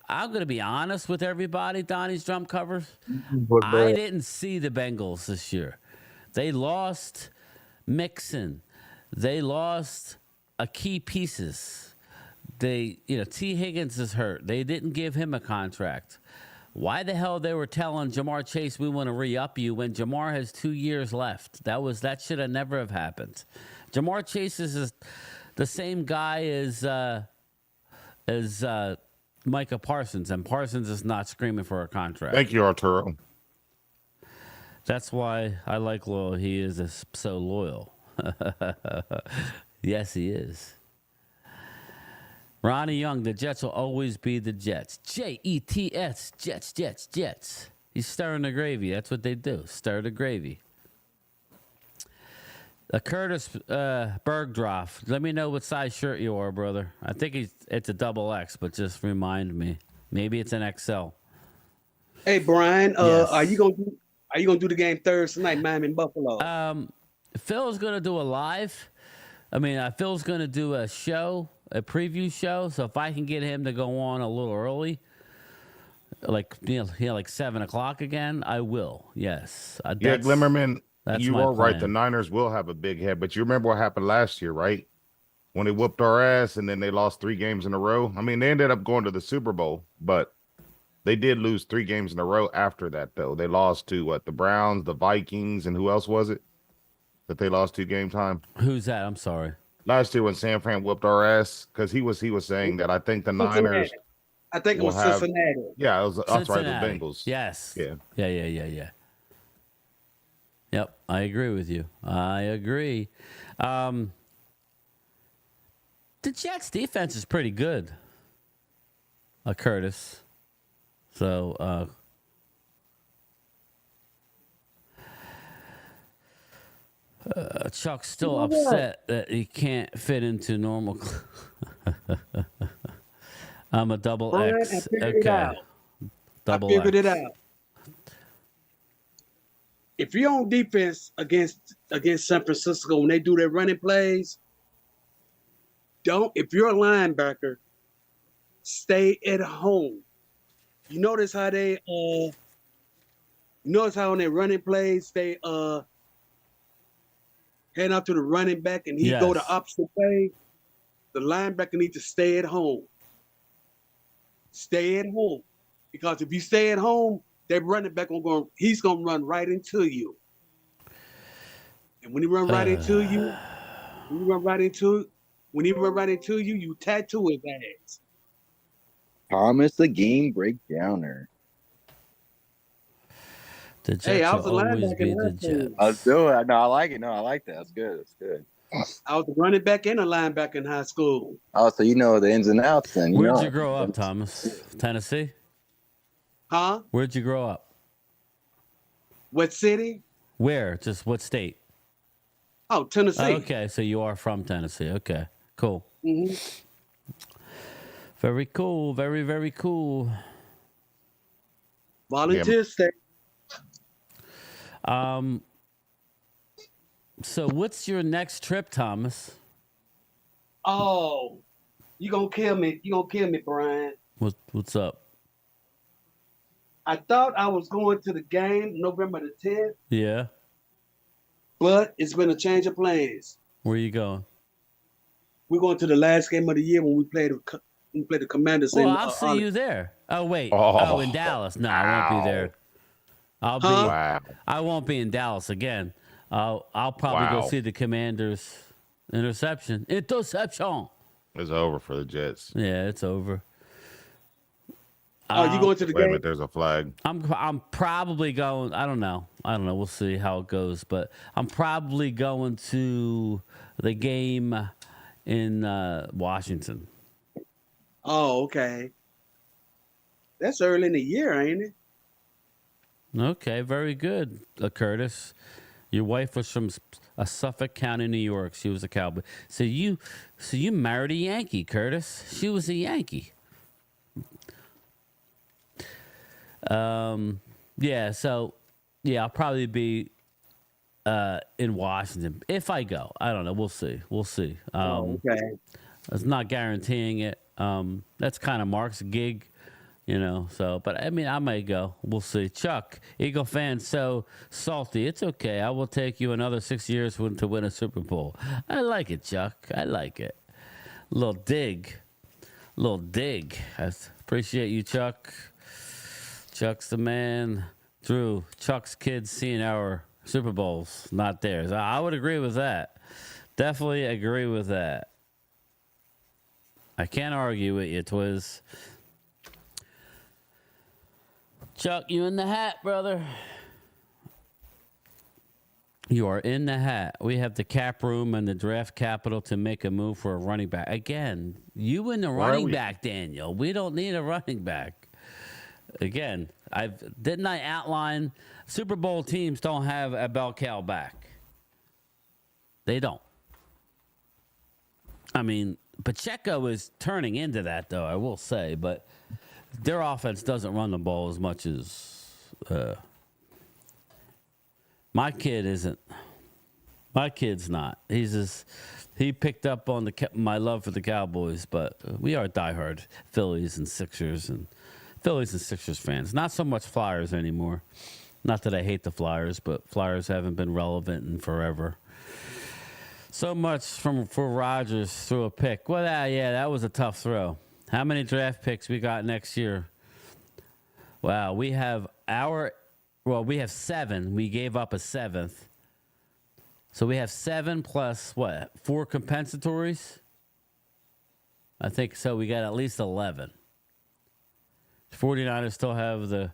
I'm going to be honest with everybody, Donnie's drum covers. I didn't see the Bengals this year. They lost Mixon. They lost a key pieces. T. Higgins is hurt. They didn't give him a contract. Why the hell they were telling Jamar Chase we want to re-up you when Jamar has 2 years left? That should have never have happened. Jamar Chase is the same guy as Micah Parsons, and Parsons is not screaming for a contract. Thank you, Arturo. That's why I like Loyal. He is so loyal. Yes, he is. Ronnie Young, the Jets will always be the Jets. Jets, Jets. He's stirring the gravy. That's what they do. Stir the gravy. Curtis Bergdorf. Let me know what size shirt you are, brother. I think it's a XXX, but just remind me. Maybe it's an XL. Hey Brian, Yes. are you gonna do the game Thursday night, Miami and Buffalo? Phil's gonna do a live. Phil's gonna do a show, a preview show. So if I can get him to go on a little early, like 7:00 again, I will. Yes. Yeah, Glimmerman. You my are right. plan. The Niners will have a big head, but you remember what happened last year, right? When they whooped our ass and then they lost 3 games in a row. They ended up going to the Super Bowl, but they did lose 3 games in a row after that, though. They lost to the Browns, the Vikings, and who else was it that they lost 2 game time? Who's that? I'm sorry. Last year when San Fran whooped our ass, because he was saying that I think the Niners. I think it was Cincinnati. Yeah, that's right. The Cincinnati. Bengals. Yes. Yeah. Yeah. Yep, I agree with you. I agree. The Jets' defense is pretty good, Curtis. So, Chuck's still upset that he can't fit into normal. I'm a double Brian, X. I figured it out. Double I figured X. it out. If you're on defense against San Francisco when they do their running plays, if you're a linebacker, stay at home. You notice how they on their running plays they head out to the running back and he go the opposite way. The linebacker needs to stay at home. Stay at home. Because if you stay at home, that running back he's gonna run right into you. And when he run right into you, you tattoo his ass. Thomas, the game breakdowner. The Jets I was a will always linebacker be in the high school. Jets. Let's do it. No, I like it. No, I like that. That's good. That's good. I was a running back and a linebacker in high school. Oh, so you know the ins and outs then. Where'd you grow up, Thomas? Tennessee? Huh? Where'd you grow up? What city? Where? Just what state? Oh, Tennessee. Okay, so you are from Tennessee. Okay, cool. Mm-hmm. Very cool. Very, very cool. Volunteer state. So what's your next trip, Thomas? Oh, you gonna kill me. Brian. What's up? I thought I was going to the game November the 10th, Yeah. but it's been a change of plans. Where you going? We're going to the last game of the year when we play the Commanders. Well, I'll see you there. Oh wait. Oh, in Dallas. No, I won't be there. I won't be in Dallas again. I'll probably go see the Commanders. Interception. It's over for the Jets. Yeah, it's over. You going to the Wait a game? minute, there's a flag. I'm probably going. I don't know. We'll see how it goes. But I'm probably going to the game in Washington. Oh, okay. That's early in the year, ain't it? Okay, very good, Curtis. Your wife was from Suffolk County, New York. She was a cowboy. So you married a Yankee, Curtis. She was a Yankee. Yeah. So yeah, I'll probably be in Washington if I go. I don't know. We'll see. Okay. It's not guaranteeing it. That's kind of Mark's gig. So, but I might go. We'll see. Chuck, Eagle fan, so salty. It's okay. I will take you another 6 years to win a Super Bowl. I like it, Chuck. I like it. Little dig. I appreciate you, Chuck. Chuck's the man. Drew, Chuck's kids seeing our Super Bowls, not theirs. I would agree with that. Definitely agree with that. I can't argue with you, Twiz. Chuck, you in the hat, brother. You are in the hat. We have the cap room and the draft capital to make a move for a running back. Again, you and the running back, Daniel. We don't need a running back. Again, didn't I outline Super Bowl teams don't have a bell cow back? They don't. I mean, Pacheco is turning into that, though, I will say, but their offense doesn't run the ball as much as my kid isn't. My kid's not. He picked up on my love for the Cowboys, but we are diehard Phillies and Sixers fans. Not so much Flyers anymore. Not that I hate the Flyers, but Flyers haven't been relevant in forever. So much for Rodgers through a pick. Well, that was a tough throw. How many draft picks we got next year? Wow, we have 7. We gave up a 7th. So we have 7 plus what? 4 compensatories? I think so. We got at least 11. The 49ers still have the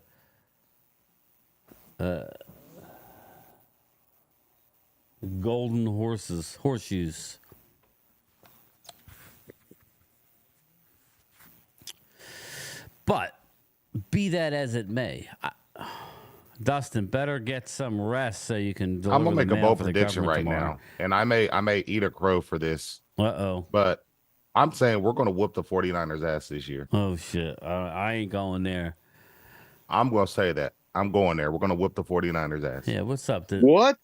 golden horseshoes. But be that as it may, Dustin, better get some rest so you can. I'm gonna make a bold prediction right now, and I may eat a crow for this. But I'm saying we're gonna whoop the 49ers ass this year. Oh shit! I ain't going there. I'm gonna say that. I'm going there. We're gonna whoop the 49ers ass. Yeah, what's up, dude? What?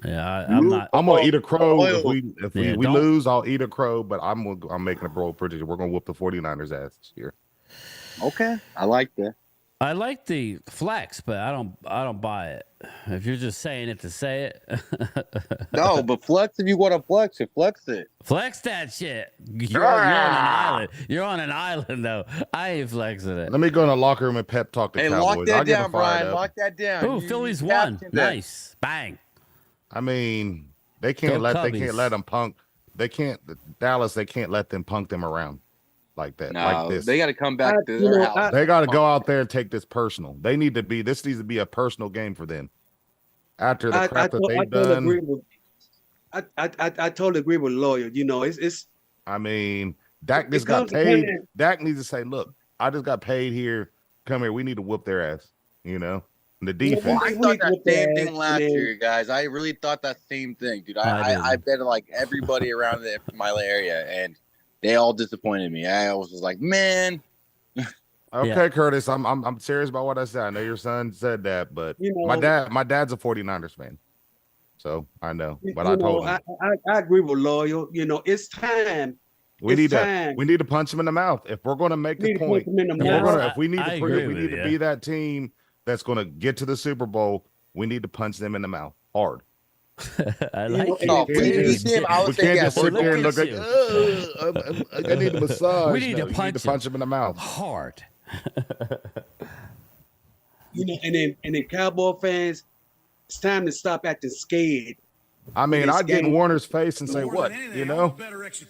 Yeah, I'm not. I'm gonna eat a crow if we don't. lose. I'll eat a crow, but I'm making a bold prediction. We're gonna whoop the 49ers ass this year. Okay, I like that. I like the flex, but I don't buy it. If you're just saying it to say it. No, but flex if you want to flex it, flex it. Flex that shit. You're on an island. You're on an island though. I ain't flexing it. Let me go in the locker room and pep talk to Cowboys. Lock that down, Brian. Lock that down. Oh, Phillies won. Nice. Bang. I mean, they can't let them punk. They can't Dallas. They can't let them punk them around like that. No, like this. They got to come back to their house. They got to go out there and take this personal. This needs to be a personal game for them. After the crap that they've done. I totally agree with Lawyer. You know, it's. I mean, Dak just got paid. Dak needs to say, "Look, I just got paid here. Come here. We need to whoop their ass." You know, and the defense. Well, I thought that same thing last year, guys. I really thought that same thing, dude. I bet like everybody around my area, and they all disappointed me. I was just like, man. Okay, Curtis, I'm serious about what I said. I know your son said that, but my dad's a 49ers fan. So I know. But I told him. I agree with Loyal. You know, it's time. We need to punch him in the mouth. If we're gonna make the point, if we need to be that team that's gonna get to the Super Bowl, we need to punch them in the mouth hard. I like it. We can't just sit there and look like, I need a massage. We need to punch him in the mouth hard. And then Cowboy fans, it's time to stop acting scared. I mean, I'd get in Warner's face and say, what? You know,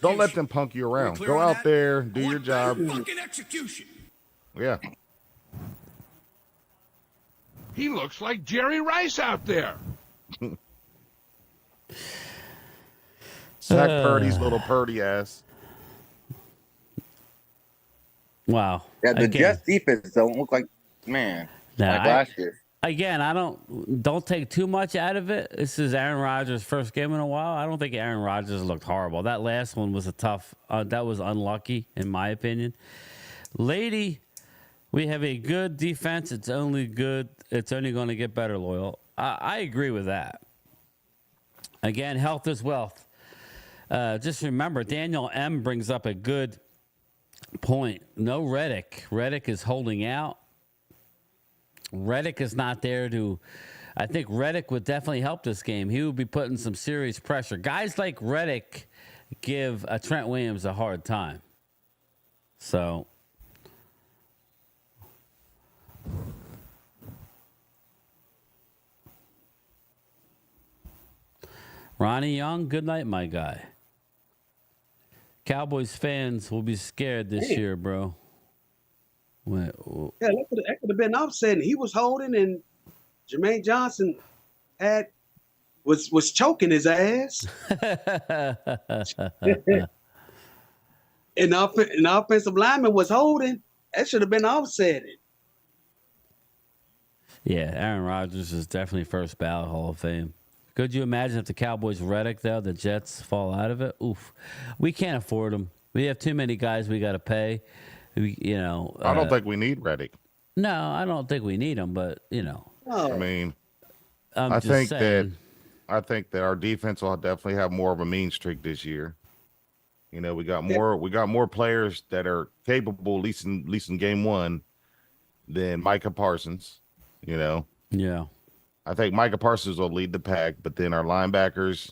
don't let them punk you around. Go out there, do your job. Fucking execution. Yeah. He looks like Jerry Rice out there. Zach Purdy's little Purdy ass. Wow. Yeah, the Jets defense don't look like, man, like last year. Again, I don't take too much out of it. This is Aaron Rodgers' first game in a while. I don't think Aaron Rodgers looked horrible. That last one was that was unlucky, in my opinion. Lady, we have a good defense. It's only going to get better, Loyal. I agree with that. Again, health is wealth. Just remember, Daniel M. brings up a good point. No Reddick. Reddick is holding out. Reddick is not there to. I think Reddick would definitely help this game. He would be putting some serious pressure. Guys like Reddick give Trent Williams a hard time. So. Ronnie Young, good night, my guy. Cowboys fans will be scared this year, bro. Yeah, that could have been upset. He was holding, and Jermaine Johnson had was choking his ass. And the offensive lineman was holding. That should have been offsetting. Yeah, Aaron Rodgers is definitely first ballot Hall of Fame. Could you imagine if the Cowboys Reddick, though, the Jets fall out of it? Oof. We can't afford them. We have too many guys we got to pay. I don't think we need Reddick. No, I don't think we need him, but, Oh. I mean, I think that our defense will definitely have more of a mean streak this year. We got more players that are capable, at least in game one, than Micah Parsons. Yeah. I think Micah Parsons will lead the pack, but then our linebackers,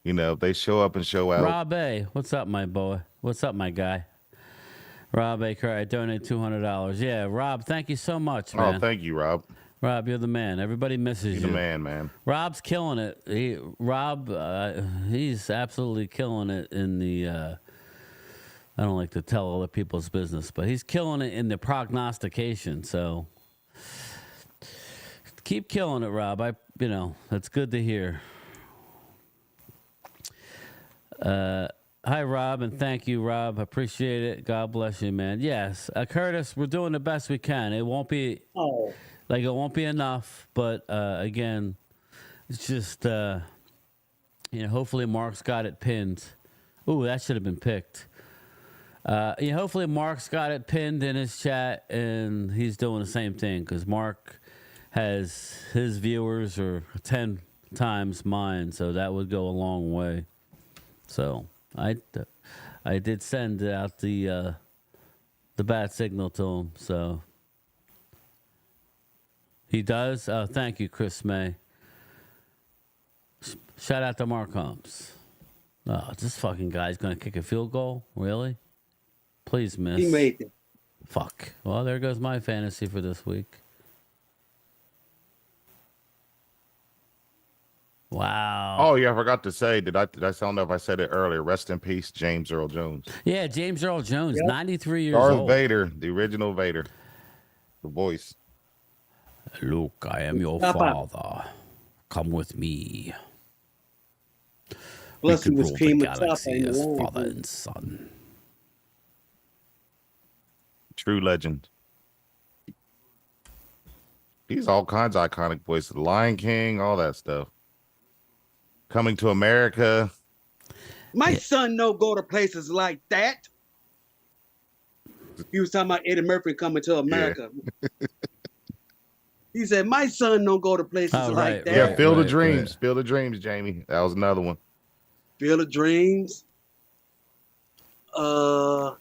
if they show up and show out. Rob A, what's up, my boy? What's up, my guy? Rob A, I donate $200. Yeah, Rob, thank you so much, man. Oh, thank you, Rob. Rob, you're the man. Everybody misses you. The man. Rob's killing it. He's absolutely killing it in the. I don't like to tell other people's business, but he's killing it in the prognostication. So keep killing it, Rob. That's good to hear. Hi, Rob, and thank you, Rob. I appreciate it. God bless you, man. Yes, Curtis, we're doing the best we can. It won't be. Oh. It won't be enough, but again, it's just hopefully Mark's got it pinned. Ooh, that should have been picked. Hopefully Mark's got it pinned in his chat, and he's doing the same thing because Mark has his viewers are 10 times mine, so that would go a long way. So I did send out the bat signal to him, so. He does? Thank you, Chris May. Shout out to Mark Holmes. Oh, this fucking guy's going to kick a field goal? Really? Please miss. He made it. Fuck. Well, there goes my fantasy for this week. Wow. Oh, yeah, I forgot to say, I don't know if I said it earlier. Rest in peace, James Earl Jones. Yeah, James Earl Jones, 93 years Darth old. Vader, the original Vader. The voice. Luke, I am your father. Come with me. Plus, we he was could rule king the of galaxy as top father and son. True legend. He's all kinds of iconic voices. The Lion King, all that stuff. Coming to America. My son don't go to places like that. He was talking about Eddie Murphy coming to America. Yeah. He said, my son don't go to places like that. Yeah, Field of Dreams. Field of Dreams, Jamie. That was another one. Field of Dreams. Conan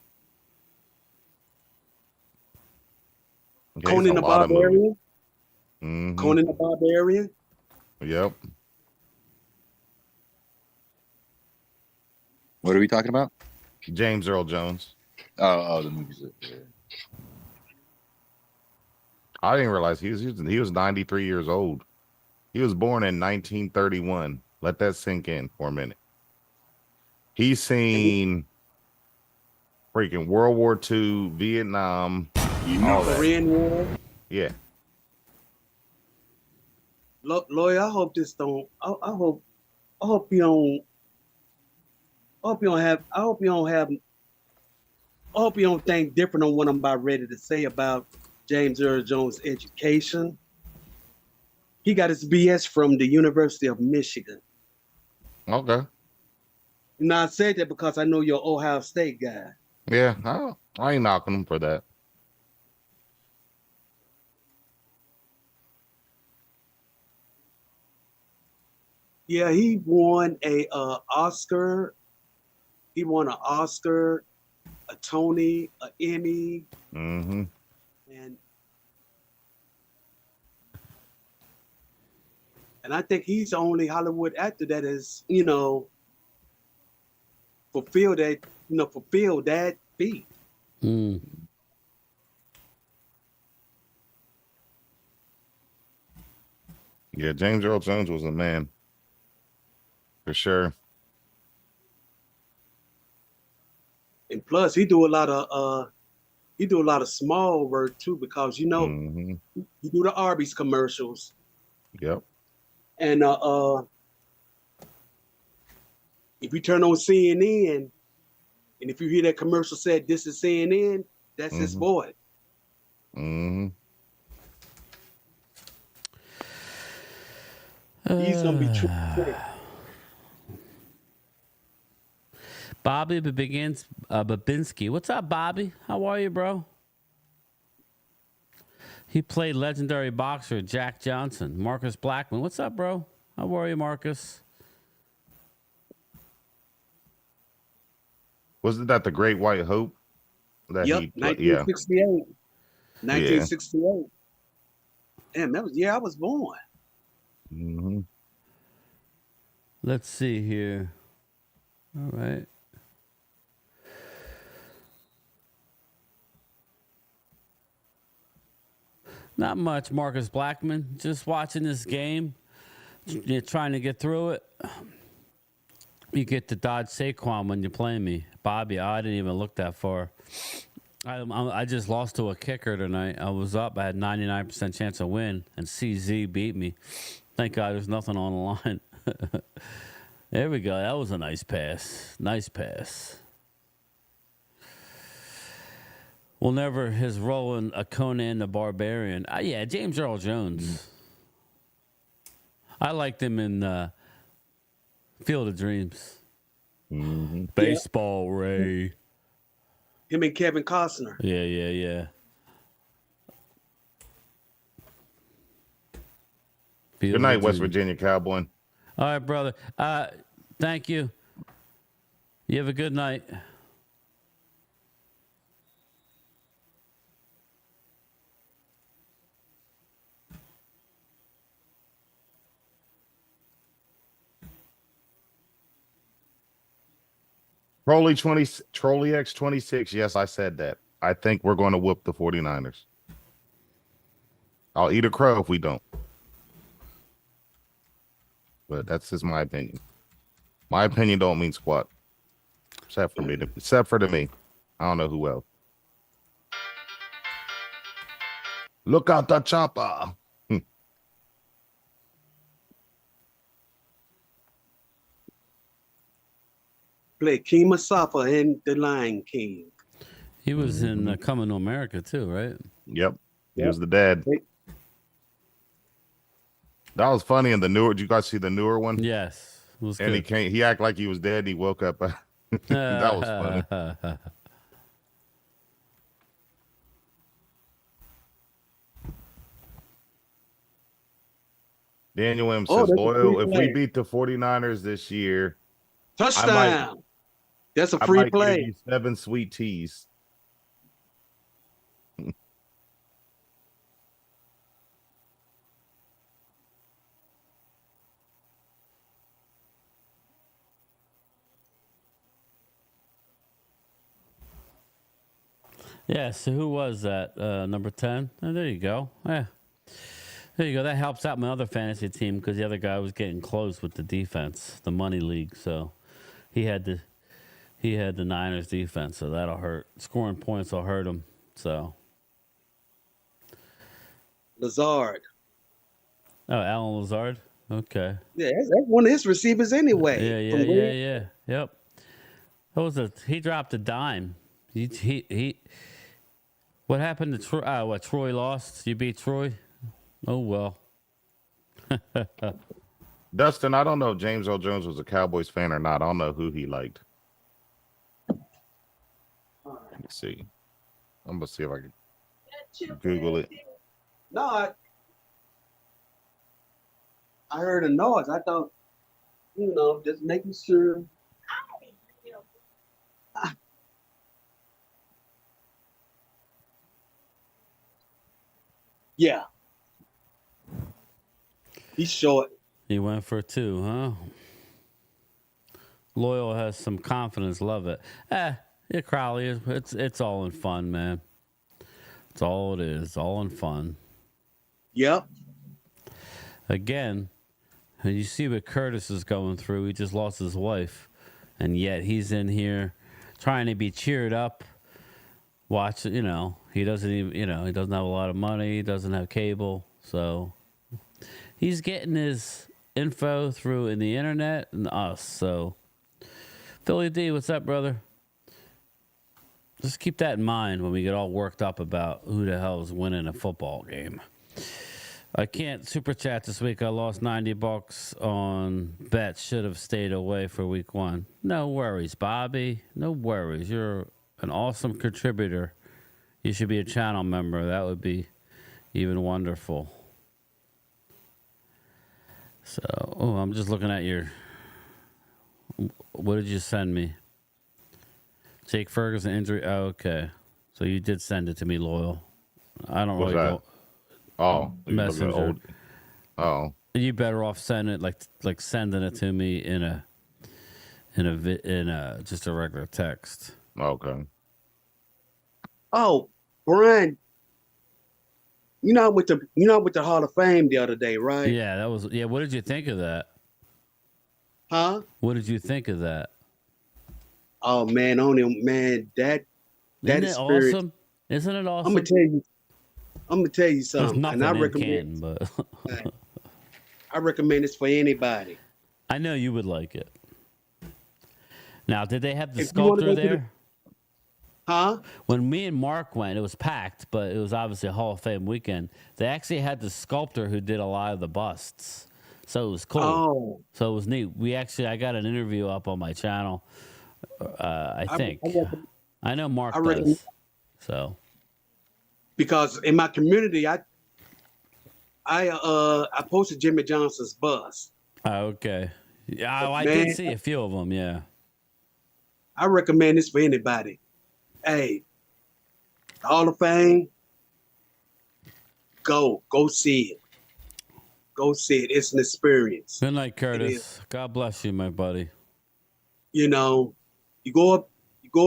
the Barbarian. Mm-hmm. Conan the Barbarian. Yep. What are we talking about? James Earl Jones. Oh, the movies. Yeah. I didn't realize he was 93 years old. He was born in 1931. Let that sink in for a minute. He's seen freaking World War II, Vietnam, Korean War. Yeah. Lloyd, I hope this don't. I hope you don't. I hope you don't think different on what I'm about ready to say about James Earl Jones' education. He got his BS from the University of Michigan. Okay. Now I said that because I know you're an Ohio State guy. Yeah, I ain't knocking him for that. Yeah, he won a Oscar. He won an Oscar, a Tony, an Emmy, mm-hmm. and I think he's the only Hollywood actor that is, fulfilled that feat. Mm. Yeah, James Earl Jones was a man, for sure. And plus, he do a lot of small work too, because mm-hmm. he do the Arby's commercials. Yep. And If you turn on CNN, and if you hear that commercial said, "This is CNN," that's his boy. Mm-hmm. He's gonna be true. Bobby Babinski. What's up, Bobby? How are you, bro? He played legendary boxer Jack Johnson. Marcus Blackman. What's up, bro? How are you, Marcus? Wasn't that the Great White Hope? That Yep, 1968. 1968. Damn, that was I was born. Mm-hmm. Let's see here. All right. Not much, Marcus Blackman. Just watching this game. You're trying to get through it. You get to dodge Saquon when you're playing me. Bobby, I didn't even look that far. I just lost to a kicker tonight. I was up. I had 99% chance of win, and CZ beat me. Thank God there's nothing on the line. There we go. That was a nice pass. Nice pass. Well, never his role in a Conan the Barbarian. Yeah, James Earl Jones. I liked him in Field of Dreams. Mm-hmm. Baseball, Ray. Him and Kevin Costner. Yeah. Good night, West Virginia Cowboy. All right, brother. Thank you. You have a good night. Trolley X26. Yes, I said that. I think we're going to whoop the 49ers. I'll eat a crow if we don't. But that's just my opinion. My opinion don't mean squat. Except for me. I don't know who else. Look out the chopper. Played Kima Safa in The Lion King. He was in Coming to America too, right? Yep. He was the dad. That was funny in the newer. Did you guys see the newer one? Yes. It was and good. he acted like he was dead. And he woke up. That was funny. Daniel M says, Loyal, if we beat the 49ers this year, touchdown. That's a I free might play. give you 7 sweet teas. Yeah, so who was that? Number 10? Oh, there you go. Yeah. There you go. That helps out my other fantasy team because the other guy was getting close with the defense, the money league. So he had the Niners defense, so that'll hurt. Scoring points will hurt him. So Lazard. Oh, Alan Lazard? Okay. Yeah, that's one of his receivers anyway. Yeah. Yep. He dropped a dime. He what happened to Troy? Troy lost? You beat Troy? Oh, well. Dustin, I don't know if James Earl Jones was a Cowboys fan or not. I don't know who he liked. Let me see. I'm going to see if I can Google it. No, I heard a noise. I thought, just making sure. Yeah. He's short. He went for 2, huh? Loyal has some confidence. Love it. Crowley, it's all in fun, man. It's all it is. All in fun. Yep. Again, and you see what Curtis is going through. He just lost his wife, and yet he's in here trying to be cheered up. Watch, he doesn't even, he doesn't have a lot of money. He doesn't have cable, so he's getting his info through in the internet and us. So Philly D, what's up, brother? Just keep that in mind when we get all worked up about who the hell is winning a football game. I can't super chat this week. I lost $90 on bets. Should have stayed away for week 1. No worries, Bobby. No worries. You're an awesome contributor. You should be a channel member. That would be even wonderful. So, I'm just looking at your. What did you send me? Jake Ferguson injury. Oh, okay. So you did send it to me, Loyal. I don't really go. Oh, Messenger. Oh, You better off sending it like sending it to me in a just a regular text. okay. Oh, Brian, you know with the Hall of Fame the other day, right? Yeah, that was. Yeah, what did you think of that? Huh? What did you think of that? Oh man, that Isn't it experience. awesome? Isn't it awesome? I'm gonna tell you There's something, nothing and I in recommend. Canton, but I recommend this for anybody. I know you would like it. Now, did they have the If you wanna sculptor go to there? Huh? When me and Mark went, it was packed, but it was obviously a Hall of Fame weekend. They actually had the sculptor who did a lot of the busts, so it was cool. Oh, So it was neat. I got an interview up on my channel. I think I know Mark does. So because in my community, I posted Jimmy Johnson's bust. okay, yeah, I Man, did see a few of them. Yeah, I recommend this for anybody. Hey, Hall of Fame, go see it. Go see it. It's an experience. good night, Curtis. God bless you, my buddy. You know, you go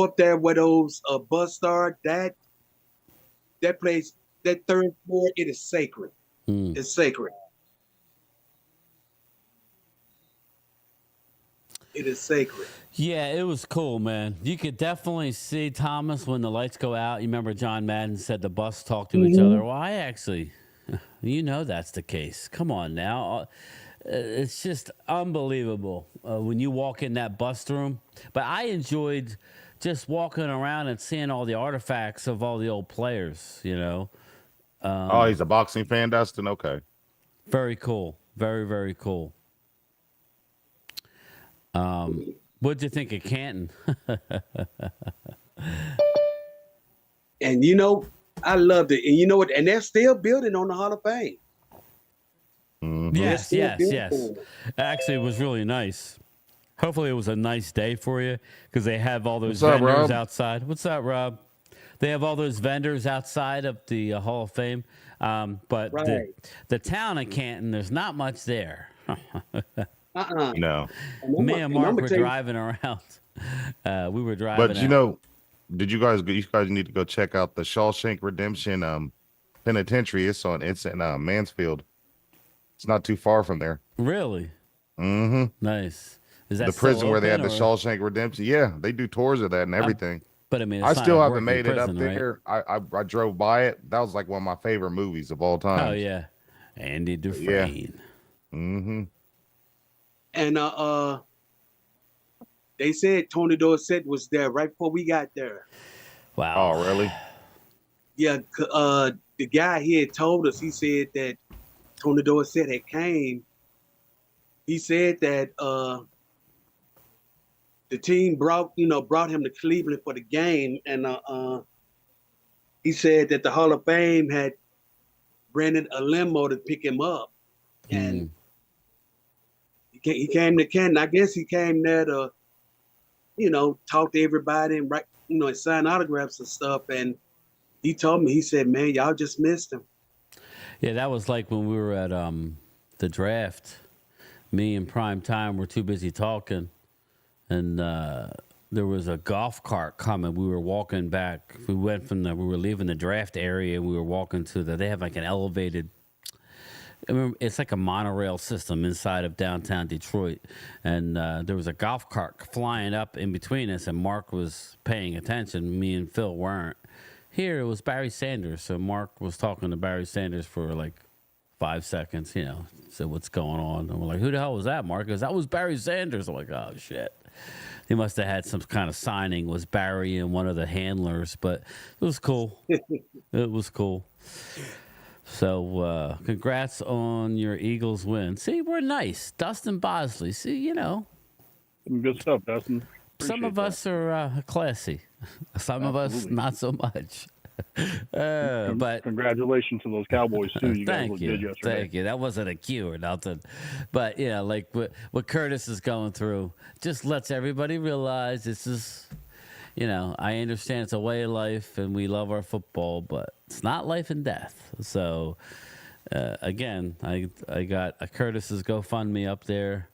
up there where those bus are. That place, that third floor, it is sacred. It's sacred. It is sacred. Yeah, it was cool, man. You could definitely see, Thomas, when the lights go out. You remember John Madden said the bus talk to each other. Well, I actually, that's the case. Come on now. It's just unbelievable when you walk in that bus room. But I enjoyed just walking around and seeing all the artifacts of all the old players, Oh, he's a boxing fan, Dustin? Okay. Very cool. Very, very cool. What'd you think of Canton? And I loved it. And you know what? And they're still building on the Hall of Fame. Mm-hmm. Yes. Actually, it was really nice. Hopefully, it was a nice day for you because they have all those vendors outside. What's up, Rob? They have all those vendors outside of the Hall of Fame. But Right. the town of Canton, there's not much there. No. Me and Mark were driving around. We were driving. But did you guys need to go check out the Shawshank Redemption Penitentiary? It's in Mansfield. It's not too far from there. Really? Mm-hmm. Nice. Is that the prison where they had open, the Shawshank Redemption? Yeah, they do tours of that and everything. But I mean, I still haven't made it up prison, there. Right? I drove by it. That was like one of my favorite movies of all time. Oh yeah, Andy Dufresne. Yeah. Mm-hmm. And they said Tony Dorsett was there right before we got there. Wow. Oh, really? Yeah. The guy he had told us, he said that Tony Dorsett had came. He said that the team brought him to Cleveland for the game, and he said that the Hall of Fame had rented a limo to pick him up, and he came to Canton. I guess he came there to, talk to everybody and write, and sign autographs and stuff. And he told me, he said, "Man, y'all just missed him." Yeah, that was like when we were at the draft. Me and Prime Time were too busy talking, and there was a golf cart coming. We were walking back. We were leaving the draft area. We were walking to they have like an elevated. It's like a monorail system inside of downtown Detroit, and there was a golf cart flying up in between us, and Mark was paying attention. Me and Phil weren't. Here it was Barry Sanders, so Mark was talking to Barry Sanders for like 5 seconds, said what's going on, and we're like, who the hell was that, Mark? Because that was Barry Sanders. I'm like, oh shit. He must have had some kind of signing. Was Barry and one of the handlers, but it was cool. It was cool. So, congrats on your Eagles win. See, we're nice. Dustin Bosley. See, you know. Some good stuff, Dustin. Some of us are classy. Some of us not so much. But congratulations to those Cowboys too. You guys looked good yesterday. Thank you. That wasn't a cue or nothing, but yeah, like what Curtis is going through just lets everybody realize this is, you know, I understand it's a way of life and we love our football, but it's not life and death. So again, I got a Curtis's GoFundMe up there.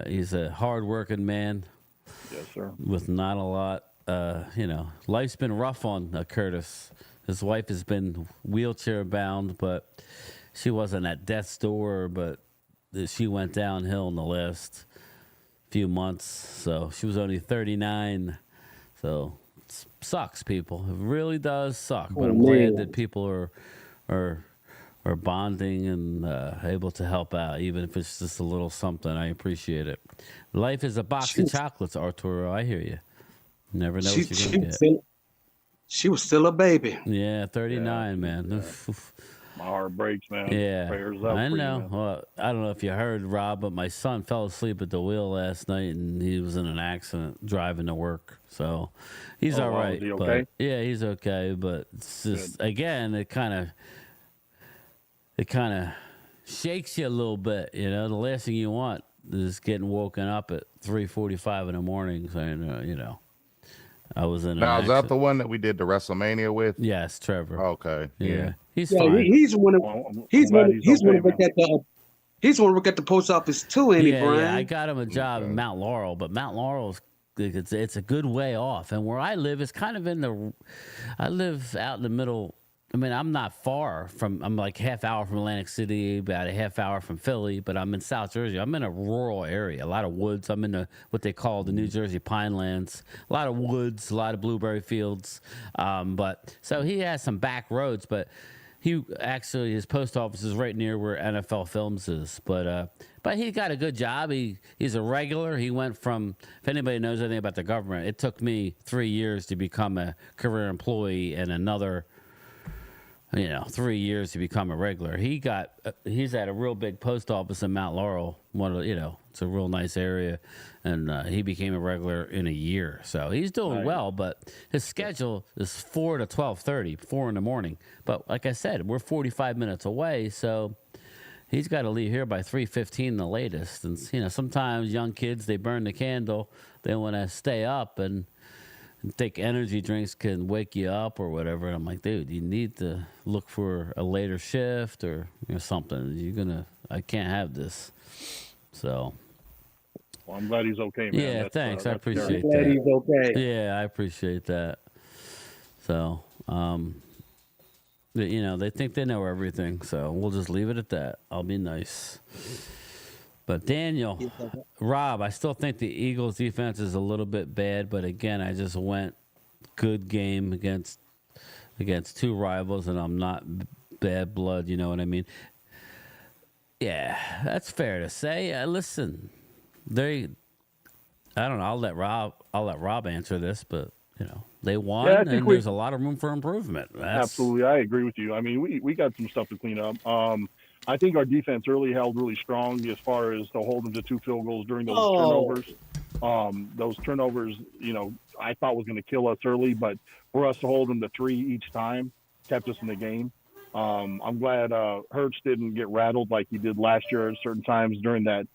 He's a hard-working man. Yes, sir. With not a lot. You know, life's been rough on Curtis. His wife has been wheelchair bound, but she wasn't at death's door, but she went downhill in the last few months. So she was only 39. So it sucks, people. It really does suck. But I'm glad that people are bonding and able to help out, even if it's just a little something. I appreciate it. Life is a box of chocolates, Arturo. I hear you. Never know what you're going to get. She was still a baby. Yeah, 39, man. Yeah. My heart breaks, man. Yeah, Prayers up I for know. you, Well, I don't know if you heard, Rob, but my son fell asleep at the wheel last night, and he was in an accident driving to work. So he's all right. Is he okay? But, yeah, he's okay. But it's just, again, it kind of shakes you a little bit. You know, the last thing you want is getting woken up at 3:45 in the morning saying, you know, I was in. Now, is that the one that we did the WrestleMania with? Yes, Trevor. Okay, yeah. He's fine. He's one of he's one to work at the he's one to work at the post office too, ain't he, Brian? Yeah, I got him a job in Mount Laurel, but Mount Laurel's it's a good way off, and where I live is kind of I live out in the middle. I mean, I'm not far from. I'm like half hour from Atlantic City, about a half hour from Philly, but I'm in South Jersey. I'm in a rural area, a lot of woods. I'm in what they call the New Jersey Pinelands. A lot of woods, a lot of blueberry fields. But so he has some back roads, but he actually his post office is right near where NFL Films is. But he got a good job. He's a regular. He went from, if anybody knows anything about the government, it took me 3 years to become a career employee and another 3 years to become a regular. He's at a real big post office in Mount Laurel. It's a real nice area, and he became a regular in a year. So he's doing well, but his schedule is 4 to 12:30, 4 in the morning. But like I said, we're 45 minutes away, so he's got to leave here by 3:15 the latest. And sometimes young kids, they burn the candle. They want to stay up and think energy drinks can wake you up or whatever. And I'm like, dude, you need to look for a later shift or something. I can't have this. So. Well, I'm glad he's okay, man. Yeah, thanks. I appreciate that. Glad he's okay. Yeah, I appreciate that. So, they think they know everything. So we'll just leave it at that. I'll be nice. But Daniel, Rob, I still think the Eagles defense is a little bit bad, but again, I just went good game against two rivals, and I'm not bad blood. You know what I mean? Yeah, that's fair to say. Listen, I don't know. I'll let Rob answer this, but they won, and there's a lot of room for improvement. Absolutely, I agree with you. I mean, we got some stuff to clean up. I think our defense really held really strong as far as to hold them to 2 field goals during those turnovers. Those turnovers, I thought was going to kill us early, but for us to hold them to 3 each time kept us in the game. I'm glad Hurts didn't get rattled like he did last year at certain times during that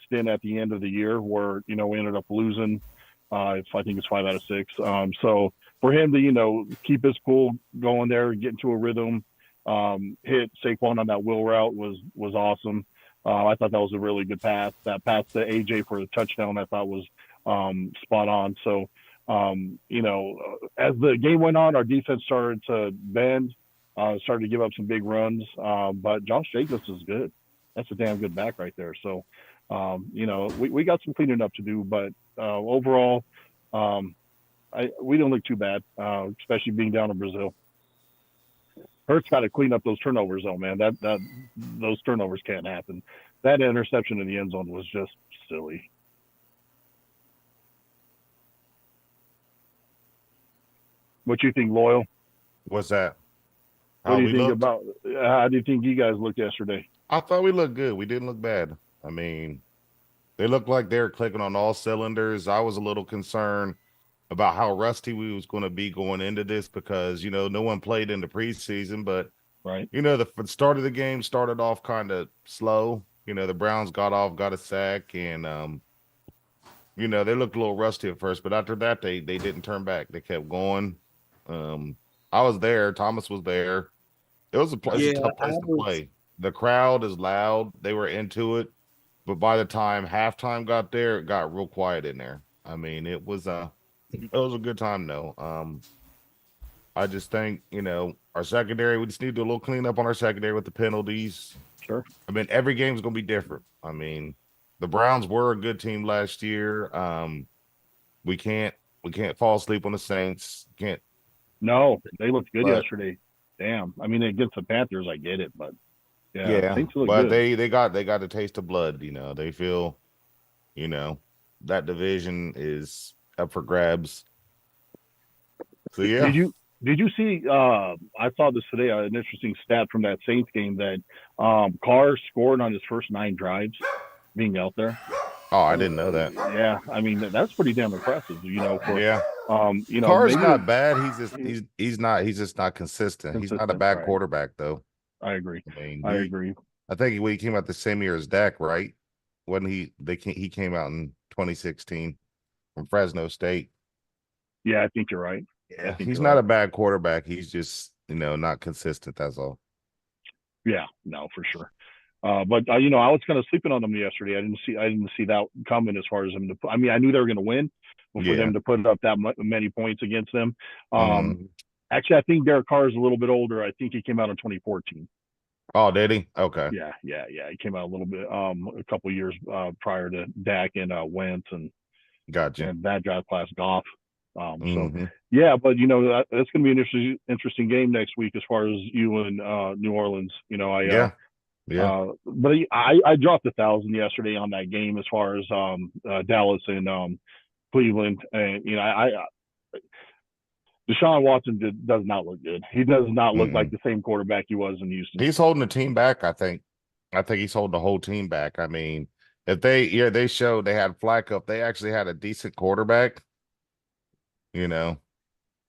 stint at the end of the year where, we ended up losing. I think it's 5 out of 6. So for him to, keep his cool going there, get into a rhythm, hit Saquon on that wheel route was awesome. I thought that was a really good pass. That pass to AJ for the touchdown I thought was spot on. So, as the game went on, our defense started to bend, started to give up some big runs. But Josh Jacobs is good. That's a damn good back right there. So, we got some cleaning up to do, but overall, we don't look too bad, especially being down in Brazil. Hurts got to clean up those turnovers, though, man. Those turnovers can't happen. That interception in the end zone was just silly. What you think, Loyal? What's that? What How do you we think looked? about? How do you think you guys looked yesterday? I thought we looked good. We didn't look bad. I mean, they looked like they were clicking on all cylinders. I was a little concerned about how rusty we was going to be going into this because, you know, no one played in the preseason, but Right. you know, the start of the game started off kind of slow. You know, the Browns got a sack, and you know, they looked a little rusty at first, but after that, they didn't turn back. They kept going. I was there. Thomas was there. It's a Yeah, tough I place to was. play. The crowd is loud. They were into it, but by the time halftime got there, it got real quiet in there. I mean, it was a good time though. I just think, you know, our secondary, we just need to do a little cleanup on our secondary with the penalties. Sure. I mean, every game's going to be different. I mean, the Browns were a good team last year. We can't fall asleep on the Saints. Can't. No, they looked good But yesterday. Damn. I mean, against the Panthers, I get it, but yeah, yeah, Saints look but good. they got a taste of blood. You know, they feel, you know, that division is up for grabs. So yeah. Did you see? I saw this today. An interesting stat from that Saints game that Carr scored on his first 9 drives being out there. Oh, I didn't know that. Yeah, I mean that's pretty damn impressive. You know, for Yeah. you know, Carr's maybe not bad. He's just not consistent. He's not a consistent. bad Right. quarterback though. I agree. I mean, I agree. I think when he came out the same year as Dak, right? When he came out in 2016 from Fresno State. Yeah, I think you're right. Yeah, he's not a bad quarterback. He's just, you know, not consistent. That's all. Yeah, no, for sure. But you know, I was kind of sleeping on them yesterday. I didn't see that coming as far as them to. I mean, I knew they were going to win, but for them to put up that many points against them. Actually, I think Derek Carr is a little bit older. I think he came out in 2014. Oh, did he? Okay. Yeah. He came out a little bit, a couple years prior to Dak and Wentz and Gotcha. And that draft class Goff. So yeah, but you know that's going to be an interesting game next week as far as you and New Orleans. You know, but I dropped 1,000 yesterday on that game as far as Dallas and Cleveland, and you know Deshaun Watson does not look good. He does not look like the same quarterback he was in Houston. He's holding the team back. I think he's holding the whole team back. I mean, if they showed they had Flacco, if they actually had a decent quarterback, you know,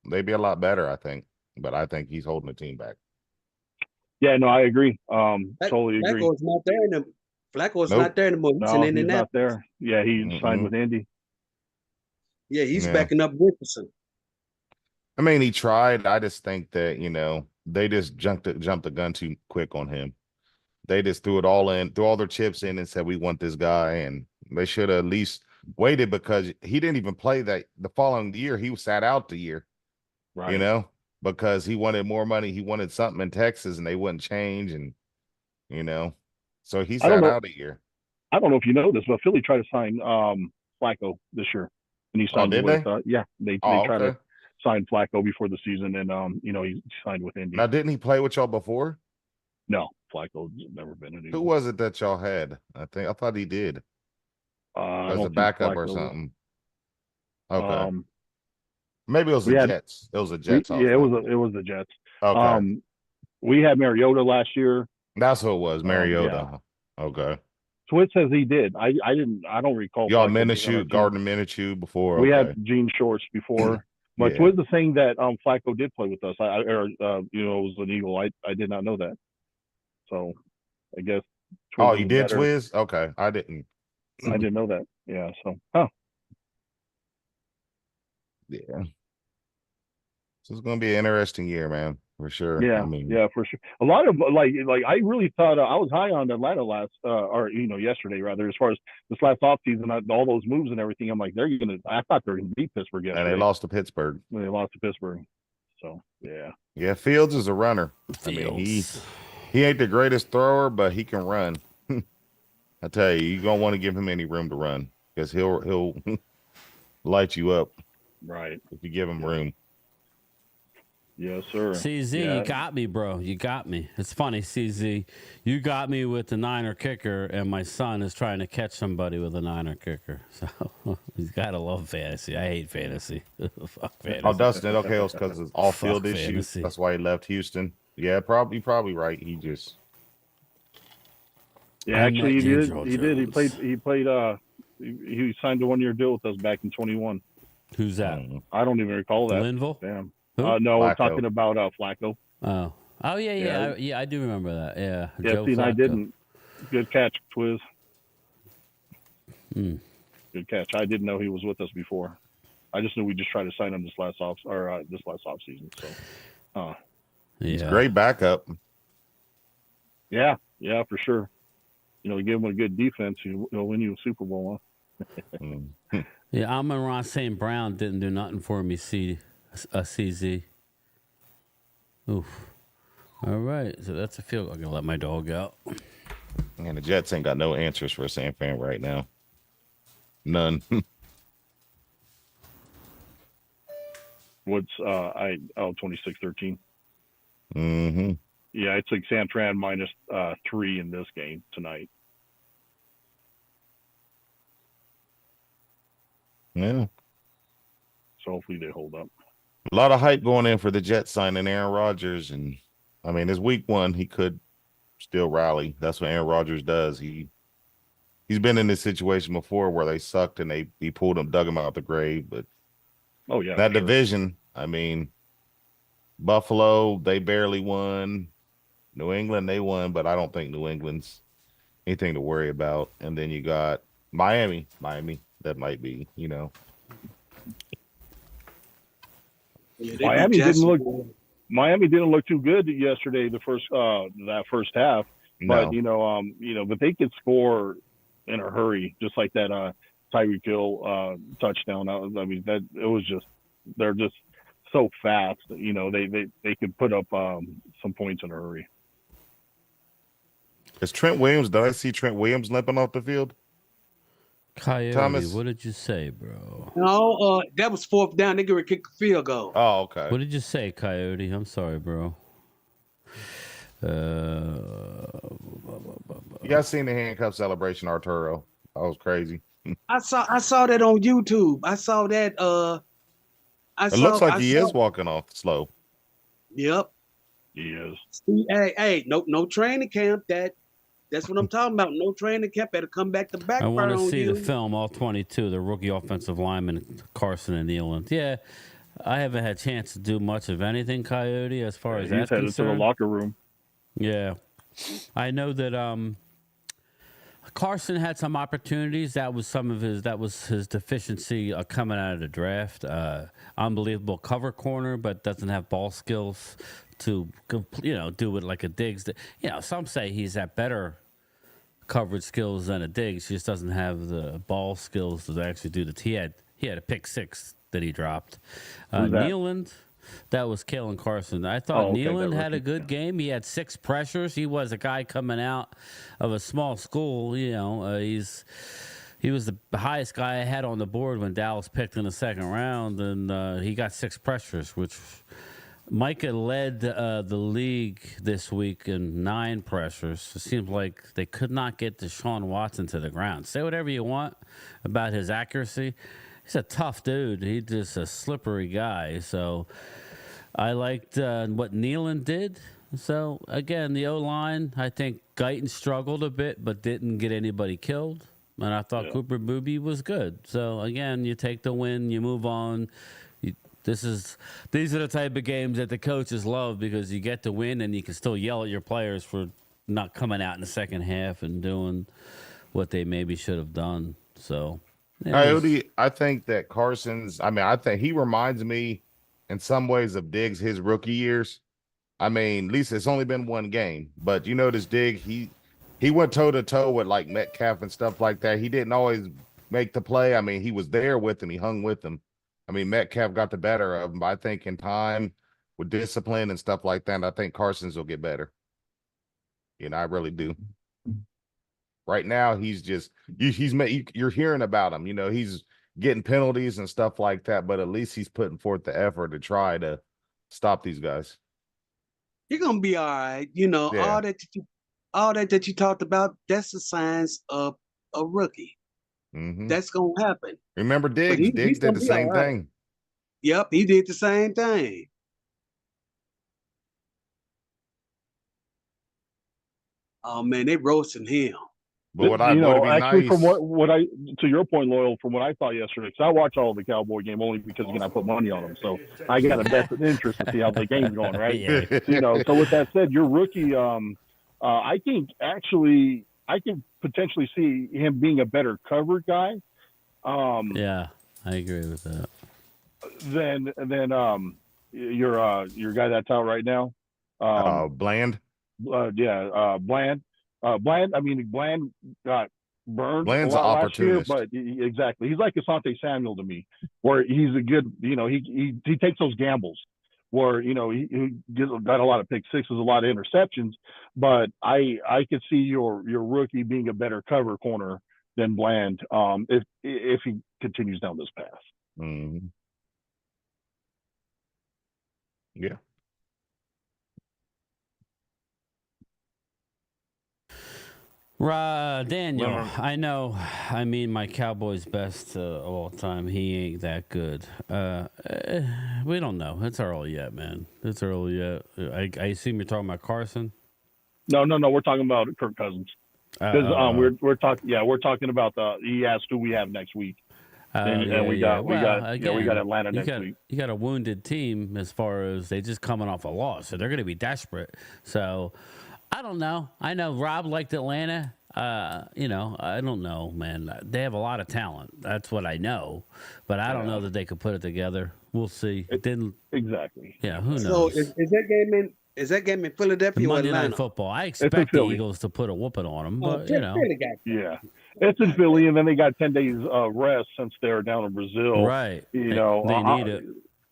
they'd be a lot better, I think. But I think he's holding the team back. Yeah, no, I agree. Totally agree. Flacco's not there anymore. Flacco's not there anymore. He's in Indianapolis. He's not there. Yeah, he signed with Indy. Yeah, he's backing up Richardson. I mean, he tried. I just think that, you know, they just jumped the gun too quick on him. They just threw all their chips in and said, we want this guy. And they should have at least waited because he didn't even play that the following year. He sat out the year, right? You know, because he wanted more money. He wanted something in Texas and they wouldn't change. And, you know, so he sat out a year. I don't know if you know this, but Philly tried to sign Flacco this year. And he signed with, they tried to sign Flacco before the season. And, you know, he signed with Indy. Now, didn't he play with y'all before? No, Flacco's never been in. Who was it that y'all had? I thought he did. As a backup or something. Okay. Maybe it was the Jets. It was the Jets. Yeah, it was the Jets. Okay. We had Mariota last year. That's who it was, Mariota. Okay. Twit says he did. I don't recall. Y'all Gardner Minshew before. We had Gene Shorts before. But Twit was saying that Flacco did play with us. You know, it was an Eagle. I did not know that. So I guess. You did, Twiz? Okay. I didn't know that. Yeah. So, yeah. So it's going to be an interesting year, man, for sure. Yeah. For sure. A lot of like I really thought I was high on Atlanta yesterday rather, as far as this last offseason, all those moves and everything. I'm like, I thought they were going to beat Pittsburgh yesterday. And they lost to Pittsburgh. So, yeah. Yeah. Fields is a runner. I mean, he ain't the greatest thrower, but he can run. I tell you, you don't want to give him any room to run because he'll light you up. Right. If you give him room. Yes, sir. CZ, Yeah. you got me, bro. You got me. It's funny, CZ. You got me with the Niner kicker, and my son is trying to catch somebody with a Niner kicker. So he's got to love fantasy. I hate fantasy. Fuck fantasy. Oh, Dustin, okay, it was because of off-field Fuck issues. fantasy. That's why he left Houston. Yeah, probably right. He just Yeah, actually, he did. Earl He did. He Jones. played. He signed a 1-year deal with us back in 21. Who's that? I don't even recall that. Linville? Damn. Who? No, we're Flacco. talking about Flacco. Oh, yeah. I do remember that. Yeah, Yeah, Joe see, and I Flacco. didn't. Good catch, Twiz. Hmm. Good catch. I didn't know he was with us before. I just knew we just tried to sign him this last off season. So, he's a Yeah. great backup. yeah, for sure. You know, give him a good defense, he'll win you a Super Bowl. Huh? Yeah, Amon-Ra St. Brown didn't do nothing for me, CZ. Oof. All right, so that's a field. I'm going to let my dog out. And the Jets ain't got no answers for a San Fran right now. None. What's 26-13. Mm-hmm. Yeah, it's like San Fran minus 3 in this game tonight. Yeah. So hopefully they hold up. A lot of hype going in for the Jets signing Aaron Rodgers. And I mean, it's week 1. He could still rally. That's what Aaron Rodgers does. He's been in this situation before where they sucked and he pulled him, dug him out the grave. But oh yeah, that division, I mean, Buffalo, they barely won. New England, they won, but I don't think New England's anything to worry about. And then you got Miami, that might be, you know. Yeah, Miami didn't look too good yesterday. The first half, but No. but they could score in a hurry, just like that Tyreek Hill touchdown. I mean, that it was just they're just so fast. You know, they could put up some points in a hurry. Is Trent Williams? Did I see Trent Williams limping off the field? Coyote, Thomas? what did you say, bro? No, that was 4th down. They could kick a field goal. Oh, okay. What did you say, Coyote? I'm sorry, bro. You guys seen the handcuff celebration, Arturo? That was crazy. I saw that on YouTube. I saw that. It looks like he is walking off slow. Yep. He is. Hey, no training camp. That's what I'm talking about. No training camp. Better come back to backfire I want to on see you. the film, all 22, the rookie offensive lineman, Carson and Nealand. Yeah, I haven't had a chance to do much of anything, Coyote, as far as He's that's headed concerned. to the locker room. Yeah. I know that Carson had some opportunities. That was his deficiency coming out of the draft. Unbelievable cover corner, but doesn't have ball skills to do it like a Diggs. Some say he's at better coverage skills than a Diggs. He just doesn't have the ball skills to actually do that. He had a pick 6 that he dropped. Who's that? Nealand. That was Kalen Carson. I thought Nealand had a rookie. good game. He had 6 pressures. He was a guy coming out of a small school. He was the highest guy I had on the board when Dallas picked in the 2nd round, and he got 6 pressures, which Micah led the league this week in 9 pressures. It seems like they could not get Deshaun Watson to the ground. Say whatever you want about his accuracy. He's a tough dude. He's just a slippery guy. So I liked what Nealand did. So, again, the O-line, I think Guyton struggled a bit but didn't get anybody killed. And I thought Cooper Booby was good. So, again, you take the win, you move on. These are the type of games that the coaches love because you get to win and you can still yell at your players for not coming out in the second half and doing what they maybe should have done. So, Coyote, I think that I think he reminds me in some ways of Diggs his rookie years. I mean, at least it's only been 1 game, but you know this Diggs, he went toe to toe with like Metcalf and stuff like that. He didn't always make the play. I mean, he was there with him. He hung with him. I mean, Metcalf got the better of him, but I think in time with discipline and stuff like that, I think Carson's will get better. I really do. Right now, he's just you're hearing about him. He's getting penalties and stuff like that, but at least he's putting forth the effort to try to stop these guys. You're gonna be all right. You know, Yeah. all that you talked about, that's the signs of a rookie. Mm-hmm. That's gonna happen. Remember Diggs? He's Diggs did gonna the be all same right. thing. Yep, he did the same thing. Oh man, they roasting him. But would You know, be actually, nice? from what I to your point, Loyal, from what I saw yesterday, because I watch all the Cowboy game only because again I put money on them, so I got a vested interest to see how the game's going, right? Yeah. You know, so with that said, your rookie, I think actually I can potentially see him being a better cover guy. Yeah, I agree with that. Than your guy that's out right now. Bland. Bland. Bland. I mean, Bland got burned Bland's a an lot last year, opportunist. but exactly, he's like Asante Samuel to me, where he's a good. You know, he takes those gambles. Where you know he got a lot of pick sixes, a lot of interceptions, but I could see your rookie being a better cover corner than Bland if he continues down this path. Mm-hmm. Yeah. Daniel, I know. I mean, my Cowboys' best of all time. He ain't that good. We don't know. It's early yet, man. It's early yet. I assume you're talking about Carson. No. We're talking about Kirk Cousins because we're talking. Yeah, we're talking about he asked who we have next week, and we got Atlanta next week. You got a wounded team as far as they just coming off a loss, so they're going to be desperate. So I don't know. I know Rob liked Atlanta. You know, I don't know, man. They have a lot of talent. That's what I know, but I don't know that they could put it together. We'll see. Exactly. Yeah, who knows? So is that game in Philadelphia or Monday Atlanta? Night Football. I expect the Eagles to put a whooping on them, but you know, yeah, it's in Philly, and then they got 10 days rest since they're down in Brazil. Right? You know, they need it.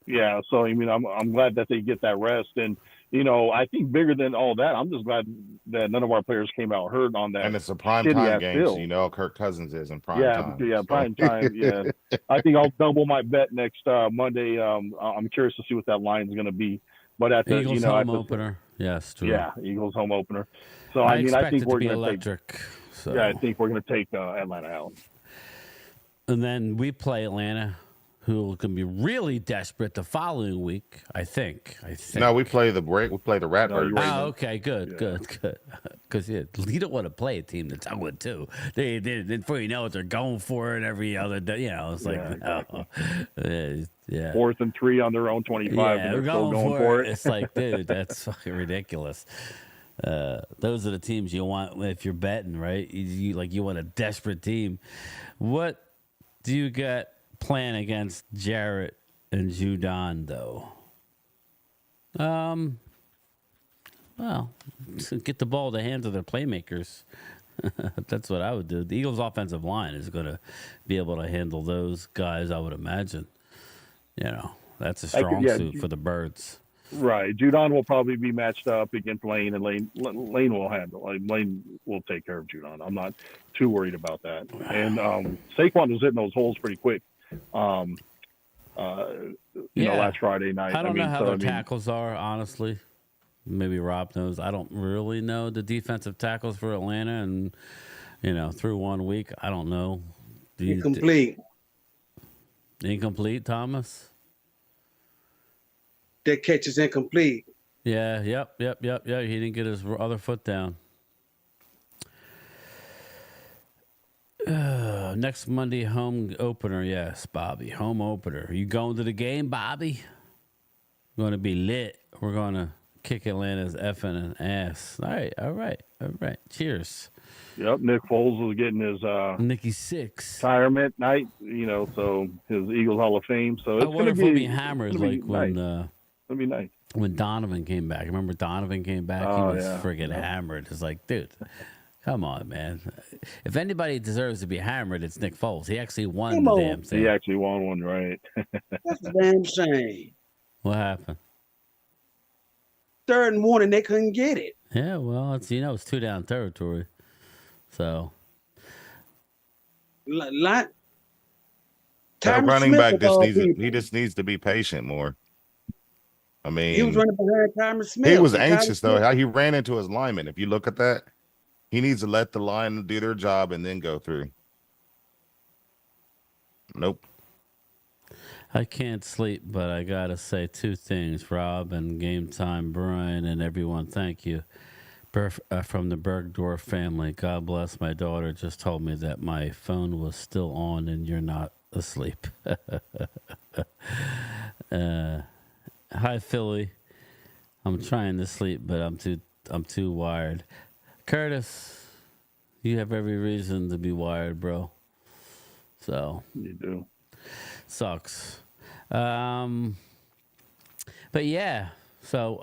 Yeah, so I mean, I'm glad that they get that rest, and you know, I think bigger than all that, I'm just glad that none of our players came out hurt on that. And it's a prime time game, so you know Kirk Cousins is in prime time. Yeah, prime time. Yeah, I think I'll double my bet next Monday. I'm curious to see what that line's going to be. But at the Eagles home opener, yes, true. Yeah, Eagles home opener. So I mean, I think we're going to electric. Take, so. Yeah, I think we're going to take Atlanta out. And then we play Atlanta, who can be really desperate the following week. I think. No, we play the Ratbirds. Oh, okay, good. Because you don't want to play a team that's out too. They before you know it, they're going for it every other day. You know, it's like yeah. 4th and 3 on their own 25. Yeah, and they're we're still going for it. It's like, dude, that's fucking ridiculous. Those are the teams you want if you're betting, right? You want a desperate team. What do you got planned against Jarrett and SHOWDOwn, though? Well, get the ball to the hands of their playmakers. That's what I would do. The Eagles' offensive line is going to be able to handle those guys, I would imagine. You know, that's a strong suit for the Birds. Right. SHOWDOwn will probably be matched up against Lane, and Lane will handle. Lane will take care of SHOWDOwn. I'm not too worried about that. And Saquon was hitting those holes pretty quick. You know, last Friday night. I don't know how their tackles are, honestly. Maybe Rob knows. I don't really know the defensive tackles for Atlanta, and you know, through 1 week, I don't know. Incomplete. Incomplete, Thomas. That catch is incomplete. Yeah. Yep. He didn't get his other foot down. Next Monday, home opener. Yes, Bobby. Home opener. You going to the game, Bobby? Going to be lit. We're going to kick Atlanta's effing ass. All right. Cheers. Yep, Nick Foles was getting his Nicky Six retirement night, you know, so his Eagles Hall of Fame. So it's going to be hammered like when it'll be nice. When Donovan came back. Remember Donovan came back? He was friggin' hammered. It's like, dude, come on, man. If anybody deserves to be hammered, it's Nick Foles. He actually won the damn thing. He actually won one, right? That's a damn shame. What happened? 3rd and 1, and they couldn't get it. Yeah, well, it's 2 down territory. So, Like, that running back just needs to be patient more. I He was mean, running behind Tyron Smith. he was and Tyron anxious though. Smith- How he ran into his lineman. If you look at that, he needs to let the line do their job and then go through. Nope. I can't sleep, but I gotta say two things, Rob and Game Time, Brian, and everyone. Thank you. From the Bergdorf family. God bless. My daughter just told me that my phone was still on and you're not asleep. Hi, Philly. I'm trying to sleep, but I'm too wired. Curtis, you have every reason to be wired, bro. So You do. sucks. But yeah, so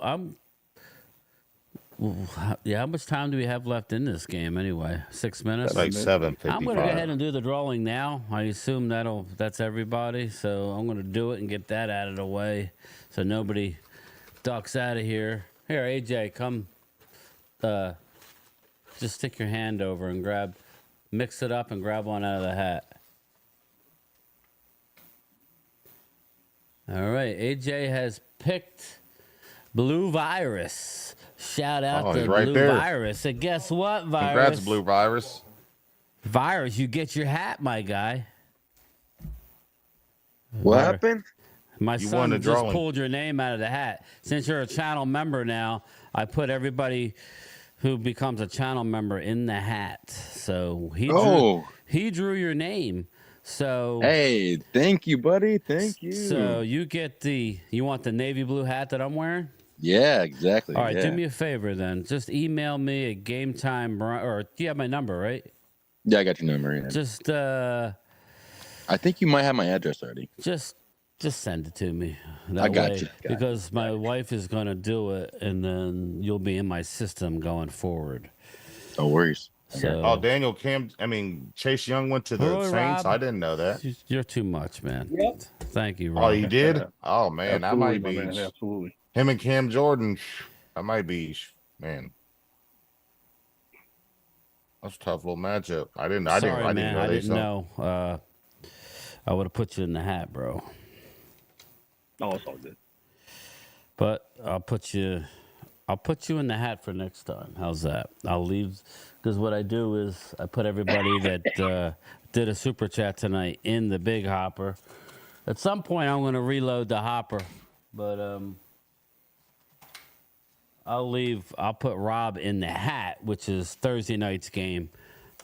how much time do we have left in this game anyway? 6 minutes? Like 7:55. I'm going to go ahead and do the drawing now. I assume that's everybody. So I'm going to do it and get that out of the way so nobody ducks out of here. Here, AJ, come. Just stick your hand over and mix it up and grab one out of the hat. All right, AJ has picked Blue Virus. Shout out to right Blue there. Virus. And guess what, Virus? Congrats, Blue Virus. Virus, you get your hat, my guy. What happened? My You son won the just drawing. pulled your name out of the hat. Since you're a channel member now, I put everybody who becomes a channel member in the hat. So he drew your name. So Hey, thank you, buddy. Thank you. So you want the navy blue hat that I'm wearing? Yeah, exactly. All right, yeah. do me a favor then. Just email me at Game Time, or you have my number, right? Yeah, I got your number. Yeah. Just I think you might have my address already. just send it to me. I got you. Because my wife is gonna do it, and then you'll be in my system going forward. No worries. So, Chase Young went to the Roy Saints. Rob, I didn't know that. You're too much, man. Yep. Thank you, Rob. Oh, he did? Oh, man, that Absolutely, might my be. man, absolutely. Him and Cam Jordan, that might be, man. That's a tough little matchup. I didn't man. know I they didn't know. I would have put you in the hat, bro. Oh, it's all good. But I'll put you in the hat for next time. How's that? I'll leave, because what I do is I put everybody that did a super chat tonight in the big hopper. At some point, I'm going to reload the hopper, but I'll put Rob in the hat, which is Thursday night's game.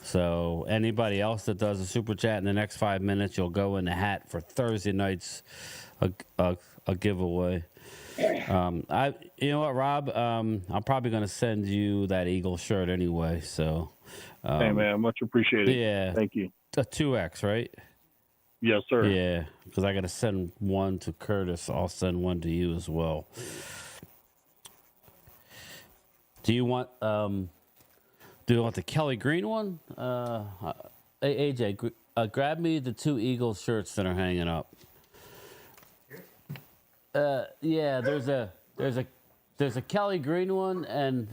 So anybody else that does a super chat in the next 5 minutes, you'll go in the hat for Thursday night's a giveaway. You know what, Rob? I'm probably gonna send you that Eagle shirt anyway. So, Hey man, much appreciated. Yeah, Thank you. a 2X, right? Yes, sir. Yeah, because I gotta send one to Curtis. I'll send one to you as well. Do you want the Kelly Green one? Hey, AJ, grab me the 2 Eagle shirts that are hanging up. Yeah, there's a Kelly Green one and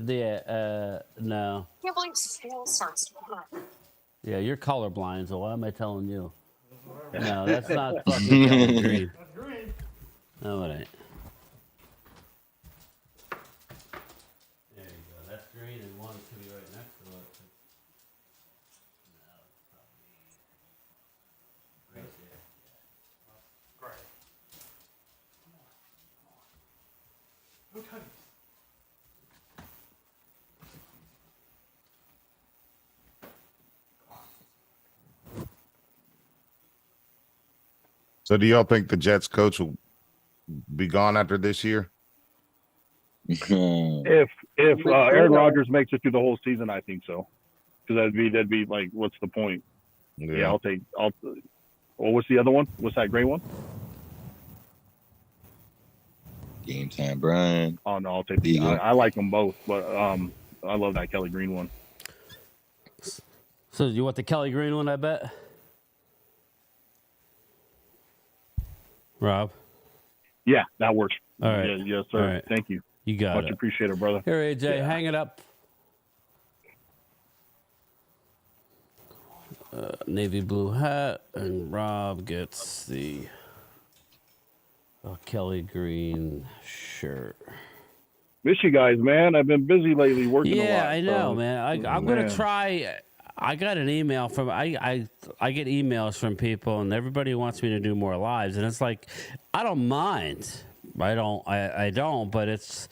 no. Yeah, you're colorblind, so why am I telling you? No, that's not fucking Kelly Green. No, it ain't. There you go. That's green, and one could be right next to it. No, it's probably right there. So do y'all think the Jets coach will be gone after this year? If Aaron Rodgers makes it through the whole season, I think so. Because that'd be like, what's the point? Yeah, Well, what's the other one? What's that gray one? Game Time, Brian. Oh no, I'll take the Eagle. I like them both, but I love that Kelly Green one. So you want the Kelly Green one? I bet. Rob. Yeah, that works. All right. Yeah, yes, sir. All right. Thank you. You got Much it. appreciated, brother. Here, AJ, hang it up. Navy blue hat, and Rob gets the Kelly Green shirt. Miss you guys, man. I've been busy lately working a lot. Yeah, I know, so, man. I'm gonna try. I got an email from I get emails from people, and everybody wants me to do more lives, and it's like I don't mind. I don't, but it's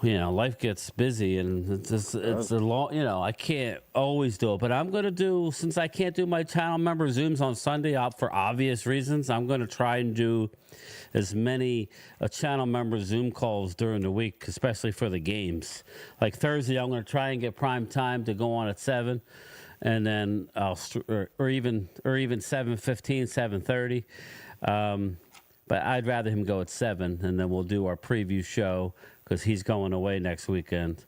life gets busy, and it's a long. I can't always do it, but I'm gonna do, since I can't do my channel member Zooms on Sunday for obvious reasons. I'm gonna try and do as many channel member Zoom calls during the week, especially for the games. Like Thursday, I'm gonna try and get prime time to go on at 7, and then or even 7:15, 7:30. But I'd rather him go at 7, and then we'll do our preview show because he's going away next weekend.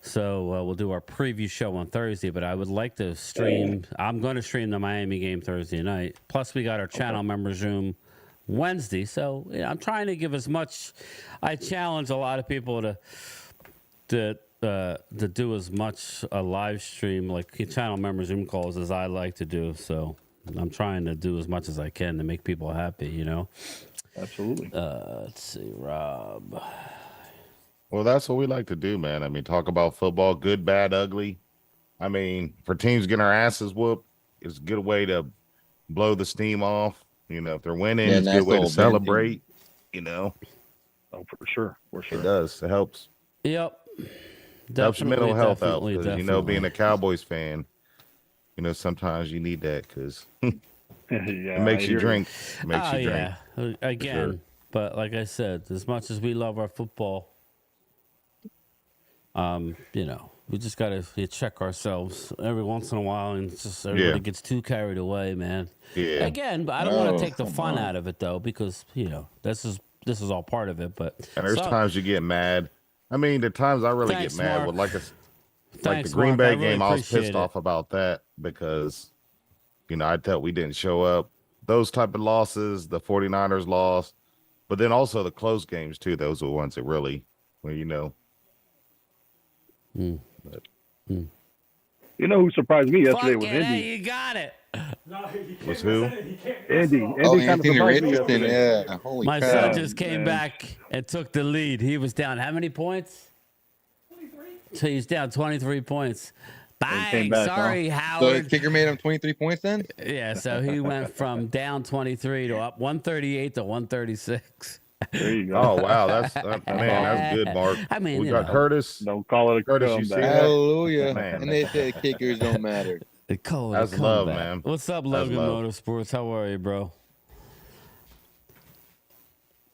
So we'll do our preview show on Thursday. But I would like to stream. I'm going to stream the Miami game Thursday night. Plus, we got our channel member Zoom Wednesday. So I'm trying to give as much. I challenge a lot of people to do as much a live stream, like channel member Zoom calls, as I like to do. So I'm trying to do as much as I can to make people happy, Absolutely. Let's see, Rob. Well, that's what we like to do, man. I mean, talk about football, good, bad, ugly. I mean, for teams getting our asses whooped, it's a good way to blow the steam off. If they're winning, it's a good way to celebrate. Oh, for sure. It does. It helps. Yep. Helps your mental health out. Definitely. Because, being a Cowboys fan, sometimes you need that because it makes you drink. It makes you drink. Yeah. Again, but like I said, as much as we love our football, we just got to check ourselves every once in a while, and it's just everybody gets too carried away, man. Yeah. Again, but I don't want to take the fun out of it though, because this is all part of it. But and there's times you get mad. I mean, the times I really get mad with like the Green Bay game, I was pissed off about that because I thought we didn't show up. Those type of losses, the 49ers lost, but then also the close games too. Those are the ones that really, But, You know who surprised me yesterday was Indy. You got it. Was who? Andy. Anthony Richardson. Yeah. Holy My cow. son just came back and took the lead. He was down how many points? 23. So he's down 23 points. Bang! Sorry, Howard. So the kicker made him 23 points then? Yeah, so he went from down 23 to up 138 to 136. There you go. Oh wow, that's good, Mark. I mean, we got Curtis. Don't call it a Curtis. You see that? Hallelujah. Man. And they said kickers don't matter. That's love, man. What's up, Logan Motorsports? How are you, bro?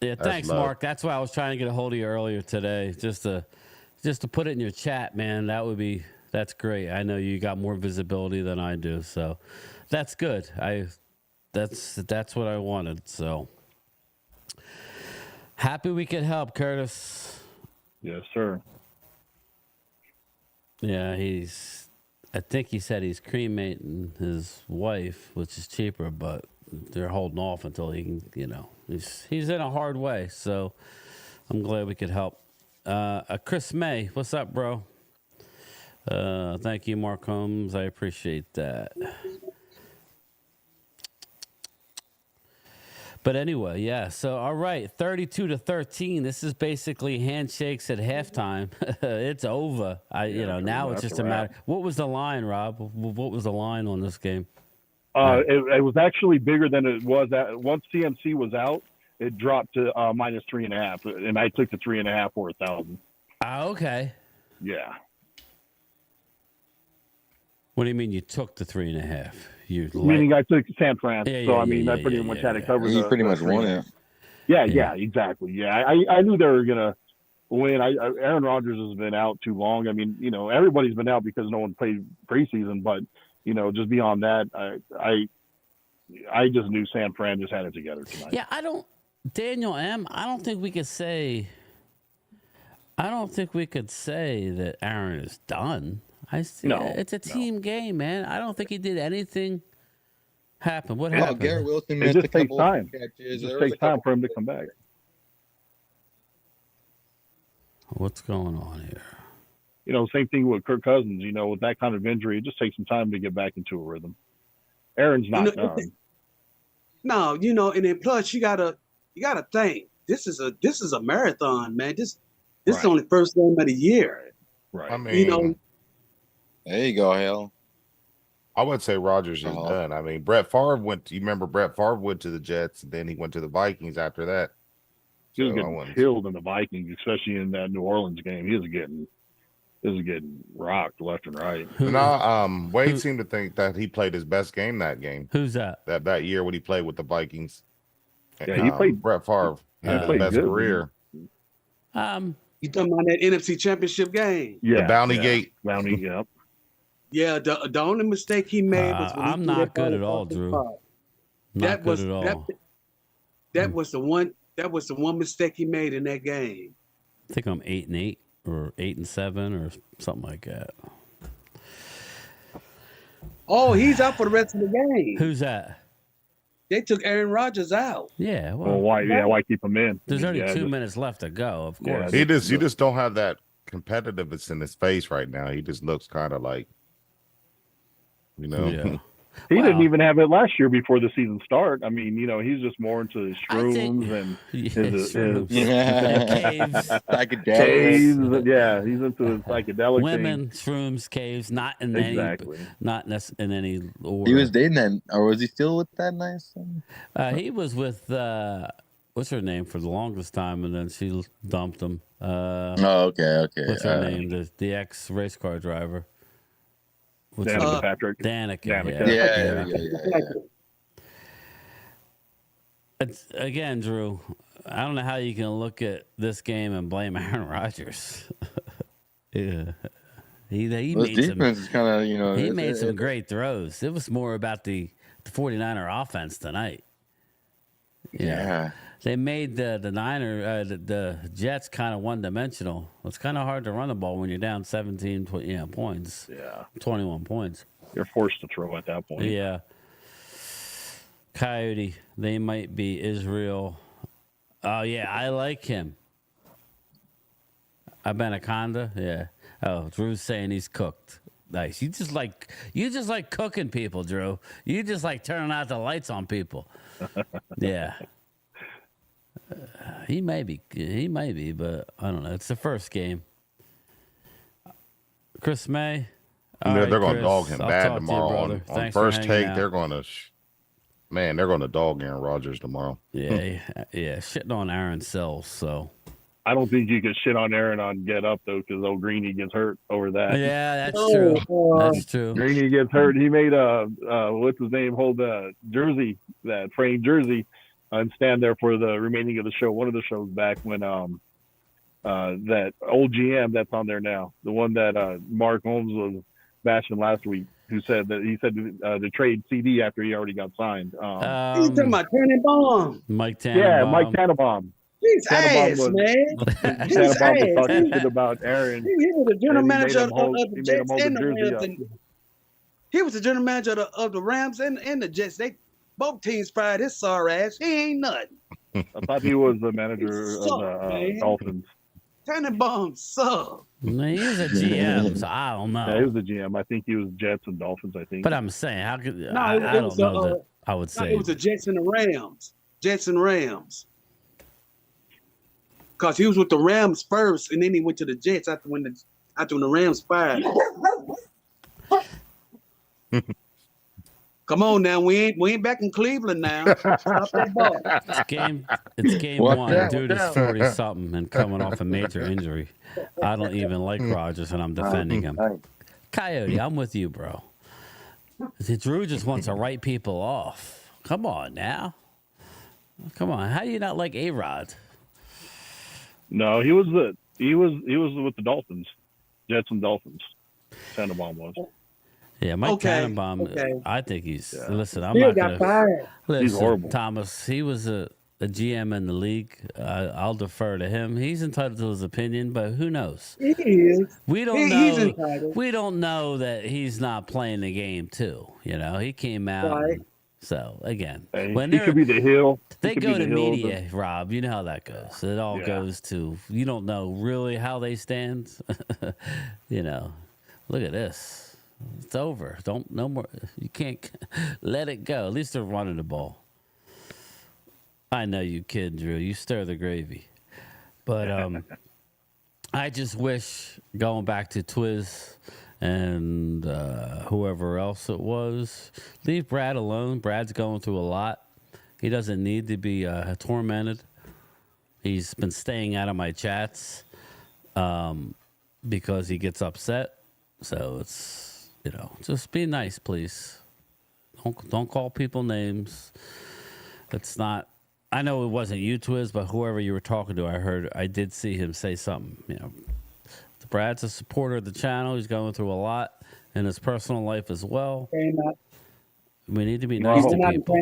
Yeah, thanks, Mark. That's why I was trying to get a hold of you earlier today, just to put it in your chat, man. That's great. I know you got more visibility than I do, so that's good. That's what I wanted. So happy we could help, Curtis. Yes, sir. Yeah, I think he said he's cremating his wife, which is cheaper, but they're holding off until he can, he's in a hard way. So I'm glad we could help. Chris May, what's up, bro? Thank you, Mark Holmes. I appreciate that. But anyway, yeah. So, all right, 32-13. This is basically handshakes at halftime. It's over. Now it's just a matter. What was the line, Rob? What was the line on this game? It was actually bigger than it was. Once CMC was out, it dropped to minus 3.5, and I took the 3.5 for 1,000. Okay. Yeah. What do you mean you took the 3.5? Meaning I took San Fran. I pretty much had it covered. He pretty much won it. Yeah, exactly. Yeah, I knew they were gonna win. Aaron Rodgers has been out too long. I mean, everybody's been out because no one played preseason. But just beyond that, I just knew San Fran just had it together tonight. Yeah, Daniel M. I don't think we could say that Aaron is done. It's a team game, man. I don't think he did anything happen. What happened? Garrett Wilson missed a couple time. catches. It just takes time for him to come back. What's going on here? Same thing with Kirk Cousins. With that kind of injury, it just takes some time to get back into a rhythm. Aaron's not done. No, and then plus you gotta you got to think this is a marathon, man. This is Right. only first game of the year. Right. I mean, You know, There you go, Hale. I would say Rodgers is done. I mean, Brett Favre went. You remember Brett Favre went to the Jets, and then he went to the Vikings after that. He was So I getting wouldn't- killed in the Vikings, especially in that New Orleans game. He was getting rocked left and right. No, Wade seemed to think that he played his best game that game. Who's that? That year when he played with the Vikings. Yeah, he played. Brett Favre had the played best good. career. you talking about that NFC Championship game? Yeah, The Bounty Gate. Bounty. Yep. Yeah, the only mistake he made was when he I'm threw not that good ball at all, across the Drew. spot. Not good at all. That was the one. That was the one mistake he made in that game. I think I'm 8-8 or 8-7 or something like that. Oh, he's out for the rest of the game. Who's that? They took Aaron Rodgers out. Yeah. Well, Well, why keep him in? there's only Yeah, 2 minutes left to go. Of Yeah, course. You just don't have that competitiveness in his face right now. He just looks kind of like, you know. Yeah. He didn't Wow. even have it last year before the season start. I mean, he's just more into his I think- shrooms and Yeah, shrooms. Caves. Caves. caves. Yeah, he's into his psychedelic Women, shrooms, caves, not in Exactly. in any order. He was dating that, or was he still with that nice? He was with what's her name for the longest time, and then she dumped him. Oh, okay. What's her name? The ex race car driver. What's her Danica name? Patrick. Danica. Danica. Yeah. It's, again, Drew, I don't know how you can look at this game and blame Aaron Rodgers. Yeah. He His made some, defense is kind of, he made some great throws. It was more about the 49er offense tonight. Yeah. They made the Jets kind of one-dimensional. It's kind of hard to run the ball when you're down 17 points. Yeah, 21 points. you're forced to throw at that point. Yeah. Coyote, they might be Israel. Oh, yeah, I like him. Anaconda, yeah. Oh, Drew's saying he's cooked. Nice. You just like cooking people, Drew. You just like turning out the lights on people. Yeah. He may be, but I don't know. It's the first game. Chris May. All right, they're going Chris, to dog him I'll bad talk to you, tomorrow. brother. On Thanks for first hanging take, out. they're going to, they're going to dog Aaron Rodgers tomorrow. Yeah, shitting on Aaron sells, so. I don't think you can shit on Aaron on Get Up though, because old Greeny gets hurt over that. Yeah, that's true. That's true. Greeny gets hurt. He made what's his name, hold a jersey, that framed jersey, and stand there for the remaining of the show. One of the shows back when that old GM that's on there now, the one that Mark Holmes was bashing last week, who said that he said to trade CD after he already got signed. You talking about Tannenbaum? Mike Tannenbaum. Yeah, Mike Tannenbaum. He's Tannenbaum ass, was- man. He's Tannenbaum was talking ass. shit about Aaron. He was the general And he made manager him of hold- the he made him Jets hold the and the jersey Rams. up. He was the general manager of the Rams and the Jets. They both teams fired his sorry ass. He ain't nothing. I thought he was the manager of Suck, the man. Dolphins. Tannenbaum suck. No, he was a GM, so I don't know. Yeah, he was the GM. I think he was Jets and Dolphins. I think. But I'm saying, how could No, I it don't was, know that I would No, say. it was the Jets and the Rams. Jets and Rams. Because he was with the Rams first, and then he went to the Jets after when the Rams fired him. Come on now, we ain't back in Cleveland now. Stop that ball. It's game Watch one. out, Dude watch is out. 40 something and coming off a major injury. I don't even like Rodgers, and I'm defending him. Coyote, I'm with you, bro. Drew just wants to write people off. Come on now. Come on. How do you not like A-Rod? No, he was with the Dolphins, Jets and Dolphins. Tannenbaum was. Yeah, Mike Okay, Tannenbaum, okay. I think he's. Listen, I'm Bill not got gonna. fired. Listen, horrible. Thomas. He was a GM in the league. I'll defer to him. He's entitled to his opinion, but who knows? He is. We don't He's know. entitled. We don't know that he's not playing the game too. You know, he came out. Right. and- so again, Hey, when he could be the heel. they He could go be to the heel of the- media, Rob, you know how that goes. It all Yeah. goes to you don't know really how they stand. You know, look at this. It's over. No more. You can't let it go. At least they're running the ball. I know you kid, Drew. You stir the gravy. But I just wish, going back to Twiz and whoever else it was, leave Brad alone. Brad's going through a lot. He doesn't need to be tormented. He's been staying out of my chats because he gets upset. So it's, just be nice, please. Don't call people names. It's not. I know it wasn't you, Twiz, but whoever you were talking to, I did see him say something. Brad's a supporter of the channel. He's going through a lot in his personal life as well. We need to be nice to people.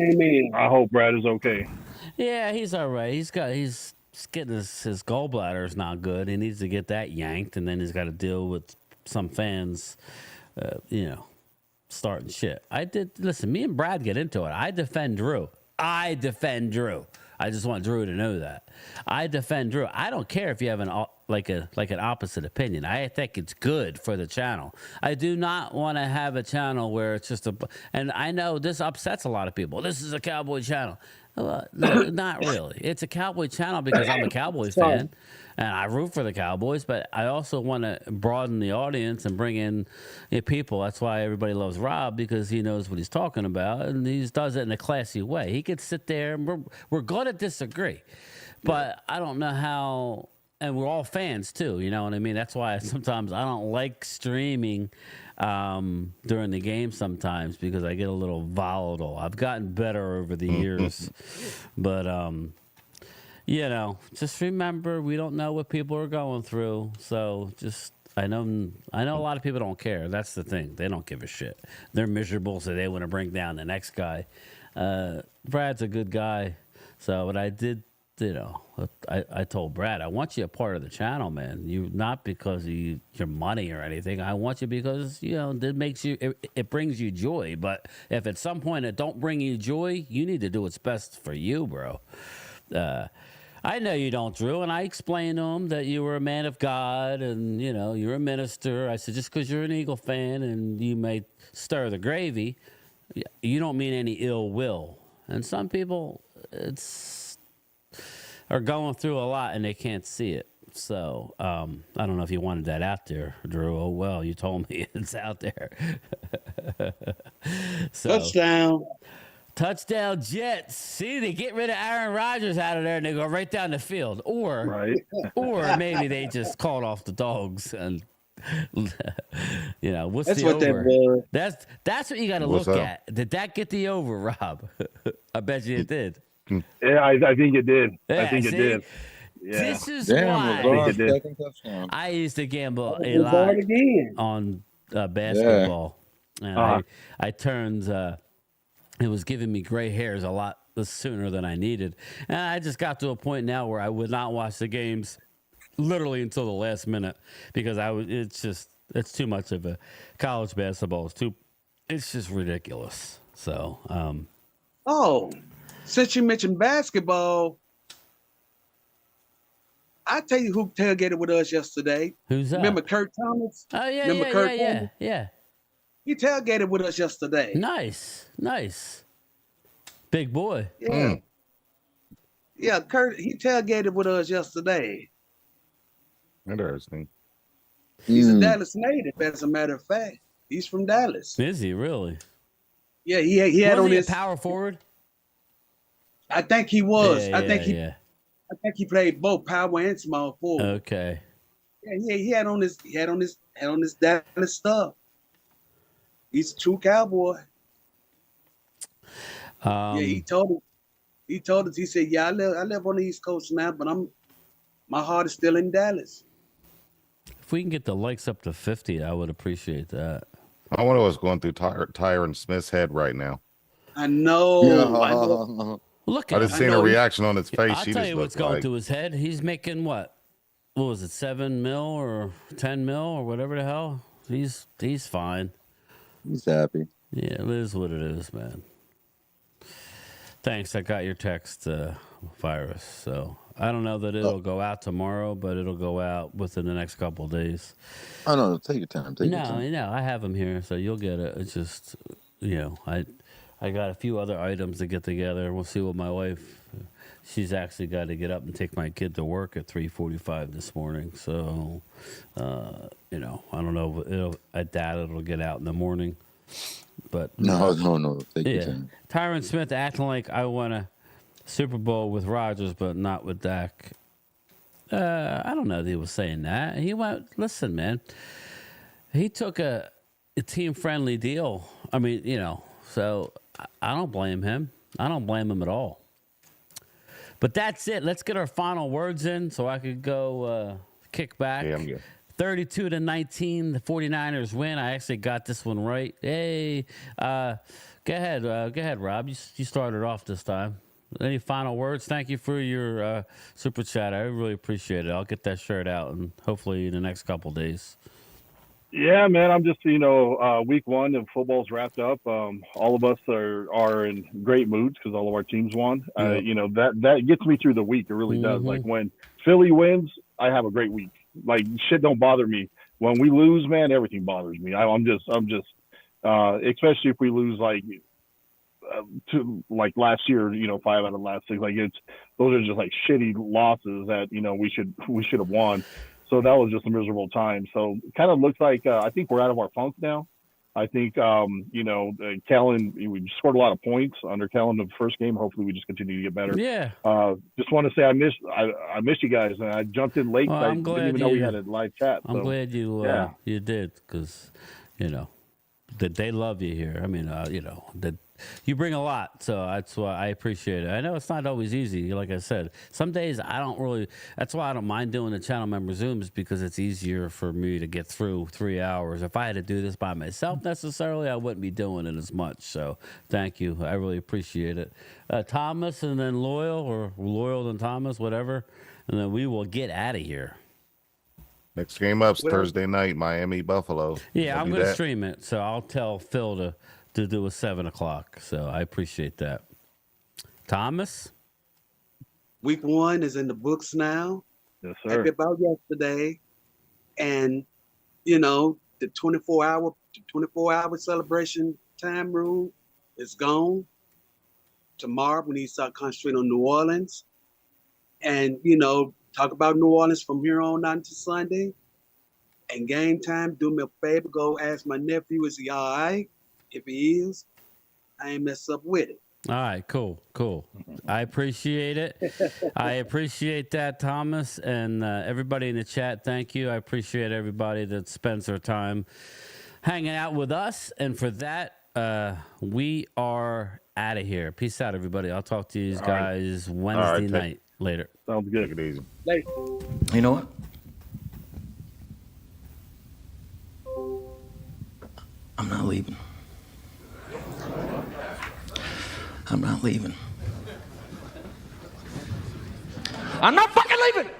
I hope Brad is okay. Yeah, he's all right. He's getting his gallbladder is not good. He needs to get that yanked, and then he's got to deal with some fans, starting shit. Listen, me and Brad get into it. I defend Drew. I just want Drew to know that. I defend Drew. I don't care if you have an opposite opinion. I think it's good for the channel. I do not want to have a channel where it's just and I know this upsets a lot of people. This is a Cowboy channel. No, not really. It's a Cowboy channel because I'm a Cowboys fan and I root for the Cowboys, but I also want to broaden the audience and bring in people. That's why everybody loves Rob, because he knows what he's talking about and he does it in a classy way. He could sit there and we're going to disagree, but I don't know how. And we're all fans too, you know what I mean? That's why sometimes I don't like streaming during the game sometimes, because I get a little volatile. I've gotten better over the years. But, just remember, we don't know what people are going through. So I know a lot of people don't care. That's the thing. They don't give a shit. They're miserable, so they want to bring down the next guy. Brad's a good guy. So what I did, I told Brad, I want you a part of the channel, man. You not because of your money or anything. I want you because it brings you joy. But if at some point it don't bring you joy, you need to do what's best for you, bro. I know you don't, Drew, and I explained to him that you were a man of God and you're a minister. I said just because you're an Eagle fan and you may stir the gravy, you don't mean any ill will. And some people, are going through a lot and they can't see it. So I don't know if you wanted that out there, Drew. Oh, well, you told me it's out there. Touchdown Jets. See, they get rid of Aaron Rodgers out of there and they go right down the field. Or maybe they just called off the dogs and what's That's the what over? That was. That's what you got to look at. Did that get the over, Rob? I bet you it did. Yeah, I think it did. Yeah, I think it did. Yeah. This is why I used to gamble a lot on basketball. And I turned, it was giving me gray hairs a lot sooner than I needed. And I just got to a point now where I would not watch the games literally until the last minute because it's too much of a college basketball. It's just ridiculous. So, since you mentioned basketball, I tell you who tailgated with us yesterday. Who's that? Remember Kurt Thomas? Oh yeah, yeah. He tailgated with us yesterday. Nice, big boy. Yeah, yeah. Kurt, he tailgated with us yesterday. Interesting. He's a Dallas native, as a matter of fact. He's from Dallas. Is he really? Yeah, he had on his power forward. I think he was. Yeah, I think he played both power and small forward. Okay. Yeah, he had on his Dallas stuff. He's a true Cowboy. He told us. He said, "Yeah, I live on the East Coast now, but my heart is still in Dallas." If we can get the likes up to 50, I would appreciate that. I wonder what's going through Tyron Smith's head right now. I know. Look, I just seen a reaction on his face. I'll tell you what's going through his head. He's making what was it, 7 mil or 10 mil or whatever the hell? He's fine. He's happy. Yeah, it is what it is, man. Thanks. I got your text, Virus. So I don't know that it'll go out tomorrow, but it'll go out within the next couple of days. Oh no, take your time. No, I have them here, so you'll get it. It's just, I got a few other items to get together. We'll see what my wife, she's actually got to get up and take my kid to work at 3:45 this morning. So, you know, I don't know. I doubt it'll get out in the morning. But No. Take your yeah, time. Tyron Smith acting like I won a Super Bowl with Rodgers, but not with Dak. I don't know that he was saying that. He went, listen, man. He took a team-friendly deal. I mean, you know, so I don't blame him. I don't blame him at all. But that's it. Let's get our final words in so I could go kick back. Yeah, I'm good. 32-19, the 49ers win. I actually got this one right. Hey, go ahead, Rob. You started off this time. Any final words? Thank you for your super chat. I really appreciate it. I'll get that shirt out, and hopefully in the next couple days. Yeah, man. I'm just, week one of football's wrapped up. All of us are in great moods because all of our teams won. Yeah. That gets me through the week. It really does. Like when Philly wins, I have a great week. Like shit don't bother me. When we lose, man, everything bothers me. I'm just, especially if we lose to last year, 5 out of the last 6. Like those are just like shitty losses that we should have won. So that was just a miserable time. So it kind of looks like I think we're out of our funk now. I think Kellen, we scored a lot of points under Kellen the first game. Hopefully we just continue to get better. Yeah. Just want to say I missed you guys, and I jumped in late. Well, I didn't even know we had a live chat. I'm so, glad you yeah. you did because that they love you here. I mean, that you bring a lot, so that's why I appreciate it. I know it's not always easy, like I said. Some days I don't really. That's why I don't mind doing the channel member Zooms because it's easier for me to get through 3 hours. If I had to do this by myself necessarily, I wouldn't be doing it as much. So thank you, I really appreciate it. Thomas and then Loyal then Thomas, whatever, and then we will get out of here. Next game up's Thursday night, Miami Buffalo. Yeah, I'm going to stream it, so I'll tell Phil to do a 7 o'clock. So I appreciate that. Thomas? Week 1 is in the books now. Yes, sir. Happy about yesterday. And, the 24-hour celebration time rule is gone. Tomorrow we need to start concentrating on New Orleans. And, talk about New Orleans from here on out to Sunday. And game time, do me a favor, go ask my nephew, is he all right? If he is, I ain't mess up with it. All right, cool. I appreciate it. I appreciate that, Thomas, and everybody in the chat. Thank you. I appreciate everybody that spends their time hanging out with us. And for that, we are out of here. Peace out, everybody. I'll talk to you guys Wednesday night. Later. Sounds good. Take it easy. Later. You know what? I'm not leaving. I'm not leaving. I'm not fucking leaving!